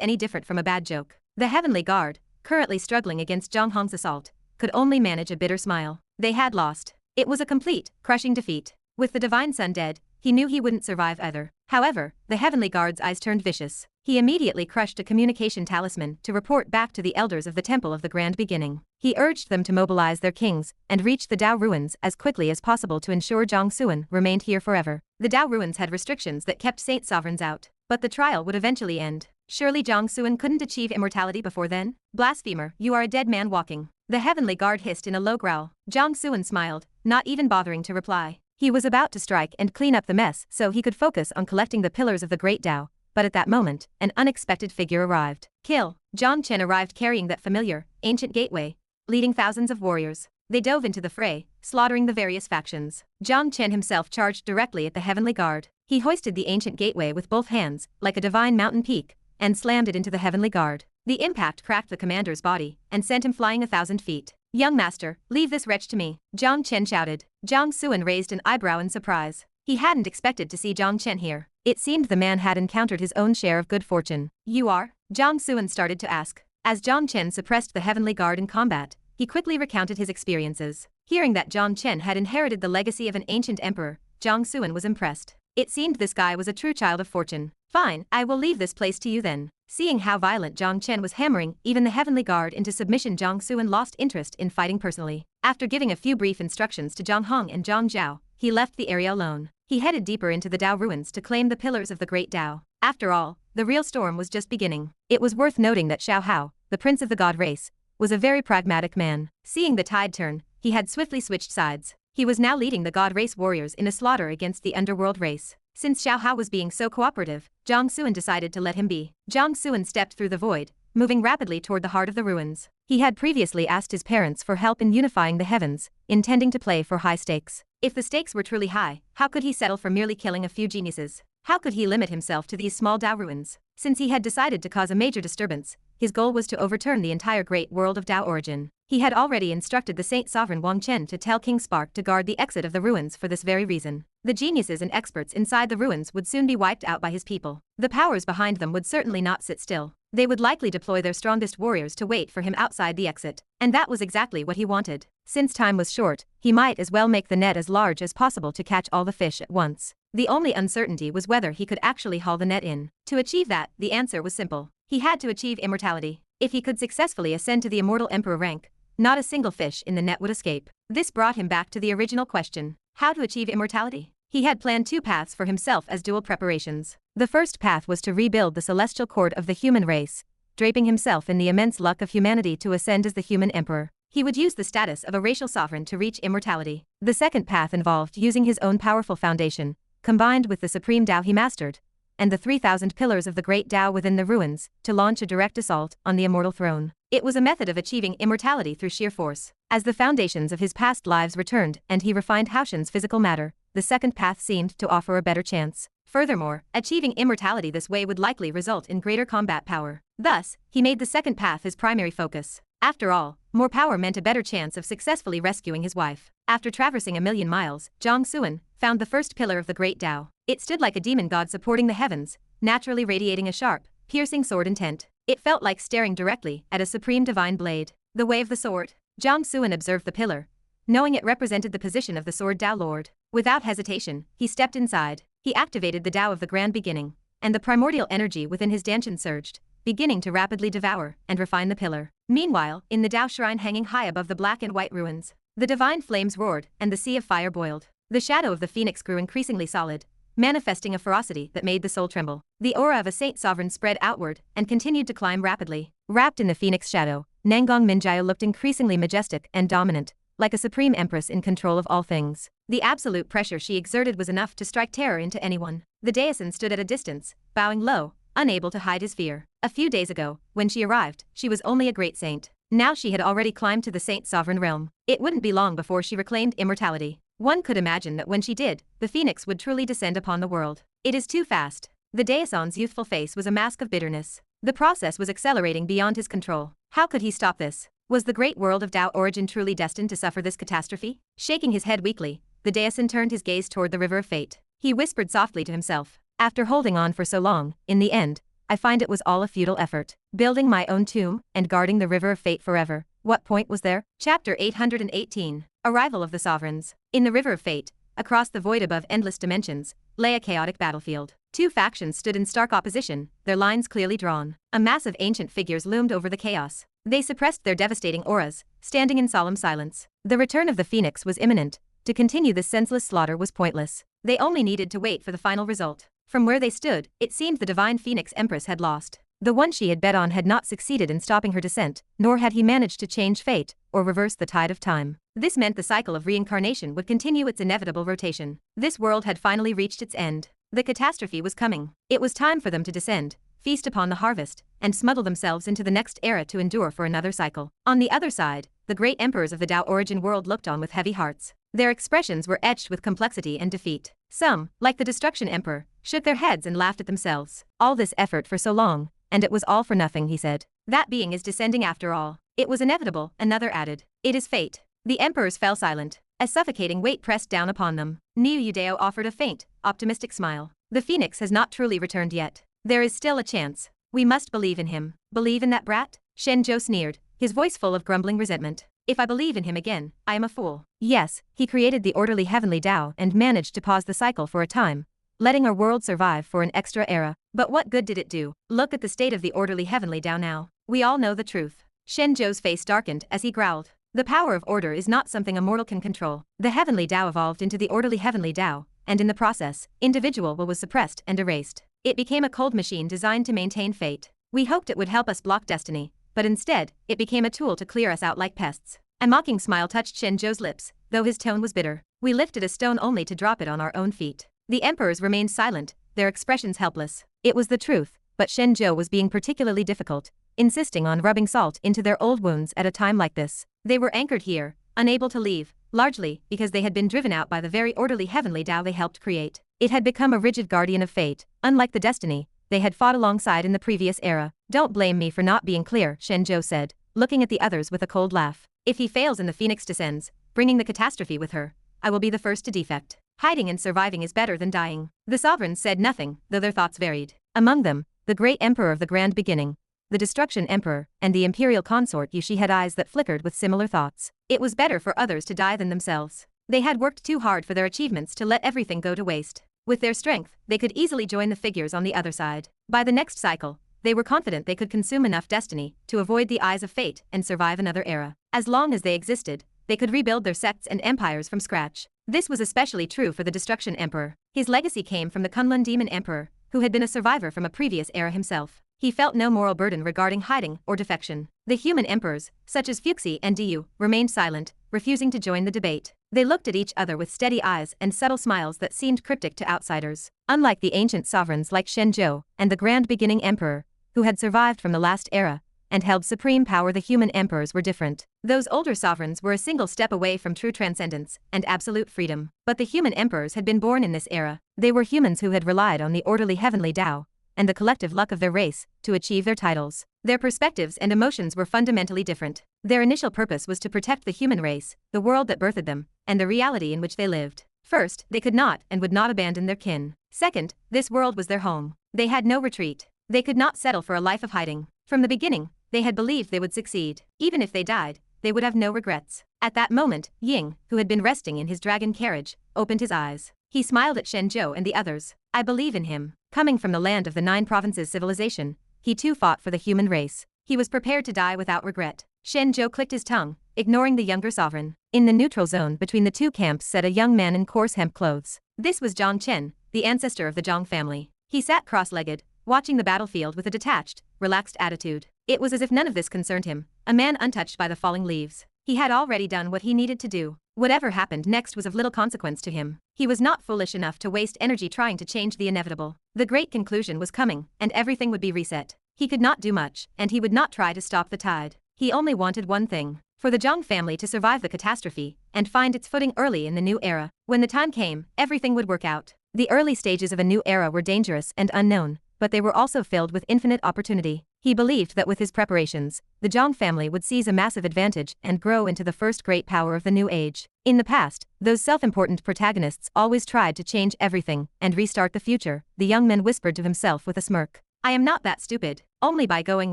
any different from a bad joke? The Heavenly Guard, currently struggling against Zhang Hong's assault, could only manage a bitter smile. They had lost. It was a complete, crushing defeat. With the Divine Son dead, he knew he wouldn't survive either. However, the Heavenly Guard's eyes turned vicious. He immediately crushed a communication talisman to report back to the elders of the Temple of the Grand Beginning. He urged them to mobilize their kings and reach the Dao ruins as quickly as possible to ensure Jiang Chen remained here forever. The Dao ruins had restrictions that kept saint sovereigns out, but the trial would eventually end. Surely Jiang Chen couldn't achieve immortality before then? Blasphemer, you are a dead man walking. The Heavenly Guard hissed in a low growl. Jiang Chen smiled, not even bothering to reply. He was about to strike and clean up the mess so he could focus on collecting the pillars of the Great Dao, but at that moment, an unexpected figure arrived. Kill! Jiang Chen arrived carrying that familiar, ancient gateway, leading thousands of warriors. They dove into the fray, slaughtering the various factions. Jiang Chen himself charged directly at the Heavenly Guard. He hoisted the ancient gateway with both hands, like a divine mountain peak, and slammed it into the Heavenly Guard. The impact cracked the commander's body and sent him flying 1,000 feet. Young master, leave this wretch to me, Jiang Chen shouted. Jiang Chen raised an eyebrow in surprise. He hadn't expected to see Jiang Chen here. It seemed the man had encountered his own share of good fortune. You are? Jiang Chen started to ask. As Jiang Chen suppressed the Heavenly Guard in combat, he quickly recounted his experiences. Hearing that Jiang Chen had inherited the legacy of an ancient emperor, Jiang Chen was impressed. It seemed this guy was a true child of fortune. Fine, I will leave this place to you then. Seeing how violent Jiang Chen was hammering even the Heavenly Guard into submission, Jiang Chen lost interest in fighting personally. After giving a few brief instructions to Zhang Hong and Zhang Zhao, he left the area alone. He headed deeper into the Dao ruins to claim the pillars of the Great Dao. After all, the real storm was just beginning. It was worth noting that Xiao, the prince of the god race, was a very pragmatic man. Seeing the tide turn, he had swiftly switched sides. He was now leading the god race warriors in a slaughter against the underworld race. Since Xiao was being so cooperative, Jiang Chen decided to let him be. Jiang Chen stepped through the void, moving rapidly toward the heart of the ruins. He had previously asked his parents for help in unifying the heavens, intending to play for high stakes. If the stakes were truly high, how could he settle for merely killing a few geniuses? How could he limit himself to these small Dao ruins? Since he had decided to cause a major disturbance, his goal was to overturn the entire great world of Dao origin. He had already instructed the Saint Sovereign Wang Chen to tell King Spark to guard the exit of the ruins for this very reason. The geniuses and experts inside the ruins would soon be wiped out by his people. The powers behind them would certainly not sit still. They would likely deploy their strongest warriors to wait for him outside the exit. And that was exactly what he wanted. Since time was short, he might as well make the net as large as possible to catch all the fish at once. The only uncertainty was whether he could actually haul the net in. To achieve that, the answer was simple. He had to achieve immortality. If he could successfully ascend to the immortal emperor rank, not a single fish in the net would escape. This brought him back to the original question: how to achieve immortality? He had planned two paths for himself as dual preparations. The first path was to rebuild the celestial court of the human race, draping himself in the immense luck of humanity to ascend as the human emperor. He would use the status of a racial sovereign to reach immortality. The second path involved using his own powerful foundation, combined with the supreme Dao he mastered, and the 3,000 pillars of the Great Dao within the ruins, to launch a direct assault on the immortal throne. It was a method of achieving immortality through sheer force. As the foundations of his past lives returned and he refined Haoshen's physical matter, the second path seemed to offer a better chance. Furthermore, achieving immortality this way would likely result in greater combat power. Thus, he made the second path his primary focus. After all, more power meant a better chance of successfully rescuing his wife. After traversing 1,000,000 miles, Jiang Chen found the first pillar of the Great Dao. It stood like a demon god supporting the heavens, naturally radiating a sharp, piercing sword intent. It felt like staring directly at a supreme divine blade. The way of the sword. Jiang Chen observed the pillar, knowing it represented the position of the sword Dao Lord. Without hesitation, he stepped inside. He activated the Dao of the Grand Beginning, and the primordial energy within his Danshan surged, beginning to rapidly devour and refine the pillar. Meanwhile, in the Dao shrine hanging high above the black and white ruins, The divine flames roared, and the sea of fire boiled. The shadow of the phoenix grew increasingly solid, manifesting a ferocity that made the soul tremble. The aura of a saint sovereign spread outward and continued to climb rapidly. Wrapped in the phoenix shadow, Nangong Minjaya looked increasingly majestic and dominant, like a supreme empress in control of all things. The absolute pressure she exerted was enough to strike terror into anyone. The daison stood at a distance, bowing low, unable to hide his fear. A few days ago, when she arrived, she was only a great saint. Now she had already climbed to the saint sovereign realm. It wouldn't be long before she reclaimed immortality. One could imagine that when she did, the phoenix would truly descend upon the world. It is too fast. The daison's youthful face was a mask of bitterness. The process was accelerating beyond his control. How could he stop this? Was the great world of Tao origin truly destined to suffer this catastrophe? Shaking his head weakly, the daison turned his gaze toward the river of fate. He whispered softly to himself, "After holding on for so long, in the end, I find it was all a futile effort. Building my own tomb and guarding the river of fate forever. What point was there?" Chapter 818. Arrival of the Sovereigns. In the river of fate, across the void above endless dimensions, lay a chaotic battlefield. Two factions stood in stark opposition, their lines clearly drawn. A mass of ancient figures loomed over the chaos. They suppressed their devastating auras, standing in solemn silence. The return of the phoenix was imminent. To continue this senseless slaughter was pointless. They only needed to wait for the final result. From where they stood, it seemed the divine phoenix empress had lost. The one she had bet on had not succeeded in stopping her descent, nor had he managed to change fate or reverse the tide of time. This meant the cycle of reincarnation would continue its inevitable rotation. This world had finally reached its end. The catastrophe was coming. It was time for them to descend, feast upon the harvest, and smuggle themselves into the next era to endure for another cycle. On the other side, the great emperors of the Tao origin world looked on with heavy hearts. Their expressions were etched with complexity and defeat. Some, like the Destruction Emperor, shook their heads and laughed at themselves. All this effort for so long, and it was all for nothing, he said. That being is descending after all. It was inevitable, another added. It is fate. The emperors fell silent. A suffocating weight pressed down upon them. Niu Yudao offered a faint, optimistic smile. The phoenix has not truly returned yet. There is still a chance. We must believe in him. Believe in that brat? Shen Zhou sneered, his voice full of grumbling resentment. If I believe in him again, I am a fool. Yes, he created the orderly heavenly Tao and managed to pause the cycle for a time, letting our world survive for an extra era. But what good did it do? Look at the state of the orderly heavenly Tao now. We all know the truth. Shen Zhou's face darkened as he growled. The power of order is not something a mortal can control. The heavenly Tao evolved into the orderly heavenly Tao, and in the process, individual will was suppressed and erased. It became a cold machine designed to maintain fate. We hoped it would help us block destiny, but instead, it became a tool to clear us out like pests. A mocking smile touched Shen Zhou's lips, though his tone was bitter. We lifted a stone only to drop it on our own feet. The emperors remained silent, their expressions helpless. It was the truth, but Shen Zhou was being particularly difficult, insisting on rubbing salt into their old wounds at a time like this. They were anchored here, unable to leave, largely because they had been driven out by the very orderly heavenly Tao they helped create. It had become a rigid guardian of fate, unlike the destiny they had fought alongside in the previous era. Don't blame me for not being clear, Shen Zhou said, looking at the others with a cold laugh. If he fails and the phoenix descends, bringing the catastrophe with her, I will be the first to defect. Hiding and surviving is better than dying. The sovereigns said nothing, though their thoughts varied. Among them, the great emperor of the grand beginning, the destruction emperor, and the imperial consort Yushi had eyes that flickered with similar thoughts. It was better for others to die than themselves. They had worked too hard for their achievements to let everything go to waste. With their strength, they could easily join the figures on the other side. By the next cycle, they were confident they could consume enough destiny to avoid the eyes of fate and survive another era. As long as they existed, they could rebuild their sects and empires from scratch. This was especially true for the Destruction Emperor. His legacy came from the Kunlun Demon Emperor, who had been a survivor from a previous era himself. He felt no moral burden regarding hiding or defection. The human emperors, such as Fuxi and Diyu, remained silent, refusing to join the debate. They looked at each other with steady eyes and subtle smiles that seemed cryptic to outsiders. Unlike the ancient sovereigns like Shen Zhou and the Grand Beginning Emperor, who had survived from the last era and held supreme power, the human emperors were different. Those older sovereigns were a single step away from true transcendence and absolute freedom. But the human emperors had been born in this era. They were humans who had relied on the orderly heavenly Tao and the collective luck of their race to achieve their titles. Their perspectives and emotions were fundamentally different. Their initial purpose was to protect the human race, the world that birthed them, and the reality in which they lived. First, they could not and would not abandon their kin. Second, this world was their home. They had no retreat. They could not settle for a life of hiding. From the beginning, they had believed they would succeed. Even if they died, they would have no regrets. At that moment, Ying, who had been resting in his dragon carriage, opened his eyes. He smiled at Shen Zhou and the others. I believe in him. Coming from the land of the 9 provinces civilization, he too fought for the human race. He was prepared to die without regret. Shen Zhou clicked his tongue, ignoring the younger sovereign. In the neutral zone between the two camps sat a young man in coarse hemp clothes. This was Jiang Chen, the ancestor of the Jiang family. He sat cross-legged, watching the battlefield with a detached, relaxed attitude. It was as if none of this concerned him, a man untouched by the falling leaves. He had already done what he needed to do. Whatever happened next was of little consequence to him. He was not foolish enough to waste energy trying to change the inevitable. The great conclusion was coming, and everything would be reset. He could not do much, and he would not try to stop the tide. He only wanted one thing: for the Jiang family to survive the catastrophe and find its footing early in the new era. When the time came, everything would work out. The early stages of a new era were dangerous and unknown, but they were also filled with infinite opportunity. He believed that with his preparations, the Jiang family would seize a massive advantage and grow into the first great power of the new age. In the past, those self-important protagonists always tried to change everything and restart the future, the young man whispered to himself with a smirk. I am not that stupid. Only by going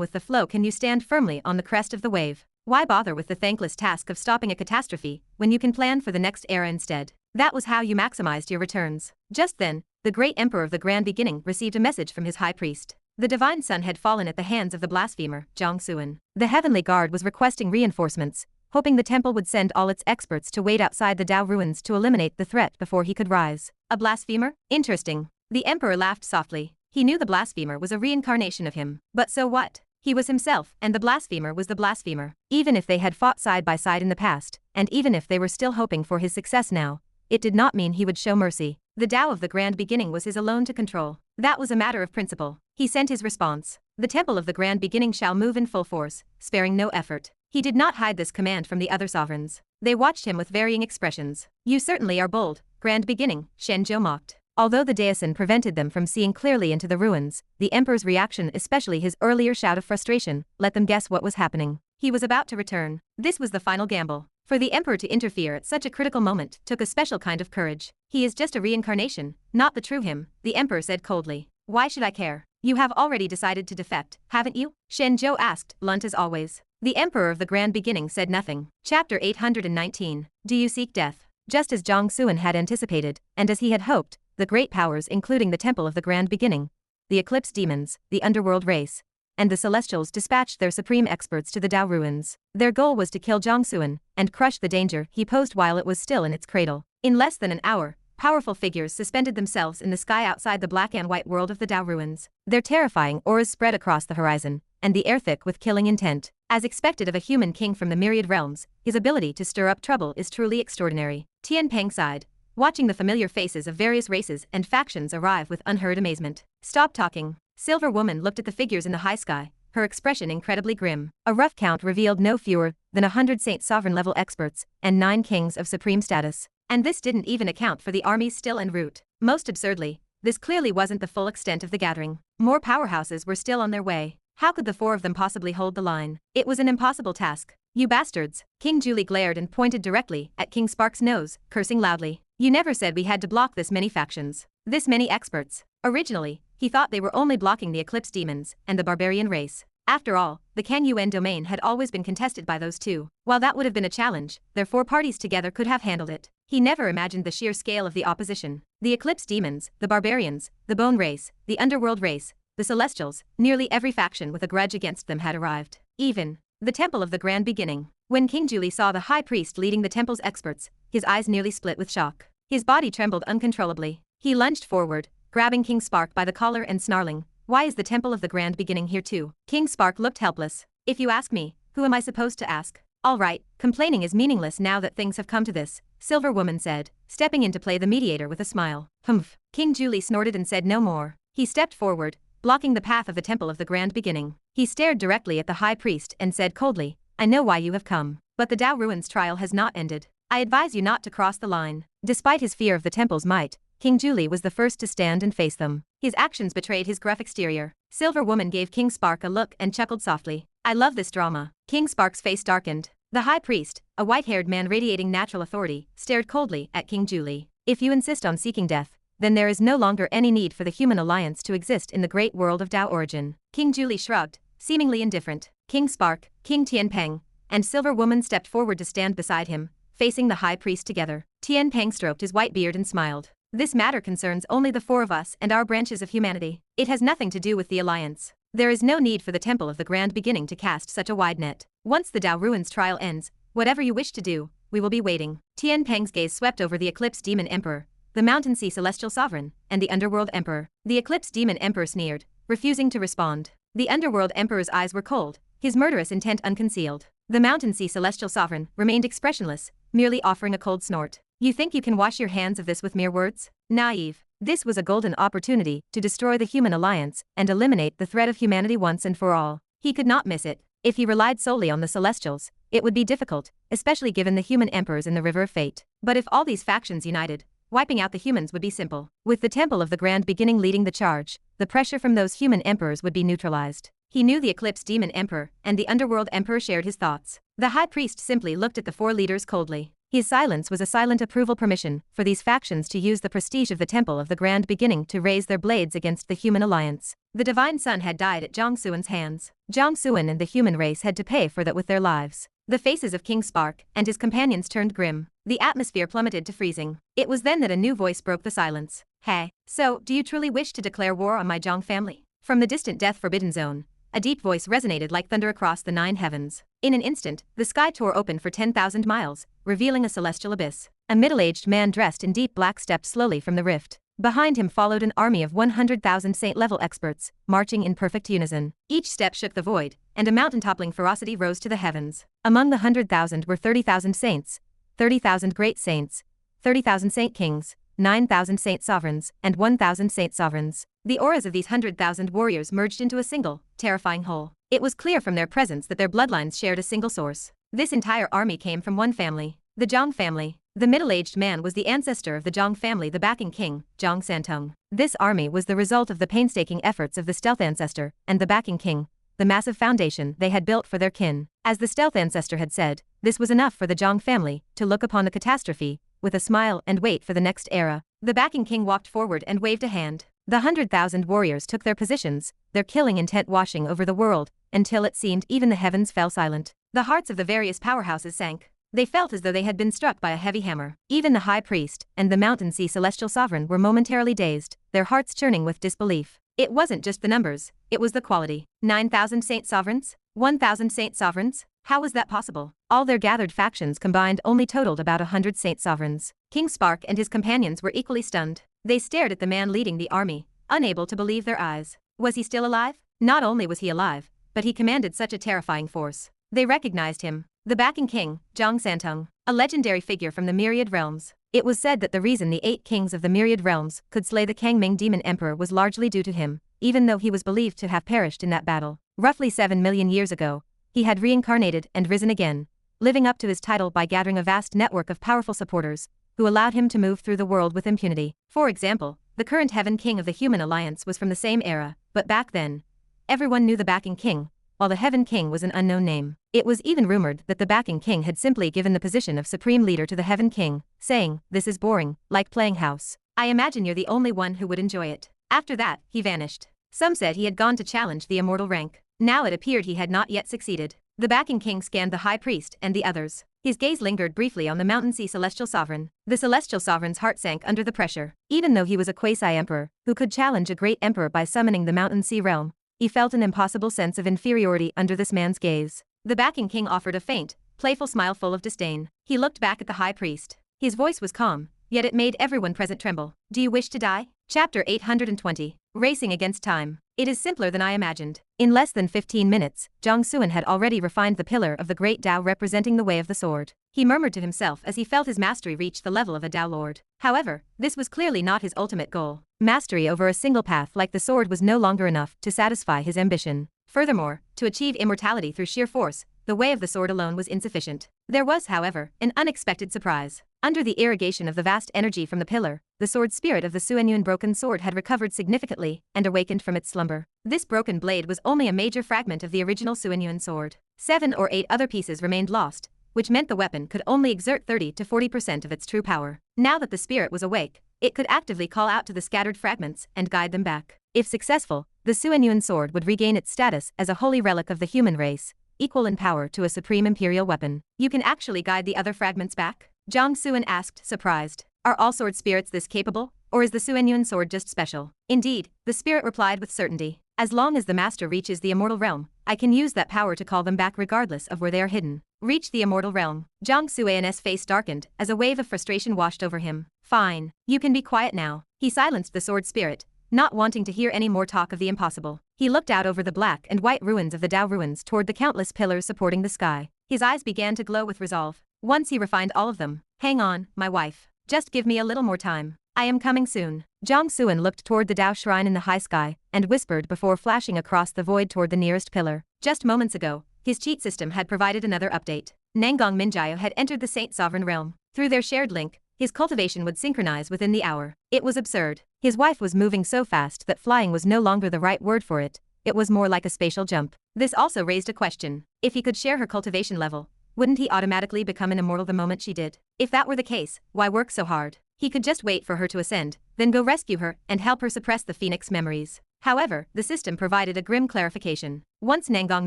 with the flow can you stand firmly on the crest of the wave. Why bother with the thankless task of stopping a catastrophe when you can plan for the next era instead? That was how you maximized your returns. Just then, the great emperor of the Grand Beginning received a message from his high priest. The divine son had fallen at the hands of the blasphemer, Jiang Xuan. The heavenly guard was requesting reinforcements, hoping the temple would send all its experts to wait outside the Dao ruins to eliminate the threat before he could rise. A blasphemer? Interesting. The emperor laughed softly. He knew the blasphemer was a reincarnation of him. But so what? He was himself, and the blasphemer was the blasphemer. Even if they had fought side by side in the past, and even if they were still hoping for his success now, it did not mean he would show mercy. The Tao of the Grand Beginning was his alone to control. That was a matter of principle. He sent his response. The Temple of the Grand Beginning shall move in full force, sparing no effort. He did not hide this command from the other sovereigns. They watched him with varying expressions. You certainly are bold, Grand Beginning, Shen Zhou mocked. Although the Daosin prevented them from seeing clearly into the ruins, the emperor's reaction, especially his earlier shout of frustration, let them guess what was happening. He was about to return. This was the final gamble. For the emperor to interfere at such a critical moment took a special kind of courage. He is just a reincarnation, not the true him, the emperor said coldly. Why should I care? You have already decided to defect, haven't you? Shen Zhou asked, blunt as always. The emperor of the Grand Beginning said nothing. Chapter 819. Do you seek death? Just as Jiang Xuan had anticipated, and as he had hoped, the great powers including the Temple of the Grand Beginning, the Eclipse Demons, the Underworld Race, and the Celestials dispatched their supreme experts to the Dao ruins. Their goal was to kill Jiang Xuan and crush the danger he posed while it was still in its cradle. In less than an hour, powerful figures suspended themselves in the sky outside the black and white world of the Dao ruins. Their terrifying auras spread across the horizon, and the air thick with killing intent. As expected of a human king from the myriad realms, his ability to stir up trouble is truly extraordinary. Tian Peng sighed, watching the familiar faces of various races and factions arrive with unheard amazement. Stop talking. Silver Woman looked at the figures in the high sky, her expression incredibly grim. A rough count revealed no fewer than 100 Saint Sovereign level experts and 9 kings of supreme status. And this didn't even account for the armies still en route. Most absurdly, this clearly wasn't the full extent of the gathering. More powerhouses were still on their way. How could the 4 of them possibly hold the line? It was an impossible task. You bastards! King Julie glared and pointed directly at King Spark's nose, cursing loudly. You never said we had to block this many factions. This many experts. Originally, he thought they were only blocking the Eclipse Demons and the Barbarian Race. After all, the Kan Yuan domain had always been contested by those two. While that would have been a challenge, their 4 parties together could have handled it. He never imagined the sheer scale of the opposition. The Eclipse Demons, the Barbarians, the Bone Race, the Underworld Race, the Celestials, nearly every faction with a grudge against them had arrived. Even the Temple of the Grand Beginning. When King Julie saw the High Priest leading the temple's experts, his eyes nearly split with shock. His body trembled uncontrollably. He lunged forward, grabbing King Spark by the collar and snarling, "Why is the Temple of the Grand Beginning here too?" King Spark looked helpless. "If you ask me, who am I supposed to ask?" "All right, complaining is meaningless now that things have come to this," Silver Woman said, stepping in to play the mediator with a smile. "Humph." King Julie snorted and said no more. He stepped forward, blocking the path of the Temple of the Grand Beginning. He stared directly at the High Priest and said coldly, "I know why you have come. But the Dao Ruins trial has not ended. I advise you not to cross the line." Despite his fear of the temple's might, King Julie was the first to stand and face them. His actions betrayed his gruff exterior. Silver Woman gave King Spark a look and chuckled softly. "I love this drama." King Spark's face darkened. The High Priest, a white-haired man radiating natural authority, stared coldly at King Julie. "If you insist on seeking death, then there is no longer any need for the human alliance to exist in the great world of Dao origin." King Julie shrugged, seemingly indifferent. King Spark, King Tian Peng, and Silver Woman stepped forward to stand beside him, facing the High Priest together. Tian Peng stroked his white beard and smiled. "This matter concerns only the 4 of us and our branches of humanity. It has nothing to do with the alliance. There is no need for the Temple of the Grand Beginning to cast such a wide net. Once the Dao Ruins trial ends, whatever you wish to do, we will be waiting. Tian Peng's gaze swept over the Eclipse Demon Emperor, the Mountain Sea Celestial Sovereign, and the Underworld Emperor. The Eclipse Demon Emperor sneered, refusing to respond. The Underworld Emperor's eyes were cold, his murderous intent unconcealed. The Mountain Sea Celestial Sovereign remained expressionless, merely offering a cold snort. You think you can wash your hands of this with mere words? Naive. This was a golden opportunity to destroy the human alliance and eliminate the threat of humanity once and for all. He could not miss it. If he relied solely on the Celestials, it would be difficult, especially given the human emperors in the River of Fate. But if all these factions united, wiping out the humans would be simple. With the Temple of the Grand Beginning leading the charge, the pressure from those human emperors would be neutralized. He knew the Eclipse Demon Emperor and the Underworld Emperor shared his thoughts. The High Priest simply looked at the four leaders coldly. His silence was a silent approval permission for these factions to use the prestige of the Temple of the Grand Beginning to raise their blades against the human alliance. The Divine Son had died at Jiang Suan's hands. Jiang Suan and the human race had to pay for that with their lives. The faces of King Spark and his companions turned grim. The atmosphere plummeted to freezing. It was then that a new voice broke the silence. Hey, so, do you truly wish to declare war on my Jiang family? From the distant death-forbidden zone, a deep voice resonated like thunder across the 9 heavens. In an instant, the sky tore open for 10,000 miles, revealing a celestial abyss. A middle-aged man dressed in deep black stepped slowly from the rift. Behind him followed an army of 100,000 saint-level experts, marching in perfect unison. Each step shook the void, and a mountain-toppling ferocity rose to the heavens. Among the 100,000 were 30,000 saints, 30,000 great saints, 30,000 saint kings, 9,000 saint sovereigns, and 1,000 saint sovereigns. The auras of these 100,000 warriors merged into a single, terrifying whole. It was clear from their presence that their bloodlines shared a single source. This entire army came from one family, the Jiang family. The middle-aged man was the ancestor of the Jiang family, the backing king, Jiang Santung. This army was the result of the painstaking efforts of the stealth ancestor and the backing king, the massive foundation they had built for their kin. As the stealth ancestor had said, this was enough for the Jiang family to look upon the catastrophe with a smile and wait for the next era. The backing king walked forward and waved a hand. The 100,000 warriors took their positions, their killing intent washing over the world, until it seemed even the heavens fell silent. The hearts of the various powerhouses sank. They felt as though they had been struck by a heavy hammer. Even the High Priest and the Mountain Sea Celestial Sovereign were momentarily dazed, their hearts churning with disbelief. It wasn't just the numbers, it was the quality. 9,000 saint sovereigns? 1,000 saint sovereigns? How was that possible? All their gathered factions combined only totaled about 100 saint sovereigns. King Spark and his companions were equally stunned. They stared at the man leading the army, unable to believe their eyes. Was he still alive? Not only was he alive, but he commanded such a terrifying force. They recognized him. The backing king, Jiang Santung, a legendary figure from the Myriad Realms. It was said that the reason the 8 kings of the Myriad Realms could slay the Kangming Demon Emperor was largely due to him, even though he was believed to have perished in that battle. Roughly 7 million years ago, he had reincarnated and risen again, living up to his title by gathering a vast network of powerful supporters, who allowed him to move through the world with impunity. For example, the current Heaven King of the Human Alliance was from the same era, but back then, everyone knew the backing king, while the Heaven King was an unknown name. It was even rumored that the backing king had simply given the position of supreme leader to the Heaven King, saying, "This is boring, like playing house. I imagine you're the only one who would enjoy it." After that, he vanished. Some said he had gone to challenge the immortal rank. Now it appeared he had not yet succeeded. The backing king scanned the High Priest and the others. His gaze lingered briefly on the Mountain Sea Celestial Sovereign. The Celestial Sovereign's heart sank under the pressure. Even though he was a quasi-emperor, who could challenge a great emperor by summoning the Mountain Sea realm, he felt an impossible sense of inferiority under this man's gaze. The backing king offered a faint, playful smile full of disdain. He looked back at the High Priest. His voice was calm, yet it made everyone present tremble. Do you wish to die? Chapter 820. Racing Against Time. It is simpler than I imagined. In less than 15 minutes, Jiang Suan had already refined the pillar of the Great Dao representing the way of the sword. He murmured to himself as he felt his mastery reach the level of a Dao Lord. However, this was clearly not his ultimate goal. Mastery over a single path like the sword was no longer enough to satisfy his ambition. Furthermore, to achieve immortality through sheer force, the way of the sword alone was insufficient. There was, however, an unexpected surprise. Under the irrigation of the vast energy from the pillar, the sword spirit of the Suanyuan broken sword had recovered significantly and awakened from its slumber. This broken blade was only a major fragment of the original Suanyuan sword. 7 or 8 other pieces remained lost, which meant the weapon could only exert 30 to 40% of its true power. Now that the spirit was awake, it could actively call out to the scattered fragments and guide them back. If successful, the Suanyuan sword would regain its status as a holy relic of the human race, equal in power to a supreme imperial weapon. You can actually guide the other fragments back? Jiang Suan asked, surprised. Are all sword spirits this capable, or is the Suanyuan sword just special? Indeed, the spirit replied with certainty. As long as the master reaches the immortal realm, I can use that power to call them back regardless of where they are hidden. Reach the immortal realm. Jiang Chuan's face darkened as a wave of frustration washed over him. Fine. You can be quiet now. He silenced the sword spirit, not wanting to hear any more talk of the impossible. He looked out over the black and white ruins of the Dao ruins toward the countless pillars supporting the sky. His eyes began to glow with resolve. Once he refined all of them. Hang on, my wife. Just give me a little more time. I am coming soon. Jiang Xuan looked toward the Dao shrine in the high sky and whispered before flashing across the void toward the nearest pillar. Just moments ago, his cheat system had provided another update. Nangong Minjiao had entered the Saint Sovereign realm. Through their shared link, his cultivation would synchronize within the hour. It was absurd. His wife was moving so fast that flying was no longer the right word for it. It was more like a spatial jump. This also raised a question. If he could share her cultivation level, wouldn't he automatically become an immortal the moment she did? If that were the case, why work so hard? He could just wait for her to ascend, then go rescue her and help her suppress the Phoenix memories. However, the system provided a grim clarification. Once Nangong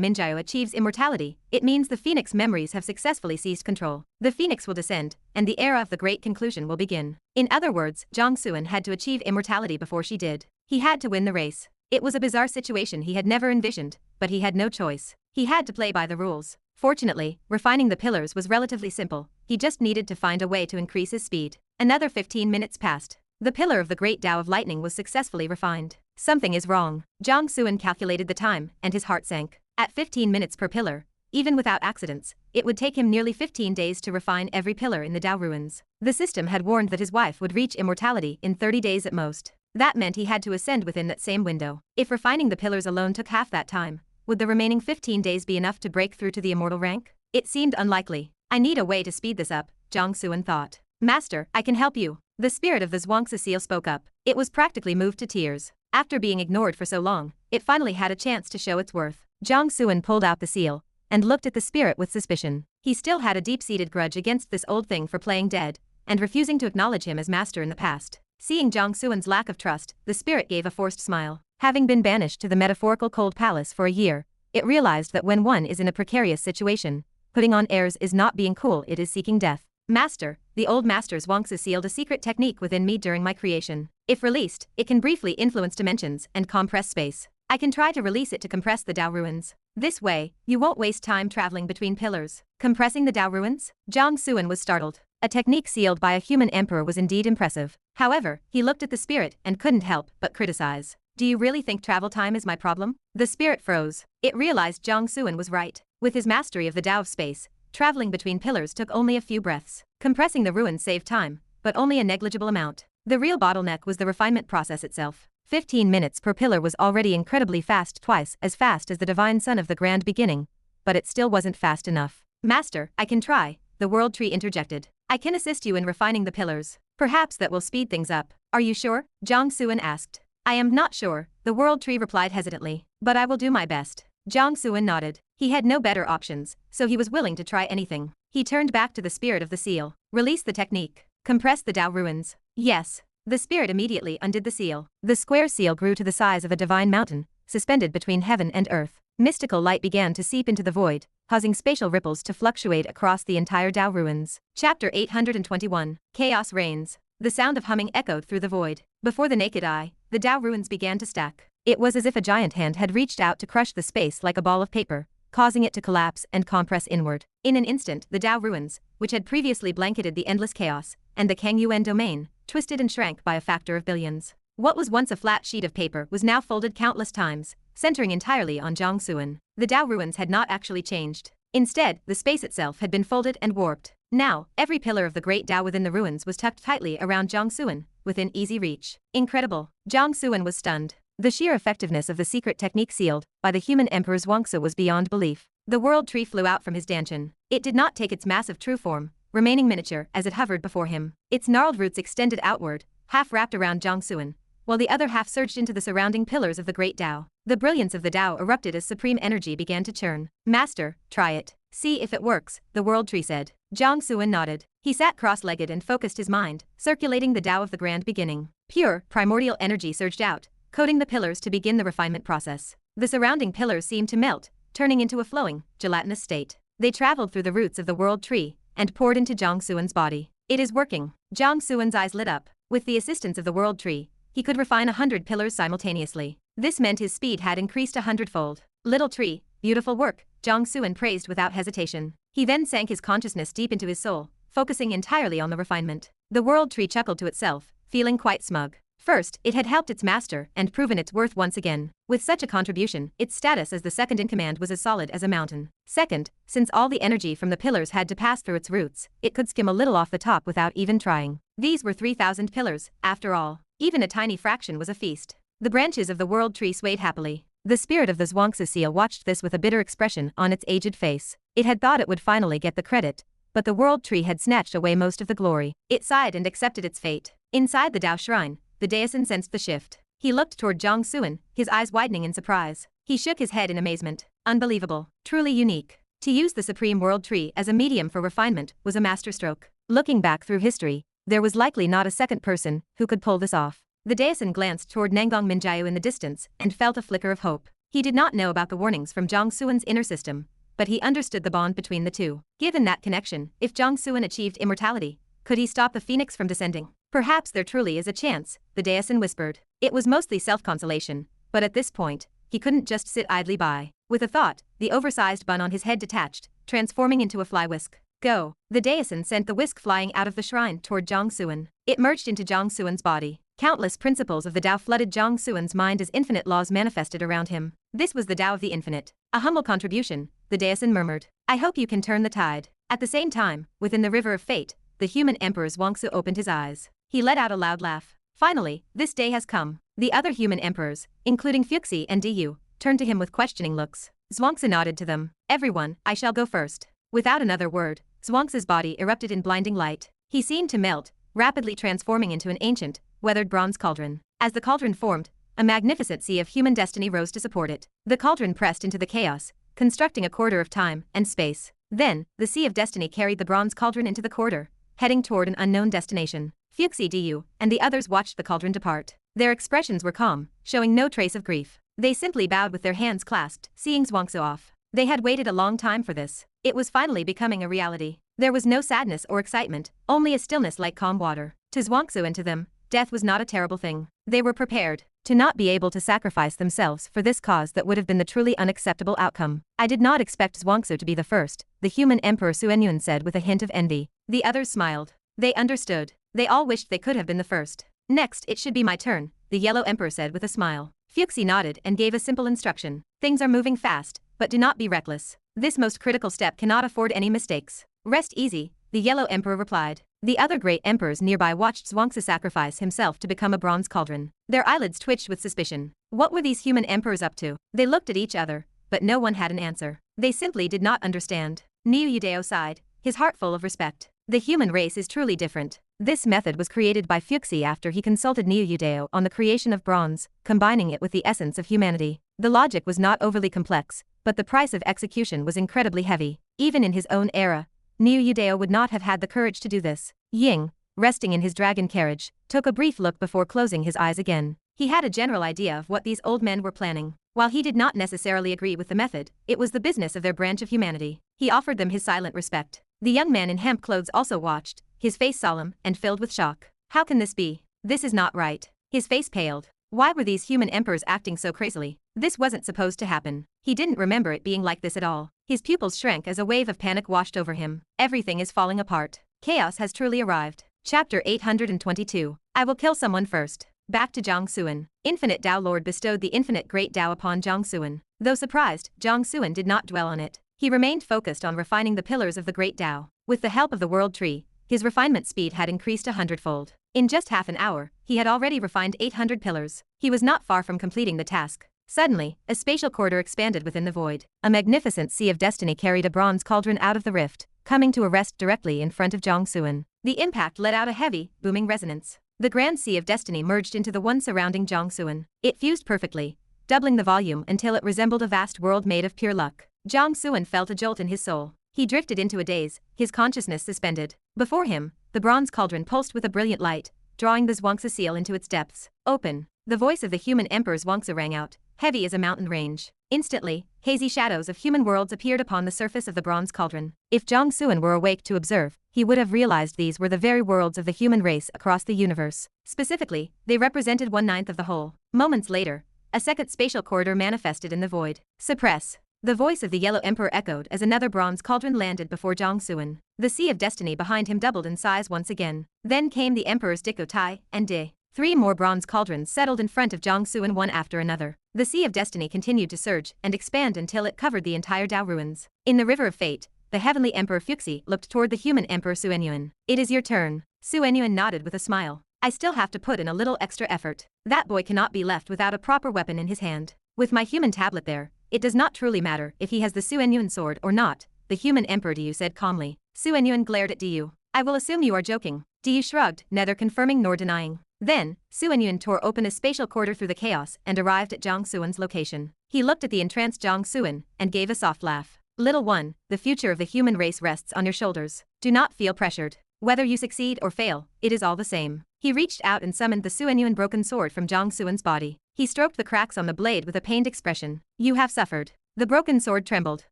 Minjiao achieves immortality, it means the Phoenix memories have successfully seized control. The Phoenix will descend, and the era of the Great Conclusion will begin. In other words, Jiang Xuan had to achieve immortality before she did. He had to win the race. It was a bizarre situation he had never envisioned, but he had no choice. He had to play by the rules. Fortunately, refining the pillars was relatively simple. He just needed to find a way to increase his speed. Another 15 minutes passed. The pillar of the Great Tao of Lightning was successfully refined. Something is wrong. Jiang Xuan calculated the time, and his heart sank. At 15 minutes per pillar, even without accidents, it would take him nearly 15 days to refine every pillar in the Dao ruins. The system had warned that his wife would reach immortality in 30 days at most. That meant he had to ascend within that same window. If refining the pillars alone took half that time, would the remaining 15 days be enough to break through to the immortal rank? It seemed unlikely. I need a way to speed this up, Jiang Xuan thought. Master, I can help you. The spirit of the Xianxia seal spoke up. It was practically moved to tears. After being ignored for so long, it finally had a chance to show its worth. Jiang Xuan pulled out the seal and looked at the spirit with suspicion. He still had a deep-seated grudge against this old thing for playing dead and refusing to acknowledge him as master in the past. Seeing Jiang Xuan's lack of trust, the spirit gave a forced smile. Having been banished to the metaphorical cold palace for a year, it realized that when one is in a precarious situation, putting on airs is not being cool, it is seeking death. Master, the old master's Xianxia sealed a secret technique within me during my creation. If released, it can briefly influence dimensions and compress space. I can try to release it to compress the Dao ruins. This way, you won't waste time traveling between pillars. Compressing the Dao ruins? Jiang Xuan was startled. A technique sealed by a human emperor was indeed impressive. However, he looked at the spirit and couldn't help but criticize. Do you really think travel time is my problem? The spirit froze. It realized Jiang Xuan was right. With his mastery of the Dao of space, traveling between pillars took only a few breaths. Compressing the ruins saved time, but only a negligible amount. The real bottleneck was the refinement process itself. 15 minutes per pillar was already incredibly fast, twice as fast as the divine sun of the grand beginning, but it still wasn't fast enough. Master, I can try, the world tree interjected. I can assist you in refining the pillars. Perhaps that will speed things up. Are you sure? Jiang Xuan asked. I am not sure, the world tree replied hesitantly, but I will do my best. Jiang Xuan nodded. He had no better options, so he was willing to try anything. He turned back to the spirit of the seal. Release the technique. Compress the Dao ruins. Yes. The spirit immediately undid the seal. The square seal grew to the size of a divine mountain, suspended between heaven and earth. Mystical light began to seep into the void, causing spatial ripples to fluctuate across the entire Dao ruins. Chapter 821. Chaos reigns. The sound of humming echoed through the void. Before the naked eye, the Dao ruins began to stack. It was as if a giant hand had reached out to crush the space like a ball of paper, causing it to collapse and compress inward. In an instant, the Dao ruins, which had previously blanketed the endless chaos, and the Kang Yuan domain, twisted and shrank by a factor of billions. What was once a flat sheet of paper was now folded countless times, centering entirely on Jiang Xuan. The Dao ruins had not actually changed. Instead, the space itself had been folded and warped. Now, every pillar of the Great Dao within the ruins was tucked tightly around Jiang Xuan, within easy reach. Incredible. Jiang Xuan was stunned. The sheer effectiveness of the secret technique sealed by the human emperor's Xianxia was beyond belief. The world tree flew out from his dantian. It did not take its massive true form, remaining miniature as it hovered before him. Its gnarled roots extended outward, half wrapped around Jiang Xuan, while the other half surged into the surrounding pillars of the Great Dao. The brilliance of the Dao erupted as supreme energy began to churn. Master, try it. See if it works, the world tree said. Jiang Xuan nodded. He sat cross-legged and focused his mind, circulating the Dao of the grand beginning. Pure, primordial energy surged out, coating the pillars to begin the refinement process. The surrounding pillars seemed to melt, turning into a flowing, gelatinous state. They traveled through the roots of the world tree and poured into Jiang Xuan's body. It is working. Jiang Xuan's eyes lit up. With the assistance of the world tree, he could refine 100 pillars simultaneously. This meant his speed had increased 100-fold. Little tree, beautiful work, Jiang Clan praised without hesitation. He then sank his consciousness deep into his soul, focusing entirely on the refinement. The world tree chuckled to itself, feeling quite smug. First, it had helped its master and proven its worth once again. With such a contribution, its status as the second in command was as solid as a mountain. Second, since all the energy from the pillars had to pass through its roots, it could skim a little off the top without even trying. These were 3,000 pillars, after all. Even a tiny fraction was a feast. The branches of the world tree swayed happily. The spirit of the Xianxia watched this with a bitter expression on its aged face. It had thought it would finally get the credit, but the world tree had snatched away most of the glory. It sighed and accepted its fate. Inside the Dao Shrine, the Defiance sensed the shift. He looked toward Jiang Clan, his eyes widening in surprise. He shook his head in amazement. Unbelievable. Truly unique. To use the supreme world tree as a medium for refinement was a masterstroke. Looking back through history, there was likely not a second person who could pull this off. The Defiance glanced toward Nangong Minjiao in the distance and felt a flicker of hope. He did not know about the warnings from Jiang Clan's inner system, but he understood the bond between the two. Given that connection, if Jiang Clan achieved immortality, could he stop the phoenix from descending? Perhaps there truly is a chance, the Defiance whispered. It was mostly self-consolation, but at this point, he couldn't just sit idly by. With a thought, the oversized bun on his head detached, transforming into a fly whisk. Go! The Defiance sent the whisk flying out of the shrine toward Jiang Clan. It merged into Jiang Clan's body. Countless principles of the Tao flooded Jiang Clan's mind as infinite laws manifested around him. This was the Tao of the infinite. A humble contribution, the Defiance murmured. I hope you can turn the tide. At the same time, within the river of fate, the human emperor Xianxia opened his eyes. He let out a loud laugh. Finally, this day has come. The other human emperors, including Fuxi and Du, turned to him with questioning looks. Xianxia nodded to them. Everyone, I shall go first. Without another word, Xianxia's body erupted in blinding light. He seemed to melt, rapidly transforming into an ancient, weathered bronze cauldron. As the cauldron formed, a magnificent sea of human destiny rose to support it. The cauldron pressed into the chaos, constructing a corridor of time and space. Then, the sea of destiny carried the bronze cauldron into the corridor, heading toward an unknown destination. Fuxi Du and the others watched the cauldron depart. Their expressions were calm, showing no trace of grief. They simply bowed with their hands clasped, seeing Xianxia off. They had waited a long time for this. It was finally becoming a reality. There was no sadness or excitement, only a stillness like calm water. To Xianxia and to them, death was not a terrible thing. They were prepared to not be able to sacrifice themselves for this cause that would have been the truly unacceptable outcome. I did not expect Xianxia to be the first, the human emperor Suenyun said with a hint of envy. The others smiled. They understood. They all wished they could have been the first. Next, it should be my turn, the yellow emperor said with a smile. Fuxi nodded and gave a simple instruction. Things are moving fast, but do not be reckless. This most critical step cannot afford any mistakes. Rest easy, the yellow emperor replied. The other great emperors nearby watched Xianxia sacrifice himself to become a bronze cauldron. Their eyelids twitched with suspicion. What were these human emperors up to? They looked at each other, but no one had an answer. They simply did not understand. Niu Yudao sighed, his heart full of respect. The human race is truly different. This method was created by Fuxi after he consulted Niu Yudao on the creation of bronze, combining it with the essence of humanity. The logic was not overly complex, but the price of execution was incredibly heavy. Even in his own era, Niu Yudao would not have had the courage to do this. Ying, resting in his dragon carriage, took a brief look before closing his eyes again. He had a general idea of what these old men were planning. While he did not necessarily agree with the method, it was the business of their branch of humanity. He offered them his silent respect. The young man in hemp clothes also watched, his face solemn and filled with shock. How can this be? This is not right. His face paled. Why were these human emperors acting so crazily? This wasn't supposed to happen. He didn't remember it being like this at all. His pupils shrank as a wave of panic washed over him. Everything is falling apart. Chaos has truly arrived. Chapter 822. I will kill someone first. Back to Jiang Clan. Infinite Tao Lord bestowed the infinite great Tao upon Jiang Clan. Though surprised, Jiang Clan did not dwell on it. He remained focused on refining the pillars of the great Tao. With the help of the world tree, his refinement speed had increased 100-fold. In just half an hour, he had already refined 800 pillars. He was not far from completing the task. Suddenly, a spatial corridor expanded within the void. A magnificent sea of destiny carried a bronze cauldron out of the rift, coming to a rest directly in front of Jiang Clan. The impact let out a heavy, booming resonance. The grand sea of destiny merged into the one surrounding Jiang Clan. It fused perfectly, doubling the volume until it resembled a vast world made of pure luck. Jiang Clan felt a jolt in his soul. He drifted into a daze, his consciousness suspended. Before him, the bronze cauldron pulsed with a brilliant light, drawing the Xianxia seal into its depths. Open! The voice of the human emperor Xianxia rang out, heavy as a mountain range. Instantly, hazy shadows of human worlds appeared upon the surface of the bronze cauldron. If Jiang Clan were awake to observe, he would have realized these were the very worlds of the human race across the universe. Specifically, they represented 1/9 of the whole. Moments later, A second spatial corridor manifested in the void. Suppress. The voice of the Yellow Emperor echoed as another bronze cauldron landed before Jiang Clan. The sea of destiny behind him doubled in size once again. Then came the Emperor's Diko Tai and De. 3 more bronze cauldrons settled in front of Jiang Clan one after another. The sea of destiny continued to surge and expand until it covered the entire Dao ruins. In the river of fate, the heavenly Emperor Fuxi looked toward the human Emperor Suenyuan. It is your turn. Suenyuan nodded with a smile. I still have to put in a little extra effort. That boy cannot be left without a proper weapon in his hand. With my human tablet there, it does not truly matter if he has the Suenyuan sword or not, the human Emperor Diyu said calmly. Suenyuan glared at Diyu. I will assume you are joking. Diyu shrugged, neither confirming nor denying. Then, Suenyuan tore open a spatial corridor through the chaos and arrived at Jiang Clan's location. He looked at the entranced Jiang Clan and gave a soft laugh. Little one, the future of the human race rests on your shoulders. Do not feel pressured. Whether you succeed or fail, it is all the same. He reached out and summoned the Suenyuan broken sword from Jiang Clan's body. He stroked the cracks on the blade with a pained expression. You have suffered. The broken sword trembled.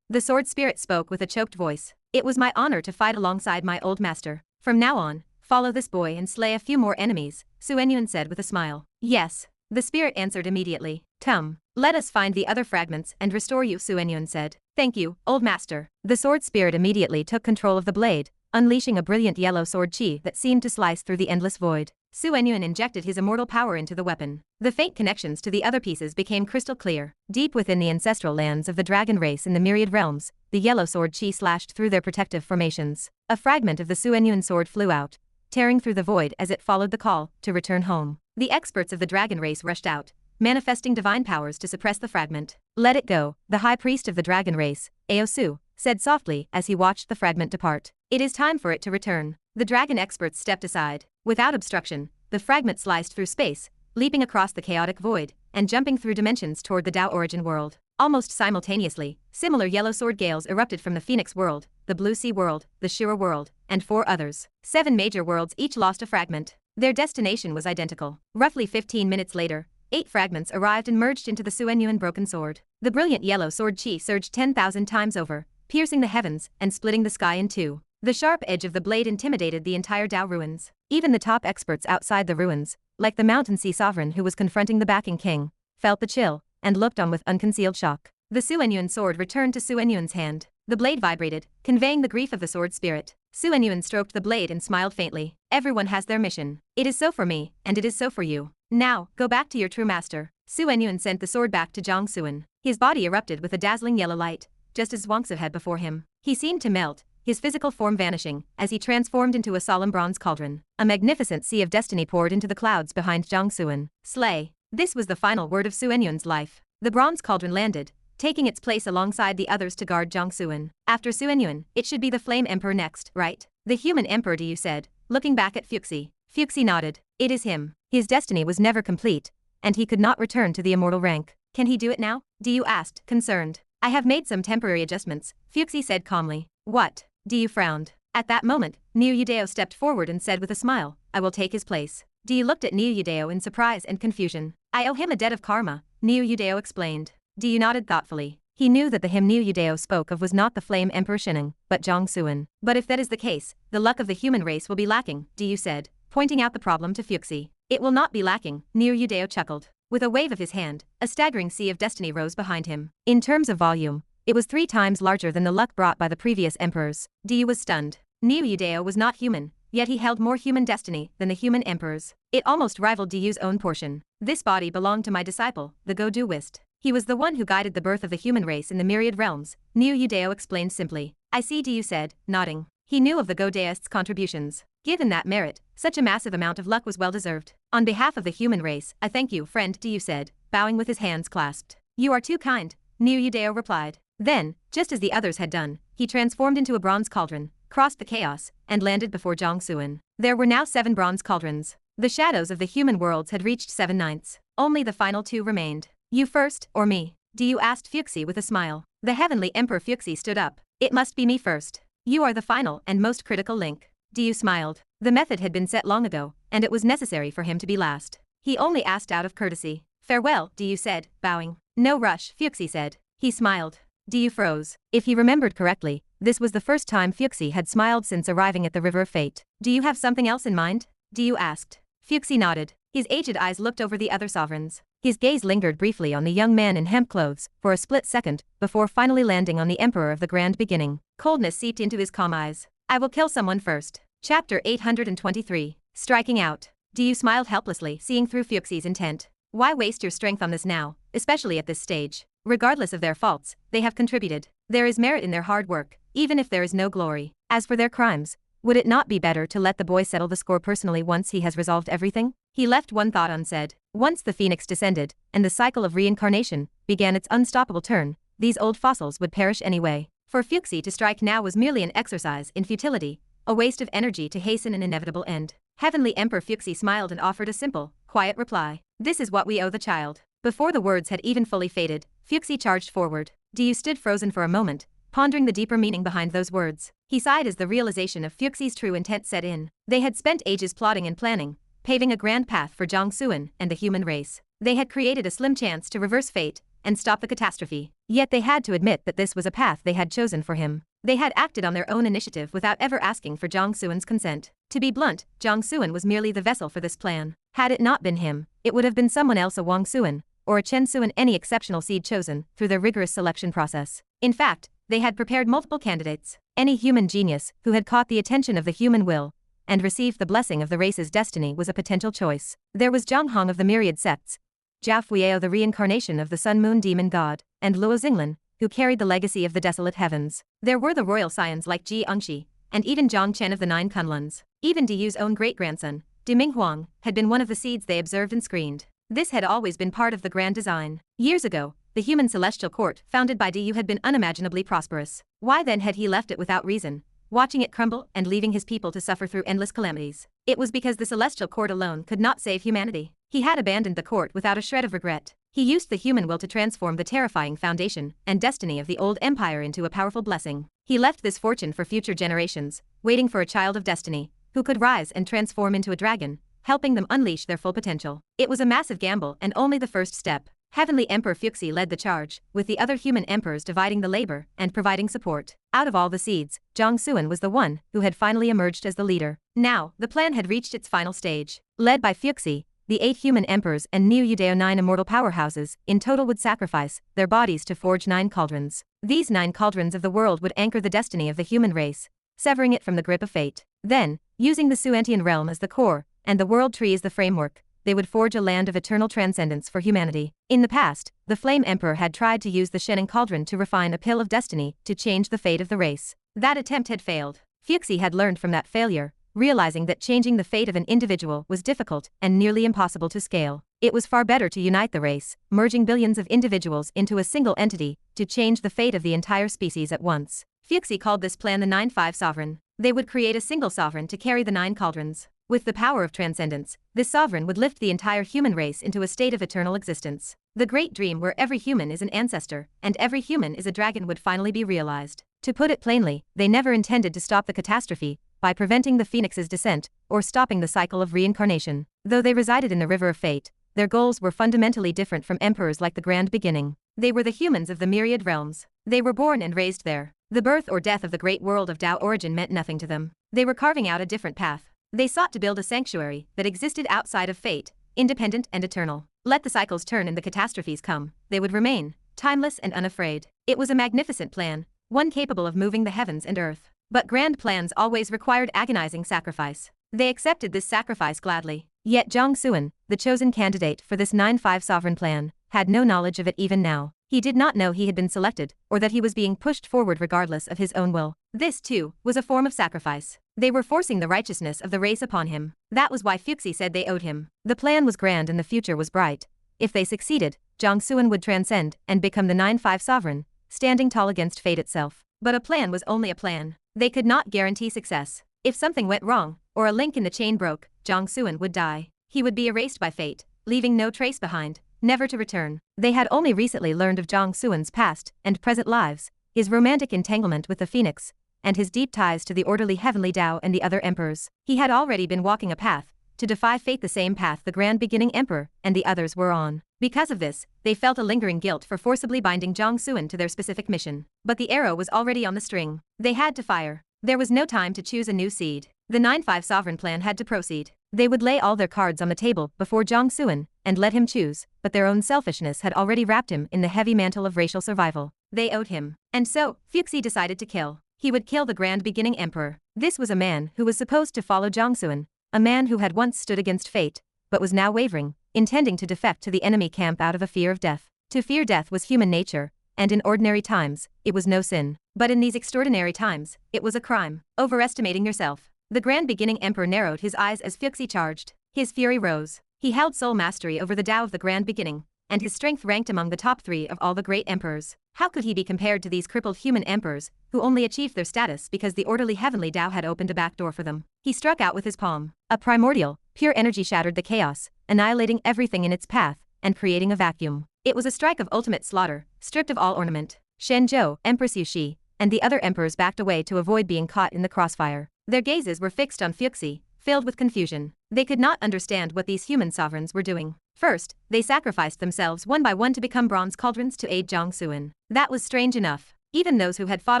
The sword spirit spoke with a choked voice. It was my honor to fight alongside my old master. From now on, follow this boy and slay a few more enemies, Suenyuan said with a smile. Yes. The spirit answered immediately. Come, let us find the other fragments and restore you, Suenyuan said. Thank you, old master. The sword spirit immediately took control of the blade, unleashing a brilliant yellow sword chi that seemed to slice through the endless void. Suenyuan injected his immortal power into the weapon. The faint connections to the other pieces became crystal clear. Deep within the ancestral lands of the dragon race in the myriad realms, the yellow sword chi slashed through their protective formations. A fragment of the Suenyuan sword flew out, tearing through the void as it followed the call to return home. The experts of the dragon race rushed out, manifesting divine powers to suppress the fragment. Let it go, the high priest of the dragon race, Aosu, said softly as he watched the fragment depart. It is time for it to return. The dragon experts stepped aside. Without obstruction, the fragment sliced through space, leaping across the chaotic void, and jumping through dimensions toward the Dao origin world. Almost simultaneously, similar yellow sword gales erupted from the Phoenix world, the Blue Sea world, the Shira world, and 4 others. 7 major worlds each lost a fragment. Their destination was identical. Roughly 15 minutes later, 8 fragments arrived and merged into the Suenyuan broken sword. The brilliant yellow sword chi surged 10,000 times over, piercing the heavens and splitting the sky in two. The sharp edge of the blade intimidated the entire Dao ruins. Even the top experts outside the ruins, like the Mountain Sea Sovereign who was confronting the backing king, felt the chill and looked on with unconcealed shock. The Suenyuan sword returned to Suenyuan's hand. The blade vibrated, conveying the grief of the sword spirit. Suenyuan stroked the blade and smiled faintly. Everyone has their mission. It is so for me, and it is so for you. Now, go back to your true master. Suenyuan sent the sword back to Jiang Clan. His body erupted with a dazzling yellow light, just as Xianxia had before him. He seemed to melt, his physical form vanishing, as he transformed into a solemn bronze cauldron. A magnificent sea of destiny poured into the clouds behind Jiang Clan. Slay. This was the final word of Suenyuan's life. The bronze cauldron landed, taking its place alongside the others to guard Jiang Clan. After Suenyuan, it should be the Flame Emperor next, right? The human Emperor Diyu said, looking back at Fuxi. Fuxi nodded. It is him. His destiny was never complete, and he could not return to the immortal rank. Can he do it now? Diyu asked, concerned. I have made some temporary adjustments, Fuxi said calmly. What? Diyu frowned. At that moment, Niu Yudeo stepped forward and said with a smile, I will take his place. Diyu looked at Niu Yudeo in surprise and confusion. I owe him a debt of karma, Niu Yudeo explained. Diyu nodded thoughtfully. He knew that the him Niu Yudeo spoke of was not the Flame Emperor Shining, but Jiang Clan. But if that is the case, the luck of the human race will be lacking, Diyu said, pointing out the problem to Fuxi. It will not be lacking, Niu Yudeo chuckled. With a wave of his hand, a staggering sea of destiny rose behind him. In terms of volume, it was 3 times larger than the luck brought by the previous emperors. Diyu was stunned. Niu Yudeo was not human, yet he held more human destiny than the human emperors. It almost rivaled Diyu's own portion. This body belonged to my disciple, the Godu Wist. He was the one who guided the birth of the human race in the myriad realms, Niu Yudeo explained simply. I see, Diyu said, nodding. He knew of the Godaist's contributions. Given that merit, such a massive amount of luck was well deserved. On behalf of the human race, I thank you, friend, Diyu said, bowing with his hands clasped. You are too kind, Niu Yudeo replied. Then, just as the others had done, he transformed into a bronze cauldron, crossed the chaos, and landed before Jiang Clan. There were now 7 bronze cauldrons. The shadows of the human worlds had reached 7/9. Only the final 2 remained. You first, or me? Diyu asked Fuxi with a smile. The heavenly Emperor Fuxi stood up. It must be me first. You are the final and most critical link. Diyu smiled. The method had been set long ago, and it was necessary for him to be last. He only asked out of courtesy. Farewell, Diyu said, bowing. No rush, Fuxi said. He smiled. Diyu froze. If he remembered correctly, this was the first time Fuxi had smiled since arriving at the River of Fate. Do you have something else in mind? Diyu asked. Fuxi nodded. His aged eyes looked over the other sovereigns. His gaze lingered briefly on the young man in hemp clothes for a split second before finally landing on the Emperor of the Grand Beginning. Coldness seeped into his calm eyes. I will kill someone first. Chapter 823. Striking out. Diyu smiled helplessly, seeing through Fuxi's intent. Why waste your strength on this now, especially at this stage? Regardless of their faults, they have contributed. There is merit in their hard work, even if there is no glory. As for their crimes, would it not be better to let the boy settle the score personally once he has resolved everything? He left one thought unsaid. Once the phoenix descended, and the cycle of reincarnation began its unstoppable turn, these old fossils would perish anyway. For Fuxi to strike now was merely an exercise in futility, a waste of energy to hasten an inevitable end. Heavenly Emperor Fuxi smiled and offered a simple, quiet reply. This is what we owe the child. Before the words had even fully faded, Fuxi charged forward. Diyu stood frozen for a moment, pondering the deeper meaning behind those words. He sighed as the realization of Fuxi's true intent set in. They had spent ages plotting and planning, paving a grand path for Jiang Clan and the human race. They had created a slim chance to reverse fate and stop the catastrophe. Yet they had to admit that this was a path they had chosen for him. They had acted on their own initiative without ever asking for Jiang Clan's consent. To be blunt, Jiang Clan was merely the vessel for this plan. Had it not been him, it would have been someone else, a Wang Clan or a Chen Clan, any exceptional seed chosen through their rigorous selection process. In fact, they had prepared multiple candidates. Any human genius who had caught the attention of the human will and received the blessing of the race's destiny was a potential choice. There was Zhang Hong of the myriad sects, Jiao Fuiao, the reincarnation of the sun-moon demon god, and Luo Xinglan, who carried the legacy of the desolate heavens. There were the royal scions like Xianxia, and even Jiang Chen of the nine Kunluns. Even Diyu's own great-grandson, Diming Huang, had been one of the seeds they observed and screened. This had always been part of the grand design. Years ago, the human celestial court founded by Diyu had been unimaginably prosperous. Why then had he left it without reason, watching it crumble and leaving his people to suffer through endless calamities? It was because the celestial court alone could not save humanity. He had abandoned the court without a shred of regret. He used the human will to transform the terrifying foundation and destiny of the old empire into a powerful blessing. He left this fortune for future generations, waiting for a child of destiny, who could rise and transform into a dragon, helping them unleash their full potential. It was a massive gamble and only the first step. Heavenly Emperor Fuxi led the charge, with the other human emperors dividing the labor and providing support. Out of all the seeds, Jiang Clan was the one who had finally emerged as the leader. Now, the plan had reached its final stage. Led by Fuxi, the 8 human emperors and Neo-Yudeo 9 immortal powerhouses in total would sacrifice their bodies to forge 9 cauldrons. These 9 cauldrons of the world would anchor the destiny of the human race, severing it from the grip of fate. Then, using the Suantian realm as the core and the world tree as the framework, they would forge a land of eternal transcendence for humanity. In the past, the Flame Emperor had tried to use the Shenin Cauldron to refine a pill of destiny to change the fate of the race. That attempt had failed. Fuxi had learned from that failure, realizing that changing the fate of an individual was difficult and nearly impossible to scale. It was far better to unite the race, merging billions of individuals into a single entity to change the fate of the entire species at once. Fuxi called this plan the 9-5 Sovereign. They would create a single sovereign to carry the 9 cauldrons. With the power of transcendence, this sovereign would lift the entire human race into a state of eternal existence. The great dream where every human is an ancestor and every human is a dragon would finally be realized. To put it plainly, they never intended to stop the catastrophe by preventing the phoenix's descent or stopping the cycle of reincarnation. Though they resided in the river of fate, their goals were fundamentally different from emperors like the Grand Beginning. They were the humans of the myriad realms. They were born and raised there. The birth or death of the great world of Tao origin meant nothing to them. They were carving out a different path. They sought to build a sanctuary that existed outside of fate, independent and eternal. Let the cycles turn and the catastrophes come, they would remain, timeless and unafraid. It was a magnificent plan, one capable of moving the heavens and earth. But grand plans always required agonizing sacrifice. They accepted this sacrifice gladly. Yet Jiang Clan, the chosen candidate for this 9-5 sovereign plan, had no knowledge of it even now. He did not know he had been selected, or that he was being pushed forward regardless of his own will. This, too, was a form of sacrifice. They were forcing the righteousness of the race upon him. That was why Fuxi said they owed him. The plan was grand and the future was bright. If they succeeded, Jiang Clan would transcend and become the 9-5 sovereign, standing tall against fate itself. But a plan was only a plan. They could not guarantee success. If something went wrong, or a link in the chain broke, Jiang Clan would die. He would be erased by fate, leaving no trace behind, never to return. They had only recently learned of Jiang Clan's past and present lives, his romantic entanglement with the phoenix, and his deep ties to the orderly heavenly Tao and the other emperors. He had already been walking a path to defy fate, the same path the Grand Beginning Emperor and the others were on. Because of this, they felt a lingering guilt for forcibly binding Jiang Clan to their specific mission. But the arrow was already on the string. They had to fire. There was no time to choose a new seed. The 9-5 sovereign plan had to proceed. They would lay all their cards on the table before Jiang Suan and let him choose, but their own selfishness had already wrapped him in the heavy mantle of racial survival. They owed him. And so, Fuxi decided to kill. He would kill the Grand Beginning Emperor. This was a man who was supposed to follow Jiang Suan, a man who had once stood against fate, but was now wavering, intending to defect to the enemy camp out of a fear of death. To fear death was human nature, and in ordinary times, it was no sin. But in these extraordinary times, it was a crime. Overestimating yourself. The Grand Beginning Emperor narrowed his eyes as Fuxi charged. His fury rose. He held sole mastery over the Tao of the Grand Beginning, and his strength ranked among the top 3 of all the great emperors. How could he be compared to these crippled human emperors, who only achieved their status because the orderly heavenly Tao had opened a back door for them? He struck out with his palm. A primordial, pure energy shattered the chaos, annihilating everything in its path, and creating a vacuum. It was a strike of ultimate slaughter, stripped of all ornament. Shenzhou, Empress Yuxi, and the other emperors backed away to avoid being caught in the crossfire. Their gazes were fixed on Fuxi, filled with confusion. They could not understand what these human sovereigns were doing. First, they sacrificed themselves one by one to become bronze cauldrons to aid Jiang Suan. That was strange enough. Even those who had fought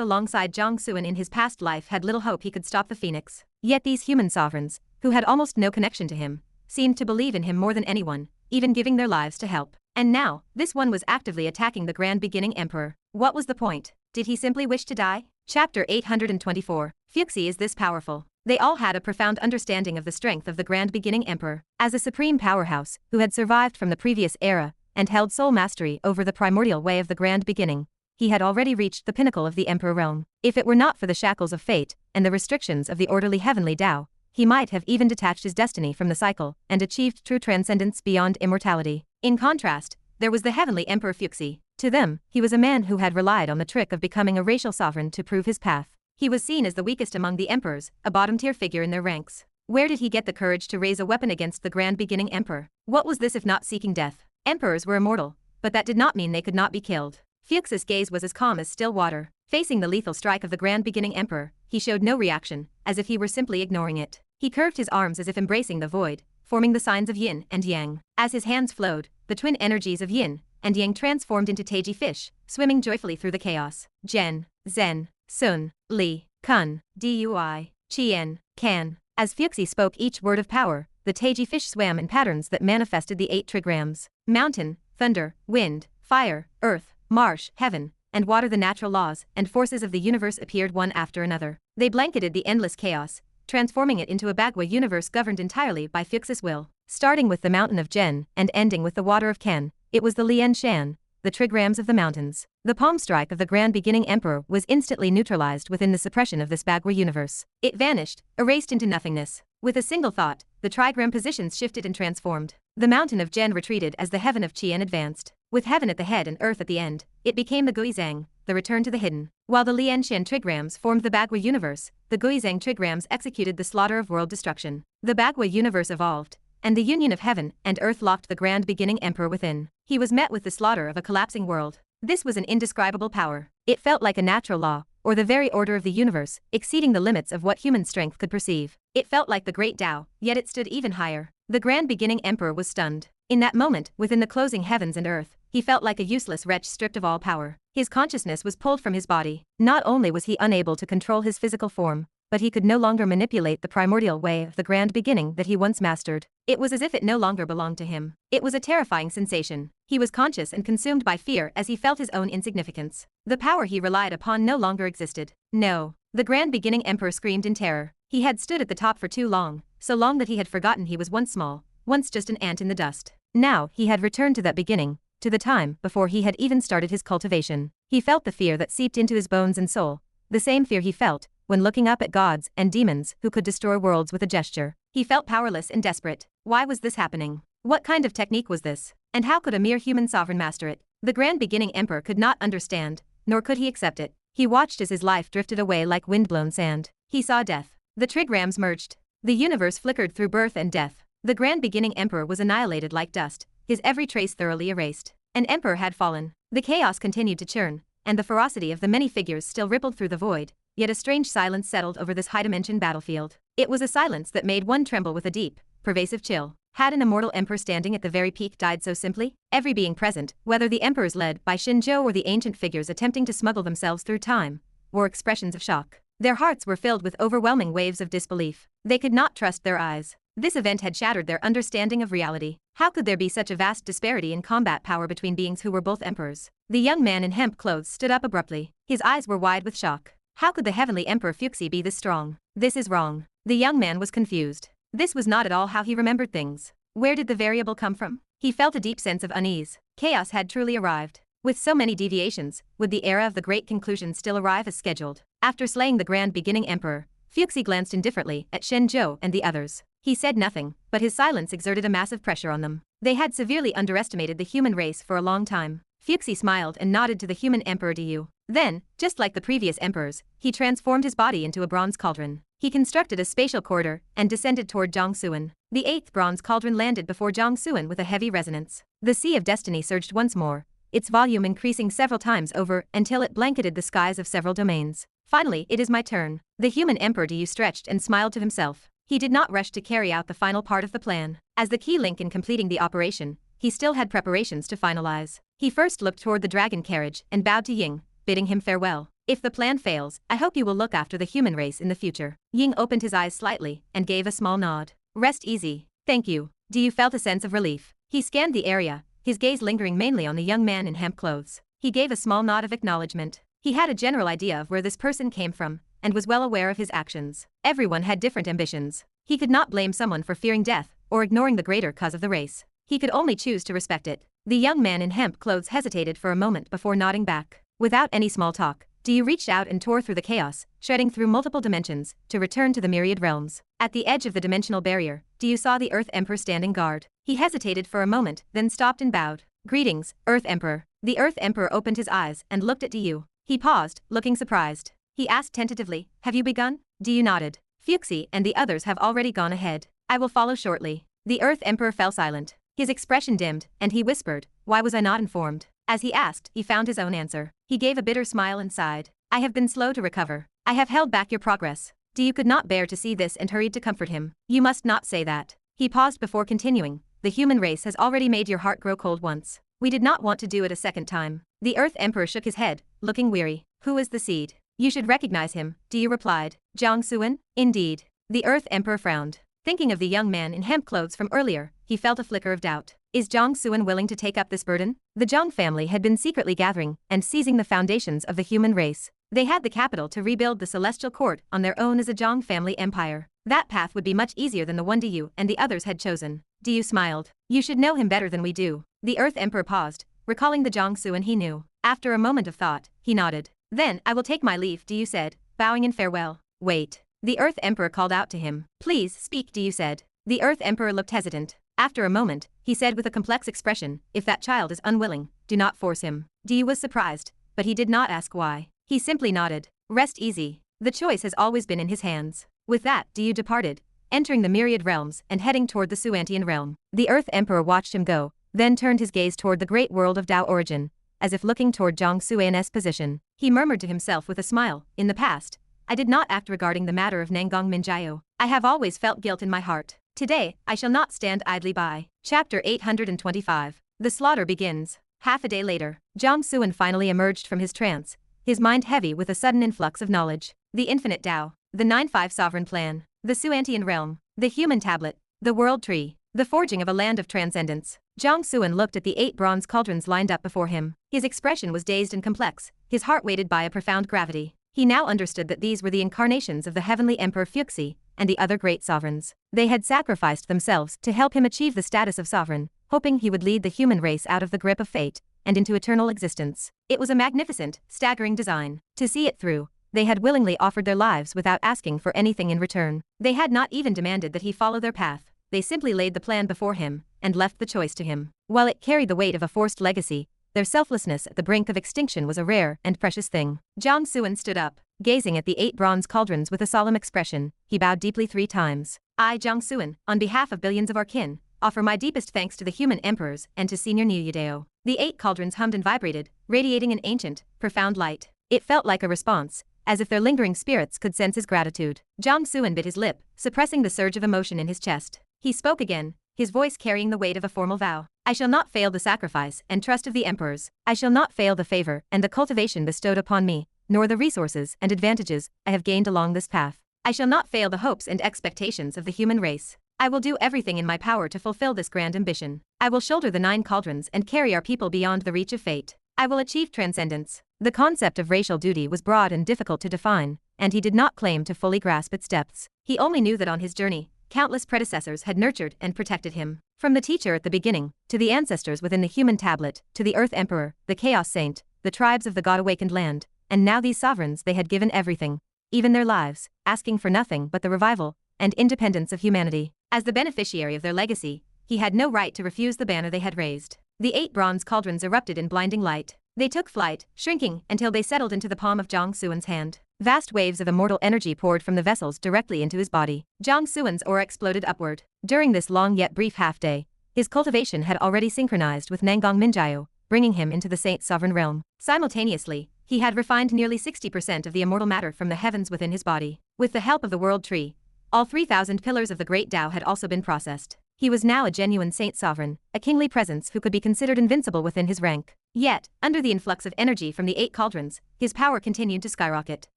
alongside Jiang Suan in his past life had little hope he could stop the phoenix. Yet these human sovereigns, who had almost no connection to him, seemed to believe in him more than anyone, even giving their lives to help. And now, this one was actively attacking the Grand Beginning Emperor. What was the point? Did he simply wish to die? Chapter 824. Fuxi is this powerful. They all had a profound understanding of the strength of the Grand Beginning Emperor. As a supreme powerhouse, who had survived from the previous era, and held sole mastery over the primordial way of the Grand Beginning, he had already reached the pinnacle of the Emperor realm. If it were not for the shackles of fate, and the restrictions of the orderly heavenly Tao, he might have even detached his destiny from the cycle, and achieved true transcendence beyond immortality. In contrast, there was the heavenly Emperor Fuxi. To them, he was a man who had relied on the trick of becoming a racial sovereign to prove his path. He was seen as the weakest among the emperors, a bottom-tier figure in their ranks. Where did he get the courage to raise a weapon against the Grand Beginning Emperor? What was this if not seeking death? Emperors were immortal, but that did not mean they could not be killed. Fuxi's gaze was as calm as still water. Facing the lethal strike of the Grand Beginning Emperor, he showed no reaction, as if he were simply ignoring it. He curved his arms as if embracing the void, forming the signs of yin and yang. As his hands flowed, the twin energies of yin and yang transformed into Taiji fish, swimming joyfully through the chaos. Zhen, Zhen, Sun, Li, Kun, Dui, Qian, Can. As Fuxi spoke each word of power, the Taiji fish swam in patterns that manifested the 8 trigrams. Mountain, thunder, wind, fire, earth, marsh, heaven, and water. The natural laws and forces of the universe appeared one after another. They blanketed the endless chaos, transforming it into a Bagua universe governed entirely by Fuxi's will. Starting with the mountain of Zhen and ending with the water of Ken, it was the Lian Shan, the trigrams of the mountains. The palm strike of the Grand Beginning Emperor was instantly neutralized within the suppression of this Bagua universe. It vanished, erased into nothingness. With a single thought, the trigram positions shifted and transformed. The mountain of Zhen retreated as the heaven of Qian advanced. With heaven at the head and earth at the end, it became the Guizang, the return to the hidden. While the Lian Shan trigrams formed the Bagua universe, the Guizang trigrams executed the slaughter of world destruction. The Bagua universe evolved, and the union of heaven and earth locked the Grand Beginning Emperor within. He was met with the slaughter of a collapsing world. This was an indescribable power. It felt like a natural law, or the very order of the universe, exceeding the limits of what human strength could perceive. It felt like the great Tao, yet it stood even higher. The Grand Beginning Emperor was stunned. In that moment, within the closing heavens and earth, he felt like a useless wretch stripped of all power. His consciousness was pulled from his body. Not only was he unable to control his physical form, but he could no longer manipulate the primordial way of the Grand Beginning that he once mastered. It was as if it no longer belonged to him. It was a terrifying sensation. He was conscious and consumed by fear as he felt his own insignificance. The power he relied upon no longer existed. No. The Grand Beginning Emperor screamed in terror. He had stood at the top for too long, so long that he had forgotten he was once small, once just an ant in the dust. Now, he had returned to that beginning, to the time before he had even started his cultivation. He felt the fear that seeped into his bones and soul, the same fear he felt when looking up at gods and demons who could destroy worlds with a gesture. He felt powerless and desperate. Why was this happening? What kind of technique was this? And how could a mere human sovereign master it? The Grand Beginning Emperor could not understand, nor could he accept it. He watched as his life drifted away like windblown sand. He saw death. The trigrams merged. The universe flickered through birth and death. The Grand Beginning Emperor was annihilated like dust, his every trace thoroughly erased. An emperor had fallen. The chaos continued to churn, and the ferocity of the many figures still rippled through the void, yet a strange silence settled over this high-dimension battlefield. It was a silence that made one tremble with a deep, pervasive chill. Had an immortal emperor standing at the very peak died so simply? Every being present, whether the emperors led by Xinzhou or the ancient figures attempting to smuggle themselves through time, wore expressions of shock. Their hearts were filled with overwhelming waves of disbelief. They could not trust their eyes. This event had shattered their understanding of reality. How could there be such a vast disparity in combat power between beings who were both emperors? The young man in hemp clothes stood up abruptly. His eyes were wide with shock. How could the heavenly Emperor Fuxi be this strong? This is wrong. The young man was confused. This was not at all how he remembered things. Where did the variable come from? He felt a deep sense of unease. Chaos had truly arrived. With so many deviations, would the era of the great conclusion still arrive as scheduled? After slaying the grand beginning emperor, Fuxi glanced indifferently at Shen Zhou and the others. He said nothing, but his silence exerted a massive pressure on them. They had severely underestimated the human race for a long time. Fuxi smiled and nodded to the human emperor Du. Then, just like the previous emperors, he transformed his body into a bronze cauldron. He constructed a spatial corridor and descended toward Jiang Suan. The 8th bronze cauldron landed before Jiang Suan with a heavy resonance. The Sea of Destiny surged once more, its volume increasing several times over until it blanketed the skies of several domains. Finally, it is my turn. The human emperor Du stretched and smiled to himself. He did not rush to carry out the final part of the plan. As the key link in completing the operation, he still had preparations to finalize. He first looked toward the dragon carriage and bowed to Ying, bidding him farewell. If the plan fails, I hope you will look after the human race in the future. Ying opened his eyes slightly and gave a small nod. Rest easy. Thank you. Du felt a sense of relief. He scanned the area, his gaze lingering mainly on the young man in hemp clothes. He gave a small nod of acknowledgement. He had a general idea of where this person came from, and was well aware of his actions. Everyone had different ambitions. He could not blame someone for fearing death, or ignoring the greater cause of the race. He could only choose to respect it. The young man in hemp clothes hesitated for a moment before nodding back. Without any small talk, Du reached out and tore through the chaos, shredding through multiple dimensions, to return to the myriad realms. At the edge of the dimensional barrier, Du saw the Earth Emperor standing guard. He hesitated for a moment, then stopped and bowed. Greetings, Earth Emperor. The Earth Emperor opened his eyes and looked at Du. He paused, looking surprised. He asked tentatively, have you begun? Du nodded. Fuxi and the others have already gone ahead. I will follow shortly. The Earth Emperor fell silent. His expression dimmed, and he whispered, why was I not informed? As he asked, he found his own answer. He gave a bitter smile and sighed. I have been slow to recover. I have held back your progress. Du could not bear to see this and hurried to comfort him. You must not say that. He paused before continuing. The human race has already made your heart grow cold once. We did not want to do it a second time. The Earth Emperor shook his head, looking weary. Who is the seed? You should recognize him, Du replied. Jiang Suan? Indeed. The Earth Emperor frowned. Thinking of the young man in hemp clothes from earlier, he felt a flicker of doubt. Is Jiang Suan willing to take up this burden? The Jiang family had been secretly gathering and seizing the foundations of the human race. They had the capital to rebuild the celestial court on their own as a Jiang family empire. That path would be much easier than the one Du and the others had chosen. Du smiled. You should know him better than we do. The Earth Emperor paused, recalling the Jiang Suan he knew. After a moment of thought, he nodded. Then, I will take my leave, Du said, bowing in farewell. Wait. The Earth Emperor called out to him. Please, speak, Du said. The Earth Emperor looked hesitant. After a moment, he said with a complex expression, if that child is unwilling, do not force him. Du was surprised, but he did not ask why. He simply nodded. Rest easy. The choice has always been in his hands. With that, Du departed, entering the myriad realms and heading toward the Suantian realm. The Earth Emperor watched him go, then turned his gaze toward the great world of Dao origin, as if looking toward Jiang Suan's position. He murmured to himself with a smile, in the past, I did not act regarding the matter of Nangong Minjiao. I have always felt guilt in my heart. Today, I shall not stand idly by. Chapter 825. The slaughter begins. Half a day later, Jiang Suan finally emerged from his trance, his mind heavy with a sudden influx of knowledge. The infinite Tao, the 9-5 sovereign plan, the Suantian realm, the human tablet, the world tree, the forging of a land of transcendence. Jiang Suan looked at the 8 bronze cauldrons lined up before him. His expression was dazed and complex, his heart weighted by a profound gravity. He now understood that these were the incarnations of the heavenly Emperor Fuxi and the other great sovereigns. They had sacrificed themselves to help him achieve the status of sovereign, hoping he would lead the human race out of the grip of fate and into eternal existence. It was a magnificent, staggering design. To see it through, they had willingly offered their lives without asking for anything in return. They had not even demanded that he follow their path. They simply laid the plan before him and left the choice to him. While it carried the weight of a forced legacy, their selflessness at the brink of extinction was a rare and precious thing. Jiang Suan stood up, gazing at the 8 bronze cauldrons with a solemn expression. He bowed deeply 3 times. I, Jiang Suan, on behalf of billions of our kin, offer my deepest thanks to the human emperors and to Senior Nuyudeo. The 8 cauldrons hummed and vibrated, radiating an ancient, profound light. It felt like a response, as if their lingering spirits could sense his gratitude. Jiang Suan bit his lip, suppressing the surge of emotion in his chest. He spoke again, his voice carrying the weight of a formal vow. I shall not fail the sacrifice and trust of the emperors. I shall not fail the favor and the cultivation bestowed upon me, nor the resources and advantages I have gained along this path. I shall not fail the hopes and expectations of the human race. I will do everything in my power to fulfill this grand ambition. I will shoulder the 9 cauldrons and carry our people beyond the reach of fate. I will achieve transcendence. The concept of racial duty was broad and difficult to define, and he did not claim to fully grasp its depths. He only knew that on his journey, countless predecessors had nurtured and protected him. From the teacher at the beginning, to the ancestors within the human tablet, to the Earth Emperor, the Chaos Saint, the tribes of the God-awakened land, and now these sovereigns they had given everything, even their lives, asking for nothing but the revival and independence of humanity. As the beneficiary of their legacy, he had no right to refuse the banner they had raised. The 8 bronze cauldrons erupted in blinding light. They took flight, shrinking until they settled into the palm of Jiang Xuan's hand. Vast waves of immortal energy poured from the vessels directly into his body. Jiang Xuan's aura exploded upward. During this long yet brief half-day, his cultivation had already synchronized with Nangong Minjiao, bringing him into the Saint's sovereign realm. Simultaneously, he had refined nearly 60% of the immortal matter from the heavens within his body. With the help of the World Tree, all 3,000 pillars of the Great Tao had also been processed. He was now a genuine Saint Sovereign, a kingly presence who could be considered invincible within his rank. Yet, under the influx of energy from the 8 cauldrons, his power continued to skyrocket.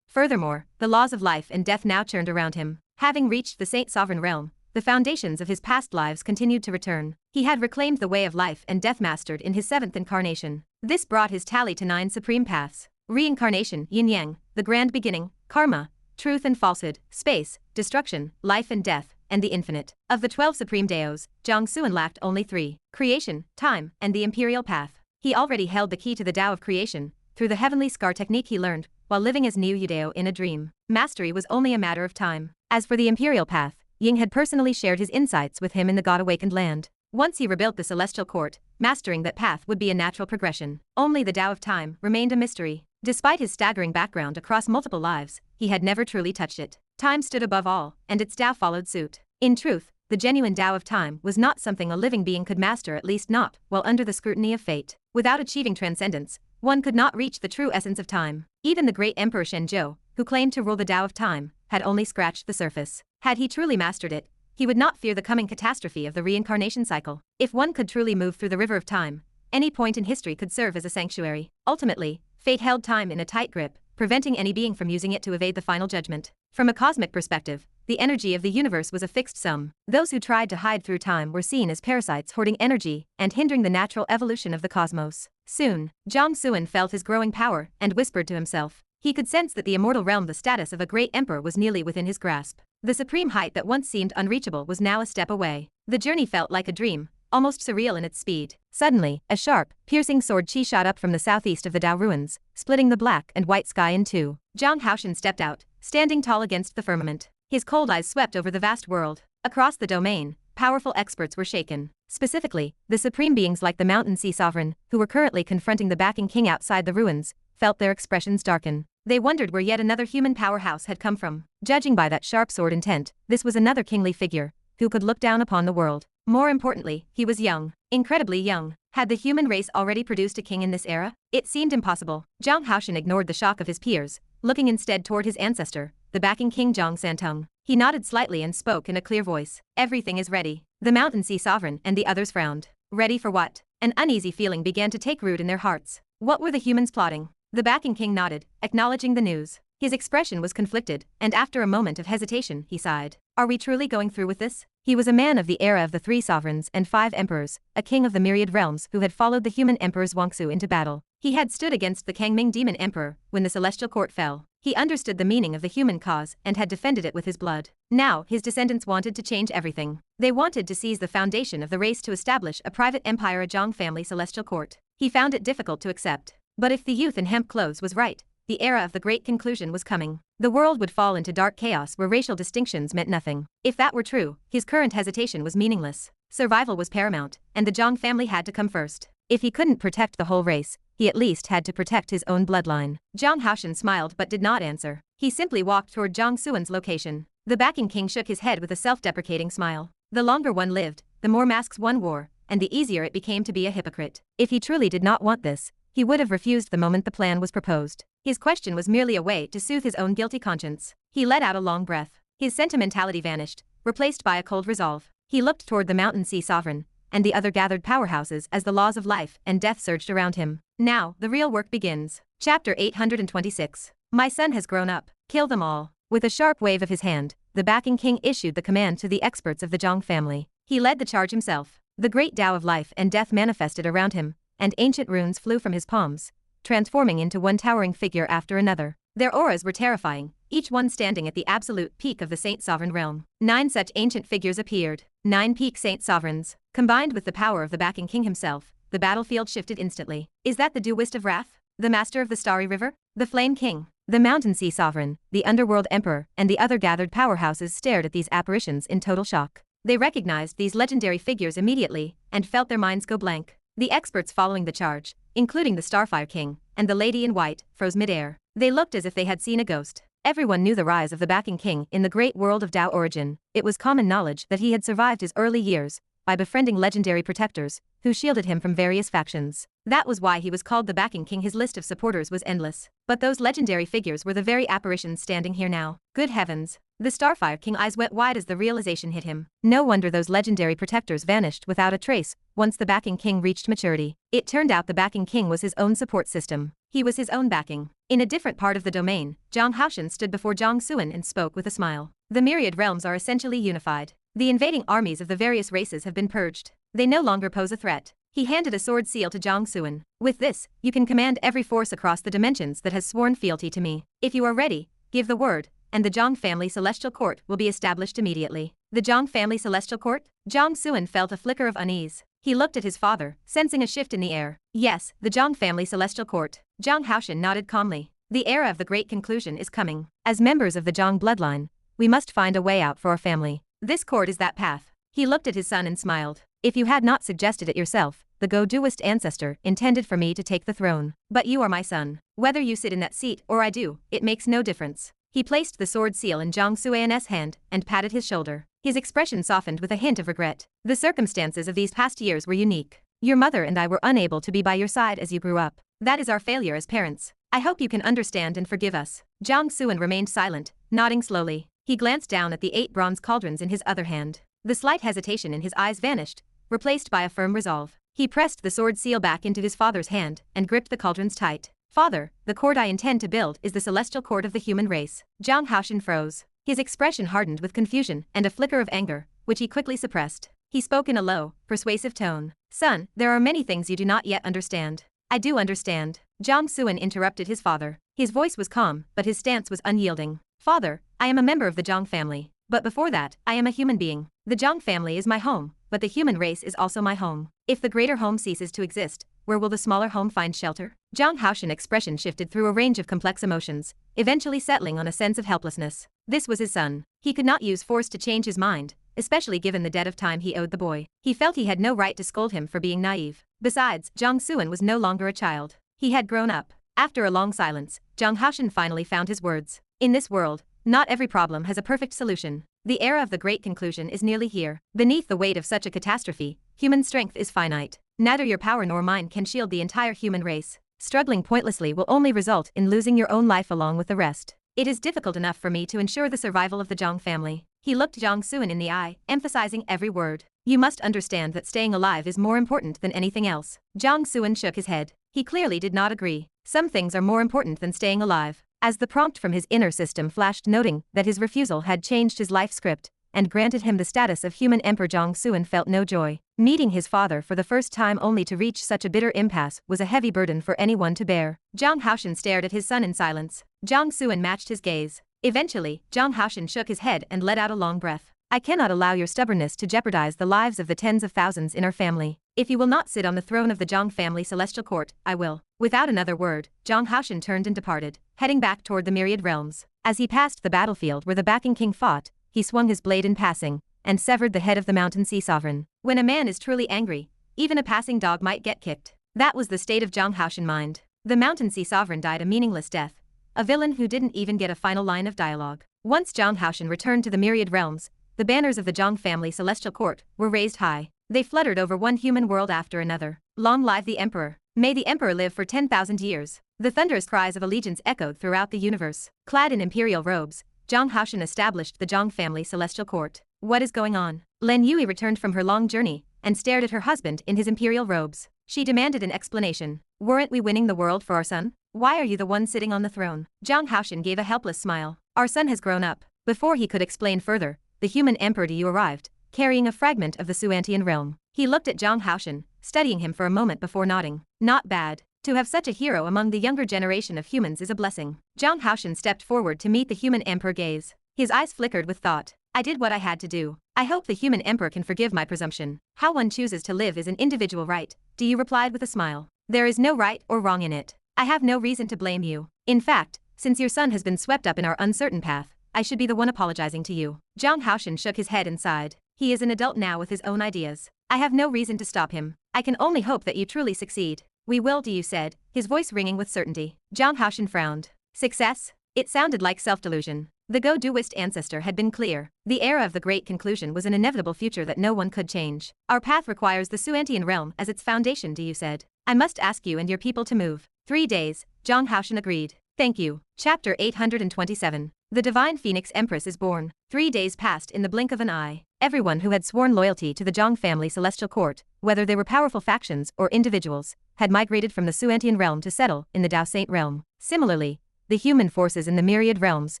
Furthermore, the laws of life and death now churned around him. Having reached the Saint Sovereign realm, the foundations of his past lives continued to return. He had reclaimed the way of life and death mastered in his 7th incarnation. This brought his tally to 9 supreme paths: reincarnation, yin-yang, the grand beginning, karma, truth and falsehood, space, destruction, life and death, and the infinite. Of the 12 supreme daos, Jiang Xuan lacked only 3: creation, time, and the imperial path. He already held the key to the Tao of creation, through the heavenly scar technique he learned, while living as Niu Yudao in a dream. Mastery was only a matter of time. As for the imperial path, Ying had personally shared his insights with him in the God-awakened land. Once he rebuilt the celestial court, mastering that path would be a natural progression. Only the Tao of time remained a mystery. Despite his staggering background across multiple lives, he had never truly touched it. Time stood above all, and its Tao followed suit. In truth, the genuine Tao of time was not something a living being could master, at least not while under the scrutiny of fate. Without achieving transcendence, one could not reach the true essence of time. Even the great Emperor Shenzhou, who claimed to rule the Tao of time, had only scratched the surface. Had he truly mastered it, he would not fear the coming catastrophe of the reincarnation cycle. If one could truly move through the river of time, any point in history could serve as a sanctuary. Ultimately, fate held time in a tight grip, preventing any being from using it to evade the final judgment. From a cosmic perspective, the energy of the universe was a fixed sum. Those who tried to hide through time were seen as parasites hoarding energy and hindering the natural evolution of the cosmos. Soon, Jiang Xuan felt his growing power and whispered to himself. He could sense that the immortal realm, the status of a great emperor, was nearly within his grasp. The supreme height that once seemed unreachable was now a step away. The journey felt like a dream, almost surreal in its speed. Suddenly, a sharp, piercing sword chi shot up from the southeast of the Tao ruins, splitting the black and white sky in two. Jiang Haoshan stepped out, standing tall against the firmament. His cold eyes swept over the vast world. Across the domain, powerful experts were shaken. Specifically, the supreme beings like the Mountain Sea Sovereign, who were currently confronting the backing king outside the ruins, felt their expressions darken. They wondered where yet another human powerhouse had come from. Judging by that sharp sword intent, this was another kingly figure, who could look down upon the world. More importantly, he was young. Incredibly young. Had the human race already produced a king in this era? It seemed impossible. Jiang Haoshan ignored the shock of his peers, looking instead toward his ancestor, the backing king Zhang Santung. He nodded slightly and spoke in a clear voice. Everything is ready. The Mountain Sea Sovereign and the others frowned. Ready for what? An uneasy feeling began to take root in their hearts. What were the humans plotting? The backing king nodded, acknowledging the news. His expression was conflicted, and after a moment of hesitation, he sighed. Are we truly going through with this? He was a man of the era of the 3 sovereigns and 5 emperors, a king of the myriad realms who had followed the human emperors Wangsu into battle. He had stood against the Kangming demon emperor when the celestial court fell. He understood the meaning of the human cause and had defended it with his blood. Now, his descendants wanted to change everything. They wanted to seize the foundation of the race to establish a private empire, a Zhang family celestial court. He found it difficult to accept. But if the youth in hemp clothes was right, the era of the great conclusion was coming. The world would fall into dark chaos where racial distinctions meant nothing. If that were true, his current hesitation was meaningless. Survival was paramount, and the Zhang family had to come first. If he couldn't protect the whole race, he at least had to protect his own bloodline. Jiang Haoshan smiled but did not answer. He simply walked toward Jiang Xuan's location. The backing king shook his head with a self-deprecating smile. The longer one lived, the more masks one wore, and the easier it became to be a hypocrite. If he truly did not want this, he would have refused the moment the plan was proposed. His question was merely a way to soothe his own guilty conscience. He let out a long breath. His sentimentality vanished, replaced by a cold resolve. He looked toward the Mountain Sea Sovereign and the other gathered powerhouses as the laws of life and death surged around him. Now, the real work begins. Chapter 826. My son has grown up. Kill them all. With a sharp wave of his hand, the Backing King issued the command to the experts of the Jiang family. He led the charge himself. The great Tao of life and death manifested around him, and ancient runes flew from his palms, transforming into one towering figure after another. Their auras were terrifying, each one standing at the absolute peak of the Saint Sovereign realm. 9 such ancient figures appeared, 9 peak Saint Sovereigns. Combined with the power of the Backing King himself, the battlefield shifted instantly. Is that the Duelist of Wrath? The Master of the Starry River? The Flame King? The Mountain Sea Sovereign, the Underworld Emperor, and the other gathered powerhouses stared at these apparitions in total shock. They recognized these legendary figures immediately, and felt their minds go blank. The experts following the charge, including the Starfire King, and the Lady in White, froze midair. They looked as if they had seen a ghost. Everyone knew the rise of the Backing King in the great world of Tao origin. It was common knowledge that he had survived his early years by befriending legendary protectors, who shielded him from various factions. That was why he was called the Backing King. His list of supporters was endless. But those legendary figures were the very apparitions standing here now. Good heavens. The Starfire King eyes went wide as the realization hit him. No wonder those legendary protectors vanished without a trace once the Backing King reached maturity. It turned out the Backing King was his own support system. He was his own backing. In a different part of the domain, Zhang Haoshan stood before Jiang Suan and spoke with a smile. The myriad realms are essentially unified. The invading armies of the various races have been purged. They no longer pose a threat. He handed a sword seal to Jiang Suan. With this, you can command every force across the dimensions that has sworn fealty to me. If you are ready, give the word, and the Jiang family celestial court will be established immediately. The Jiang family celestial court? Jiang Suan felt a flicker of unease. He looked at his father, sensing a shift in the air. Yes, the Jiang family celestial court. Jiang Haoshan nodded calmly. The era of the great conclusion is coming. As members of the Jiang bloodline, we must find a way out for our family. This court is that path. He looked at his son and smiled. If you had not suggested it yourself, the Go-Duist ancestor intended for me to take the throne. But you are my son. Whether you sit in that seat or I do, it makes no difference. He placed the sword seal in Jiang Suan's hand and patted his shoulder. His expression softened with a hint of regret. The circumstances of these past years were unique. Your mother and I were unable to be by your side as you grew up. That is our failure as parents. I hope you can understand and forgive us. Jiang Suan remained silent, nodding slowly. He glanced down at the 8 bronze cauldrons in his other hand. The slight hesitation in his eyes vanished, replaced by a firm resolve. He pressed the sword seal back into his father's hand and gripped the cauldrons tight. Father, the court I intend to build is the celestial court of the human race. Jiang Haoshan froze. His expression hardened with confusion and a flicker of anger, which he quickly suppressed. He spoke in a low, persuasive tone. Son, there are many things you do not yet understand. I do understand. Jiang Suan interrupted his father. His voice was calm, but his stance was unyielding. Father, I am a member of the Jiang family. But before that, I am a human being. The Jiang family is my home, but the human race is also my home. If the greater home ceases to exist, where will the smaller home find shelter? Jiang Haoshan's expression shifted through a range of complex emotions, eventually settling on a sense of helplessness. This was his son. He could not use force to change his mind, especially given the debt of time he owed the boy. He felt he had no right to scold him for being naive. Besides, Jiang Suan was no longer a child. He had grown up. After a long silence, Jiang Haoshan finally found his words. In this world, not every problem has a perfect solution. The era of the great conclusion is nearly here. Beneath the weight of such a catastrophe, human strength is finite. Neither your power nor mine can shield the entire human race. Struggling pointlessly will only result in losing your own life along with the rest. It is difficult enough for me to ensure the survival of the Jiang family. He looked Jiang Suan in the eye, emphasizing every word. You must understand that staying alive is more important than anything else. Jiang Suan shook his head. He clearly did not agree. Some things are more important than staying alive. As the prompt from his inner system flashed, noting that his refusal had changed his life script and granted him the status of human emperor, Jiang Suan felt no joy. Meeting his father for the first time only to reach such a bitter impasse was a heavy burden for anyone to bear. Jiang Haoshan stared at his son in silence. Jiang Suan matched his gaze. Eventually, Jiang Haoshan shook his head and let out a long breath. I cannot allow your stubbornness to jeopardize the lives of the tens of thousands in our family. If you will not sit on the throne of the Jiang family celestial court, I will. Without another word, Jiang Haoshan turned and departed, heading back toward the myriad realms. As he passed the battlefield where the Backing King fought, he swung his blade in passing and severed the head of the Mountain Sea Sovereign. When a man is truly angry, even a passing dog might get kicked. That was the state of Jiang Haoshan's mind. The Mountain Sea Sovereign died a meaningless death, a villain who didn't even get a final line of dialogue. Once Jiang Haoshan returned to the myriad realms, the banners of the Jiang family celestial court were raised high. They fluttered over one human world after another. Long live the Emperor! May the Emperor live for 10,000 years! The thunderous cries of allegiance echoed throughout the universe. Clad in imperial robes, Jiang Haoshan established the Jiang family celestial court. What is going on? Lin Yui returned from her long journey and stared at her husband in his imperial robes. She demanded an explanation. Weren't we winning the world for our son? Why are you the one sitting on the throne? Jiang Haoshan gave a helpless smile. Our son has grown up. Before he could explain further, the human emperor Diyu arrived, carrying a fragment of the Suantian realm. He looked at Jiang Haoshan, studying him for a moment before nodding. Not bad. To have such a hero among the younger generation of humans is a blessing. Jiang Haoshan stepped forward to meet the human emperor gaze. His eyes flickered with thought. I did what I had to do. I hope the human emperor can forgive my presumption. How one chooses to live is an individual right, Diyu replied with a smile. There is no right or wrong in it. I have no reason to blame you. In fact, since your son has been swept up in our uncertain path, I should be the one apologizing to you. Jiang Haoshan shook his head and sighed. He is an adult now with his own ideas. I have no reason to stop him. I can only hope that you truly succeed. We will, Diyu said, his voice ringing with certainty. Jiang Haoshan frowned. Success? It sounded like self-delusion. The Go-Doist ancestor had been clear. The era of the great conclusion was an inevitable future that no one could change. Our path requires the Suantian realm as its foundation, Diyu said. I must ask you and your people to move. 3 days, Jiang Haoshan agreed. Thank you. Chapter 827. The Divine Phoenix Empress is born. 3 days passed in the blink of an eye. Everyone who had sworn loyalty to the Jiang family celestial court, whether they were powerful factions or individuals, had migrated from the Suantian realm to settle in the Dao Saint realm. Similarly, the human forces in the myriad realms,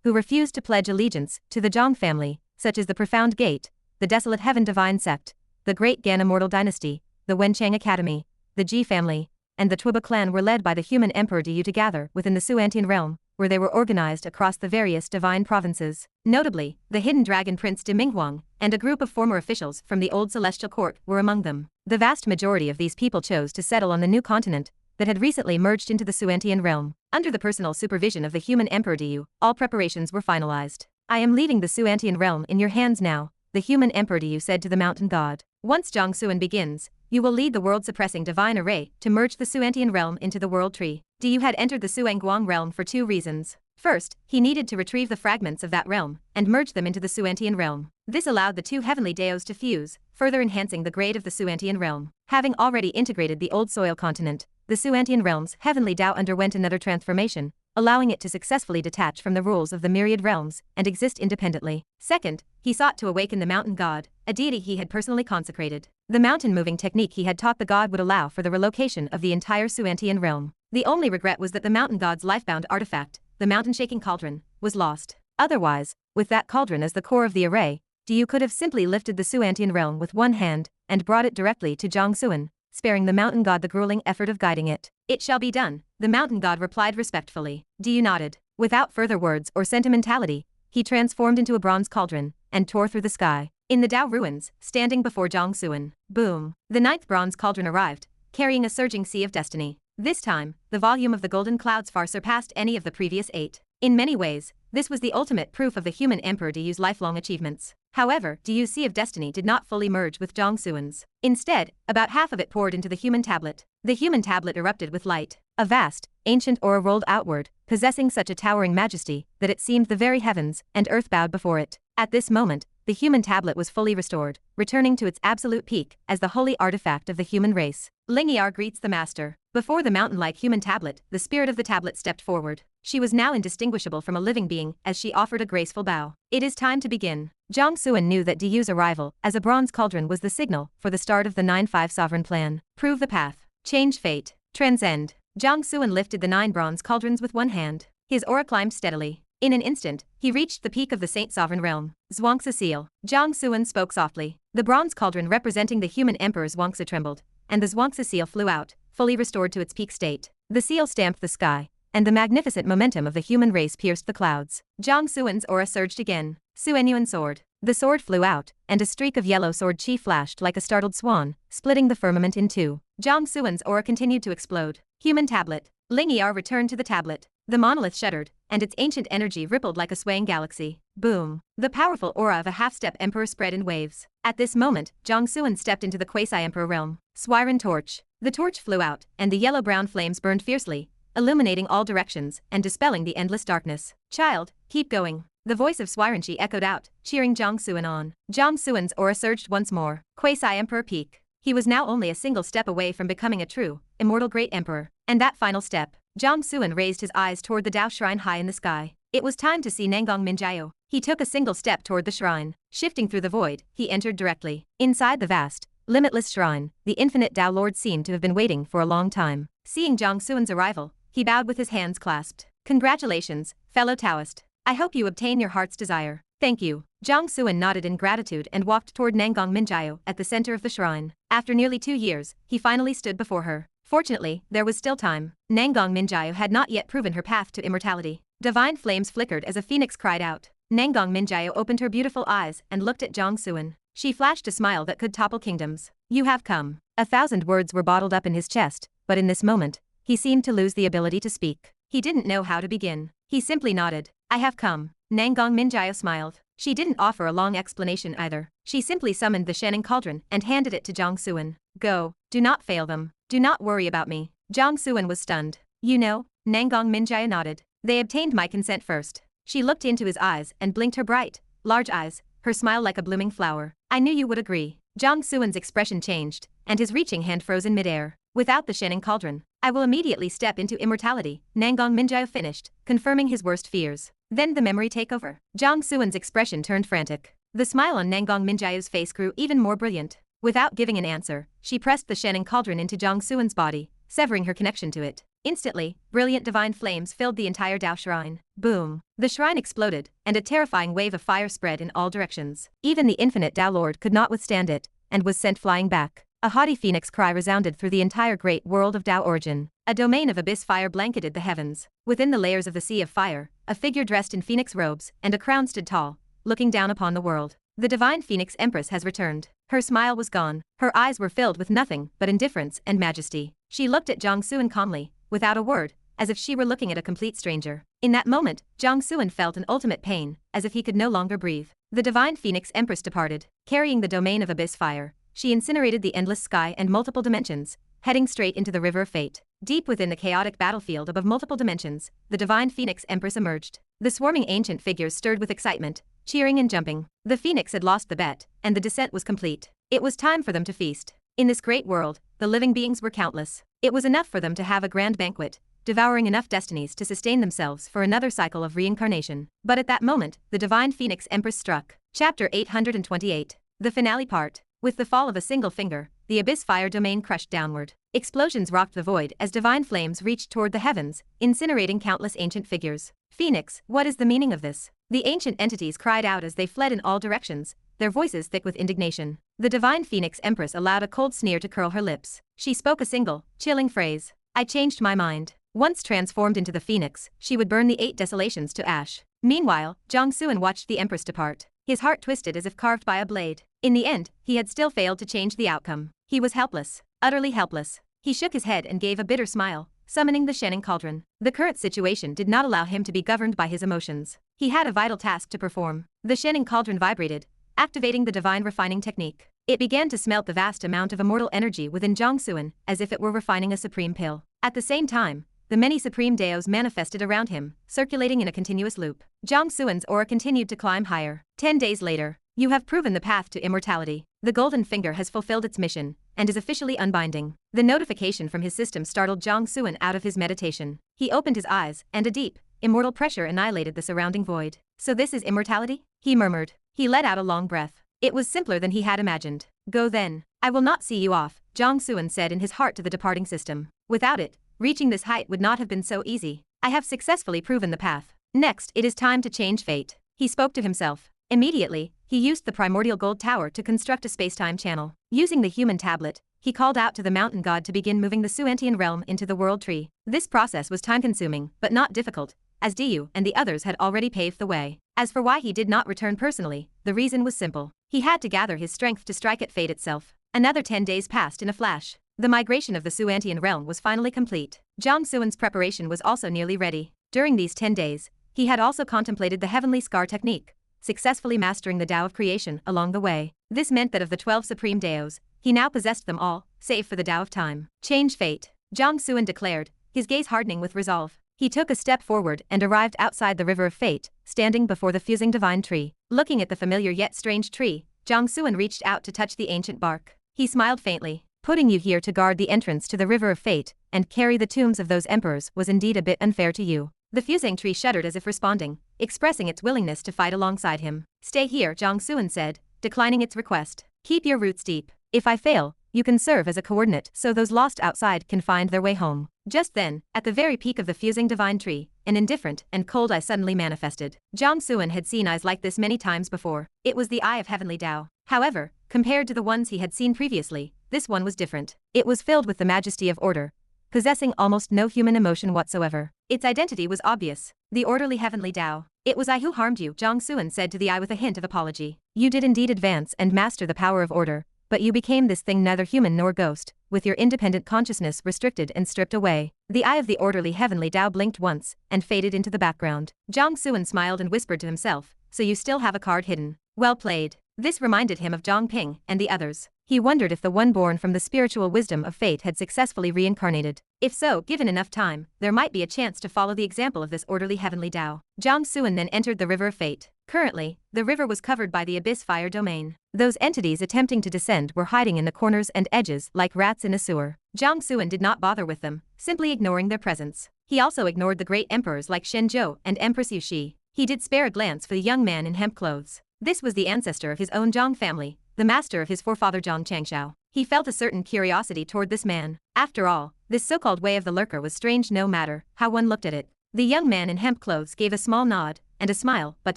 who refused to pledge allegiance to the Jiang family, such as the Profound Gate, the Desolate Heaven Divine Sect, the Great Gan Immortal Dynasty, the Wenchang Academy, the Ji family, and the Tuoba clan were led by the human emperor Diyu to gather within the Suantian realm, where they were organized across the various divine provinces. Notably, the hidden dragon prince De Minghuang and a group of former officials from the old celestial court were among them. The vast majority of these people chose to settle on the new continent that had recently merged into the Suantian realm. Under the personal supervision of the human emperor Diyu, all preparations were finalized. I am leaving the Suantian realm in your hands now, the human emperor Diyu said to the mountain god. Once Jiang Suan begins, you will lead the world-suppressing divine array to merge the Suantian realm into the world tree. Diyu had entered the Suanguang realm for 2 reasons. First, he needed to retrieve the fragments of that realm and merge them into the Suantian realm. This allowed the 2 heavenly daos to fuse, further enhancing the grade of the Suantian realm. Having already integrated the old soil continent, the Suantian realm's heavenly Dao underwent another transformation, allowing it to successfully detach from the rules of the myriad realms and exist independently. Second, he sought to awaken the mountain god, a deity he had personally consecrated. The mountain-moving technique he had taught the god would allow for the relocation of the entire Suantian realm. The only regret was that the mountain god's life-bound artifact, the mountain-shaking cauldron, was lost. Otherwise, with that cauldron as the core of the array, Diyu could have simply lifted the Suantian realm with one hand and brought it directly to Jiang Suan, sparing the mountain god the grueling effort of guiding it. It shall be done, the mountain god replied respectfully. Diyu nodded. Without further words or sentimentality, he transformed into a bronze cauldron and tore through the sky. In the Dao ruins, standing before Jiang Suan, boom, the 9th bronze cauldron arrived, carrying a surging sea of destiny. This time, the volume of the golden clouds far surpassed any of the previous 8. In many ways, this was the ultimate proof of the human emperor Diyu's lifelong achievements. However, Diyu's sea of destiny did not fully merge with Jiang Suan's. Instead, about half of it poured into the human tablet. The human tablet erupted with light. A vast, ancient aura rolled outward, possessing such a towering majesty that it seemed the very heavens and earth bowed before it. At this moment, the human tablet was fully restored, returning to its absolute peak as the holy artifact of the human race. Lingyar greets the master. Before the mountain-like human tablet, the spirit of the tablet stepped forward. She was now indistinguishable from a living being as she offered a graceful bow. It is time to begin. Jiang Suan knew that Diyu's arrival as a bronze cauldron was the signal for the start of the 9-5 sovereign plan. Prove the path. Change fate. Transcend. Jiang Suan lifted the 9 bronze cauldrons with one hand. His aura climbed steadily. In an instant, he reached the peak of the Saint Sovereign Realm. Xianxia seal. Jiang Suan spoke softly. The bronze cauldron representing the human emperor Xianxia trembled, and the Xianxia seal flew out, fully restored to its peak state. The seal stamped the sky, and the magnificent momentum of the human race pierced the clouds. Jiang Suan's aura surged again. Suenyuan sword. The sword flew out, and a streak of yellow sword chi flashed like a startled swan, splitting the firmament in two. Jiang Suan's aura continued to explode. Human tablet. Lingyar returned to the tablet. The monolith shuddered, and its ancient energy rippled like a swaying galaxy. Boom. The powerful aura of a half-step emperor spread in waves. At this moment, Jiang Suan stepped into the quasi-emperor realm. Swiren torch. The torch flew out, and the yellow-brown flames burned fiercely, illuminating all directions and dispelling the endless darkness. Child, keep going. The voice of Swirenchi echoed out, cheering Jiang Suan on. Jiang Suan's aura surged once more. Quasi-emperor peak. He was now only a single step away from becoming a true, immortal great emperor. And that final step. Jiang Suan raised his eyes toward the Dao shrine high in the sky. It was time to see Nangong Minjiao. He took a single step toward the shrine. Shifting through the void, he entered directly. Inside the vast, limitless shrine, the infinite Dao Lord seemed to have been waiting for a long time. Seeing Jiang Suan's arrival, he bowed with his hands clasped. Congratulations, fellow Taoist. I hope you obtain your heart's desire. Thank you. Jiang Suan nodded in gratitude and walked toward Nangong Minjiao at the center of the shrine. After nearly 2 years, he finally stood before her. Fortunately, there was still time. Nangong Minjiao had not yet proven her path to immortality. Divine flames flickered as a phoenix cried out. Nangong Minjiao opened her beautiful eyes and looked at Jiang Suan. She flashed a smile that could topple kingdoms. You have come. 1,000 words were bottled up in his chest, but in this moment, he seemed to lose the ability to speak. He didn't know how to begin. He simply nodded. I have come. Nangong Minjiao smiled. She didn't offer a long explanation either. She simply summoned the Shining Cauldron and handed it to Jiang Suan. Go. Do not fail them. Do not worry about me. Jiang Suan was stunned. You know, Nangong Minjiao nodded. They obtained my consent first. She looked into his eyes and blinked her bright, large eyes, her smile like a blooming flower. I knew you would agree. Jiang Suan's expression changed, and his reaching hand froze in midair. Without the Shining Cauldron, I will immediately step into immortality, Nangong Minjiao finished, confirming his worst fears. Then the memory take over. Jiang Suan's expression turned frantic. The smile on Nangong Minjiao's face grew even more brilliant. Without giving an answer, she pressed the Shining Cauldron into Jiang Suan's body, severing her connection to it. Instantly, brilliant divine flames filled the entire Dao shrine. Boom! The shrine exploded, and a terrifying wave of fire spread in all directions. Even the infinite Dao Lord could not withstand it, and was sent flying back. A haughty phoenix cry resounded through the entire great world of Dao origin. A domain of abyss fire blanketed the heavens. Within the layers of the sea of fire, a figure dressed in phoenix robes and a crown stood tall, looking down upon the world. The divine phoenix empress has returned. Her smile was gone. Her eyes were filled with nothing but indifference and majesty. She looked at Jiang Suan calmly, without a word, as if she were looking at a complete stranger. In that moment, Jiang Suan felt an ultimate pain, as if he could no longer breathe. The divine phoenix empress departed, carrying the domain of abyss fire. She incinerated the endless sky and multiple dimensions, heading straight into the river of fate. Deep within the chaotic battlefield above multiple dimensions, the divine phoenix empress emerged. The swarming ancient figures stirred with excitement, cheering and jumping. The phoenix had lost the bet, and the descent was complete. It was time for them to feast. In this great world, the living beings were countless. It was enough for them to have a grand banquet, devouring enough destinies to sustain themselves for another cycle of reincarnation. But at that moment, the divine phoenix empress struck. Chapter 828. The finale part. With the fall of a single finger, the abyss fire domain crushed downward. Explosions rocked the void as divine flames reached toward the heavens, incinerating countless ancient figures. Phoenix, what is the meaning of this? The ancient entities cried out as they fled in all directions, their voices thick with indignation. The divine phoenix empress allowed a cold sneer to curl her lips. She spoke a single, chilling phrase. I changed my mind. Once transformed into the phoenix, she would burn the 8 desolations to ash. Meanwhile, Jiang Suan watched the empress depart. His heart twisted as if carved by a blade. In the end, he had still failed to change the outcome. He was helpless, utterly helpless. He shook his head and gave a bitter smile, summoning the Shining Cauldron. The current situation did not allow him to be governed by his emotions. He had a vital task to perform. The Shining Cauldron vibrated, activating the divine refining technique. It began to smelt the vast amount of immortal energy within Jiang Suan, as if it were refining a supreme pill. At the same time, the many supreme daos manifested around him, circulating in a continuous loop. Jiang Suan's aura continued to climb higher. 10 days later, you have proven the path to immortality. The golden finger has fulfilled its mission, and is officially unbinding. The notification from his system startled Jiang Suan out of his meditation. He opened his eyes, and a deep, immortal pressure annihilated the surrounding void. So this is immortality? He murmured. He let out a long breath. It was simpler than he had imagined. Go then. I will not see you off, Jiang Suan said in his heart to the departing system. Without it, reaching this height would not have been so easy. I have successfully proven the path. Next, it is time to change fate. He spoke to himself. Immediately, he used the primordial gold tower to construct a space-time channel. Using the human tablet, he called out to the mountain god to begin moving the Xianxian realm into the world tree. This process was time-consuming, but not difficult, as Diyu and the others had already paved the way. As for why he did not return personally, the reason was simple. He had to gather his strength to strike at fate itself. Another 10 days passed in a flash. The migration of the Xianxian realm was finally complete. Jiang Suan's preparation was also nearly ready. During these 10 days, he had also contemplated the heavenly scar technique, successfully mastering the Tao of creation along the way. This meant that of the 12 supreme Daos, he now possessed them all, save for the Tao of time. Change fate, Jiang Suan declared, his gaze hardening with resolve. He took a step forward and arrived outside the river of fate, standing before the fusing divine tree. Looking at the familiar yet strange tree, Jiang Suan reached out to touch the ancient bark. He smiled faintly. Putting you here to guard the entrance to the river of fate and carry the tombs of those emperors was indeed a bit unfair to you. The fusing tree shuddered as if responding, expressing its willingness to fight alongside him. Stay here, Jiang Suan said, declining its request. Keep your roots deep. If I fail, you can serve as a coordinate so those lost outside can find their way home. Just then, at the very peak of the fusing divine tree, an indifferent and cold eye suddenly manifested. Jiang Suan had seen eyes like this many times before. It was the eye of heavenly Tao. However, compared to the ones he had seen previously, this one was different. It was filled with the majesty of order, possessing almost no human emotion whatsoever. Its identity was obvious. The orderly heavenly Tao. It was I who harmed you, Jiang Suan said to the eye with a hint of apology. You did indeed advance and master the power of order, but you became this thing neither human nor ghost, with your independent consciousness restricted and stripped away. The eye of the orderly heavenly Tao blinked once, and faded into the background. Jiang Suan smiled and whispered to himself, so you still have a card hidden. Well played. This reminded him of Zhang Ping and the others. He wondered if the one born from the spiritual wisdom of fate had successfully reincarnated. If so, given enough time, there might be a chance to follow the example of this orderly heavenly Tao. Jiang Suan then entered the river of fate. Currently, the river was covered by the abyss fire domain. Those entities attempting to descend were hiding in the corners and edges like rats in a sewer. Jiang Suan did not bother with them, simply ignoring their presence. He also ignored the great emperors like Shen Zhou and Empress Yu Shi. He did spare a glance for the young man in hemp clothes. This was the ancestor of his own Zhang family, the master of his forefather Zhang Changshao. He felt a certain curiosity toward this man. After all, this so-called way of the lurker was strange no matter how one looked at it. The young man in hemp clothes gave a small nod and a smile but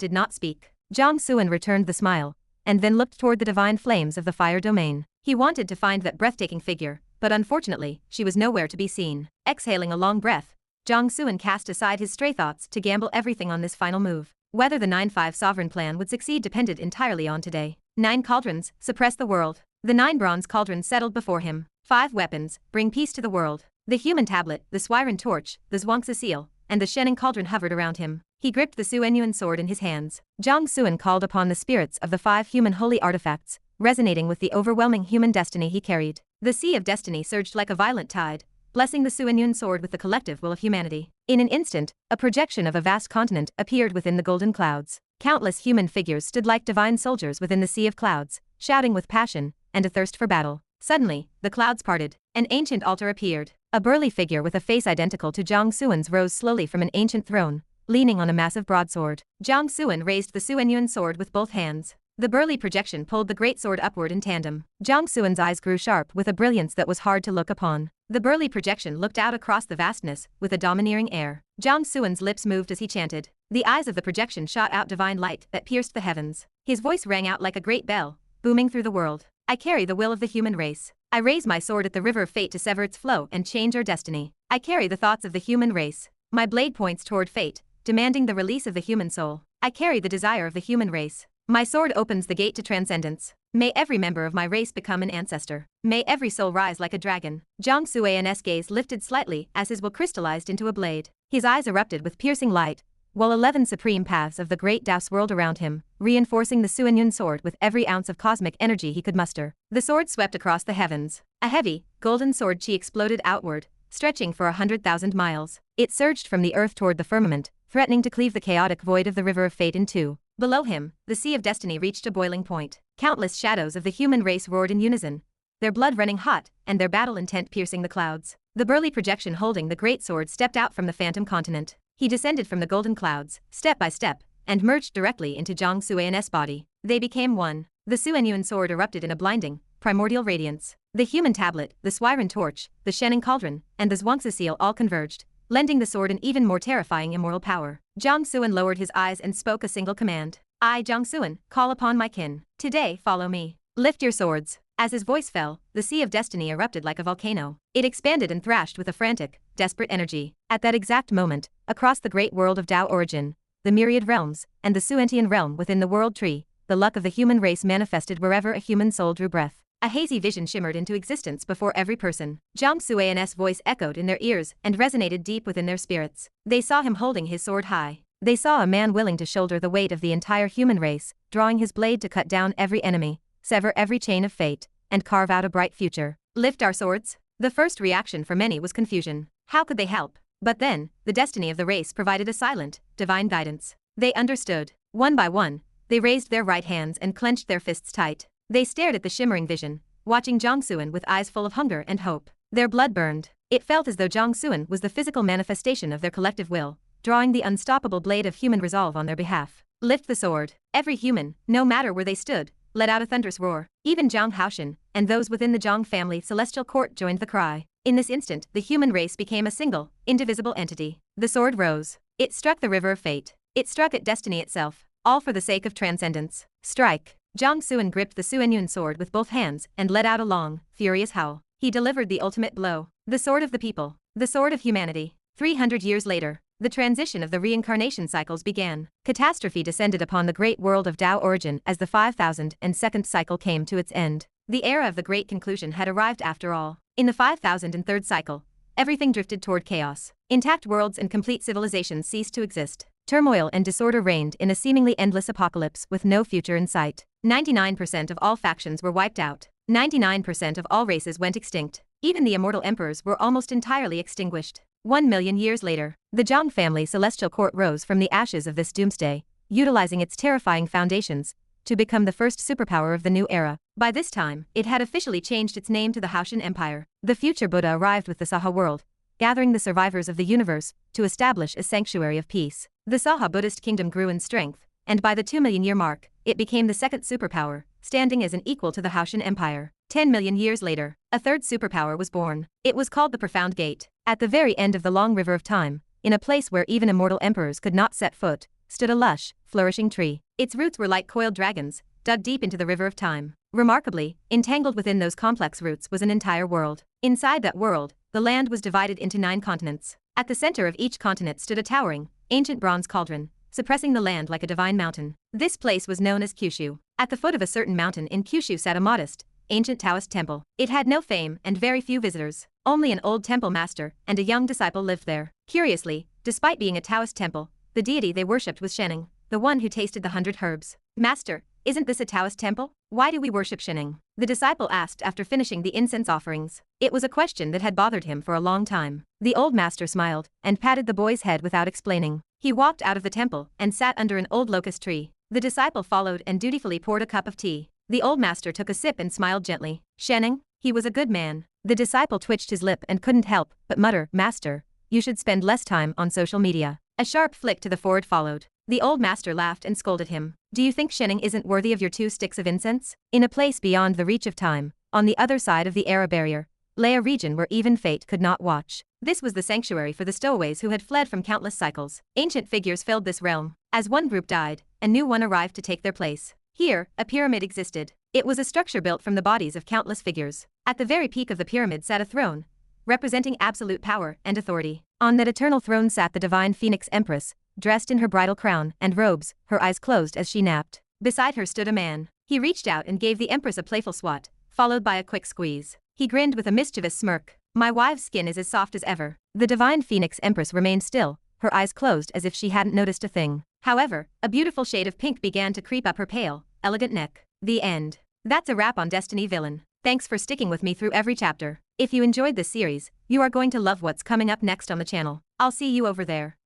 did not speak. Jiang Suan returned the smile, and then looked toward the divine flames of the fire domain. He wanted to find that breathtaking figure, but unfortunately, she was nowhere to be seen. Exhaling a long breath, Jiang Suan cast aside his stray thoughts to gamble everything on this final move. Whether the 9-5 sovereign plan would succeed depended entirely on today. 9 cauldrons, suppress the world. The 9 bronze cauldrons settled before him. 5 weapons, bring peace to the world. The human tablet, the Swiren torch, the Xianxia seal, and the Shening cauldron hovered around him. He gripped the Suenyuan sword in his hands. Jiang Suan called upon the spirits of the 5 human holy artifacts, resonating with the overwhelming human destiny he carried. The sea of destiny surged like a violent tide, blessing the Suenyuan sword with the collective will of humanity. In an instant, a projection of a vast continent appeared within the golden clouds. Countless human figures stood like divine soldiers within the sea of clouds, shouting with passion and a thirst for battle. Suddenly, the clouds parted. An ancient altar appeared. A burly figure with a face identical to Jiang Suan's rose slowly from an ancient throne, leaning on a massive broadsword. Jiang Suan raised the Suenyuan sword with both hands. The burly projection pulled the great sword upward in tandem. Jiang Suan's eyes grew sharp with a brilliance that was hard to look upon. The burly projection looked out across the vastness with a domineering air. Jiang Suan's lips moved as he chanted. The eyes of the projection shot out divine light that pierced the heavens. His voice rang out like a great bell, booming through the world. I carry the will of the human race. I raise my sword at the river of fate to sever its flow and change our destiny. I carry the thoughts of the human race. My blade points toward fate, demanding the release of the human soul. I carry the desire of the human race. My sword opens the gate to transcendence. May every member of my race become an ancestor. May every soul rise like a dragon. Jiang Suan's gaze lifted slightly as his will crystallized into a blade. His eyes erupted with piercing light, while 11 supreme paths of the great Tao swirled around him, reinforcing the Suenyuan sword with every ounce of cosmic energy he could muster. The sword swept across the heavens. A heavy, golden sword chi exploded outward, stretching for 100,000 miles. It surged from the earth toward the firmament, threatening to cleave the chaotic void of the river of fate in two. Below him, the sea of destiny reached a boiling point. Countless shadows of the human race roared in unison, their blood running hot and their battle intent piercing the clouds. The burly projection holding the great sword stepped out from the phantom continent. He descended from the golden clouds, step by step, and merged directly into Jiang Suan's body. They became one. The Suenyuan sword erupted in a blinding, primordial radiance. The human tablet, the Swiren torch, the Shening cauldron, and the Xianxia seal all converged, lending the sword an even more terrifying immortal power. Jiang Suan lowered his eyes and spoke a single command. I, Jiang Suan, call upon my kin. Today, follow me. Lift your swords. As his voice fell, the sea of destiny erupted like a volcano. It expanded and thrashed with a frantic, desperate energy. At that exact moment, across the great world of Tao origin, the myriad realms, and the Suentian realm within the world tree, the luck of the human race manifested wherever a human soul drew breath. A hazy vision shimmered into existence before every person. Jiang Suan's voice echoed in their ears and resonated deep within their spirits. They saw him holding his sword high. They saw a man willing to shoulder the weight of the entire human race, drawing his blade to cut down every enemy, sever every chain of fate, and carve out a bright future. Lift our swords? The first reaction for many was confusion. How could they help? But then, the destiny of the race provided a silent, divine guidance. They understood. One by one, they raised their right hands and clenched their fists tight. They stared at the shimmering vision, watching Jiang Suan with eyes full of hunger and hope. Their blood burned. It felt as though Jiang Suan was the physical manifestation of their collective will, drawing the unstoppable blade of human resolve on their behalf. Lift the sword. Every human, no matter where they stood, let out a thunderous roar. Even Zhang Haoshan and those within the Jiang family celestial court joined the cry. In this instant, the human race became a single, indivisible entity. The sword rose. It struck the river of fate. It struck at destiny itself, all for the sake of transcendence. Strike! Jiang Suan gripped the Suanyun sword with both hands and let out a long, furious howl. He delivered the ultimate blow. The sword of the people. The sword of humanity. 300 years later, the transition of the reincarnation cycles began. Catastrophe descended upon the great world of Tao origin as the 5002nd cycle came to its end. The era of the great conclusion had arrived after all. In the 5003rd cycle, everything drifted toward chaos. Intact worlds and complete civilizations ceased to exist. Turmoil and disorder reigned in a seemingly endless apocalypse with no future in sight. 99% of all factions were wiped out. 99% of all races went extinct. Even the immortal emperors were almost entirely extinguished. 1 million years later, the Jiang family celestial court rose from the ashes of this doomsday, utilizing its terrifying foundations to become the first superpower of the new era. By this time, it had officially changed its name to the Haoshan Empire. The future Buddha arrived with the Saha world, gathering the survivors of the universe to establish a sanctuary of peace. The Saha Buddhist kingdom grew in strength, and by the 2 million year mark, it became the second superpower, standing as an equal to the Haoshan Empire. 10 million years later, a third superpower was born. It was called the Profound Gate. At the very end of the long river of time, in a place where even immortal emperors could not set foot, stood a lush, flourishing tree. Its roots were like coiled dragons, dug deep into the river of time. Remarkably, entangled within those complex roots was an entire world. Inside that world, the land was divided into 9 continents. At the center of each continent stood a towering, ancient bronze cauldron, suppressing the land like a divine mountain. This place was known as Kyushu. At the foot of a certain mountain in Kyushu sat a modest, ancient Taoist temple. It had no fame and very few visitors. Only an old temple master and a young disciple lived there. Curiously, despite being a Taoist temple, the deity they worshipped was Shening, the one who tasted the 100 herbs. Master, isn't this a Taoist temple? Why do we worship Shening? The disciple asked after finishing the incense offerings. It was a question that had bothered him for a long time. The old master smiled and patted the boy's head without explaining. He walked out of the temple and sat under an old locust tree. The disciple followed and dutifully poured a cup of tea. The old master took a sip and smiled gently. Shening, he was a good man. The disciple twitched his lip and couldn't help but mutter, Master, you should spend less time on social media. A sharp flick to the forehead followed. The old master laughed and scolded him. Do you think Shening isn't worthy of your 2 sticks of incense? In a place beyond the reach of time, on the other side of the era barrier, lay a region where even fate could not watch. This was the sanctuary for the stowaways who had fled from countless cycles. Ancient figures filled this realm. As one group died, a new one arrived to take their place. Here, a pyramid existed. It was a structure built from the bodies of countless figures. At the very peak of the pyramid sat a throne, representing absolute power and authority. On that eternal throne sat the divine Phoenix Empress, dressed in her bridal crown and robes, her eyes closed as she napped. Beside her stood a man. He reached out and gave the Empress a playful swat, followed by a quick squeeze. He grinned with a mischievous smirk. My wife's skin is as soft as ever. The divine Phoenix Empress remained still, her eyes closed as if she hadn't noticed a thing. However, a beautiful shade of pink began to creep up her pale, elegant neck. The end. That's a wrap on Destiny Villain. Thanks for sticking with me through every chapter. If you enjoyed this series, you are going to love what's coming up next on the channel. I'll see you over there.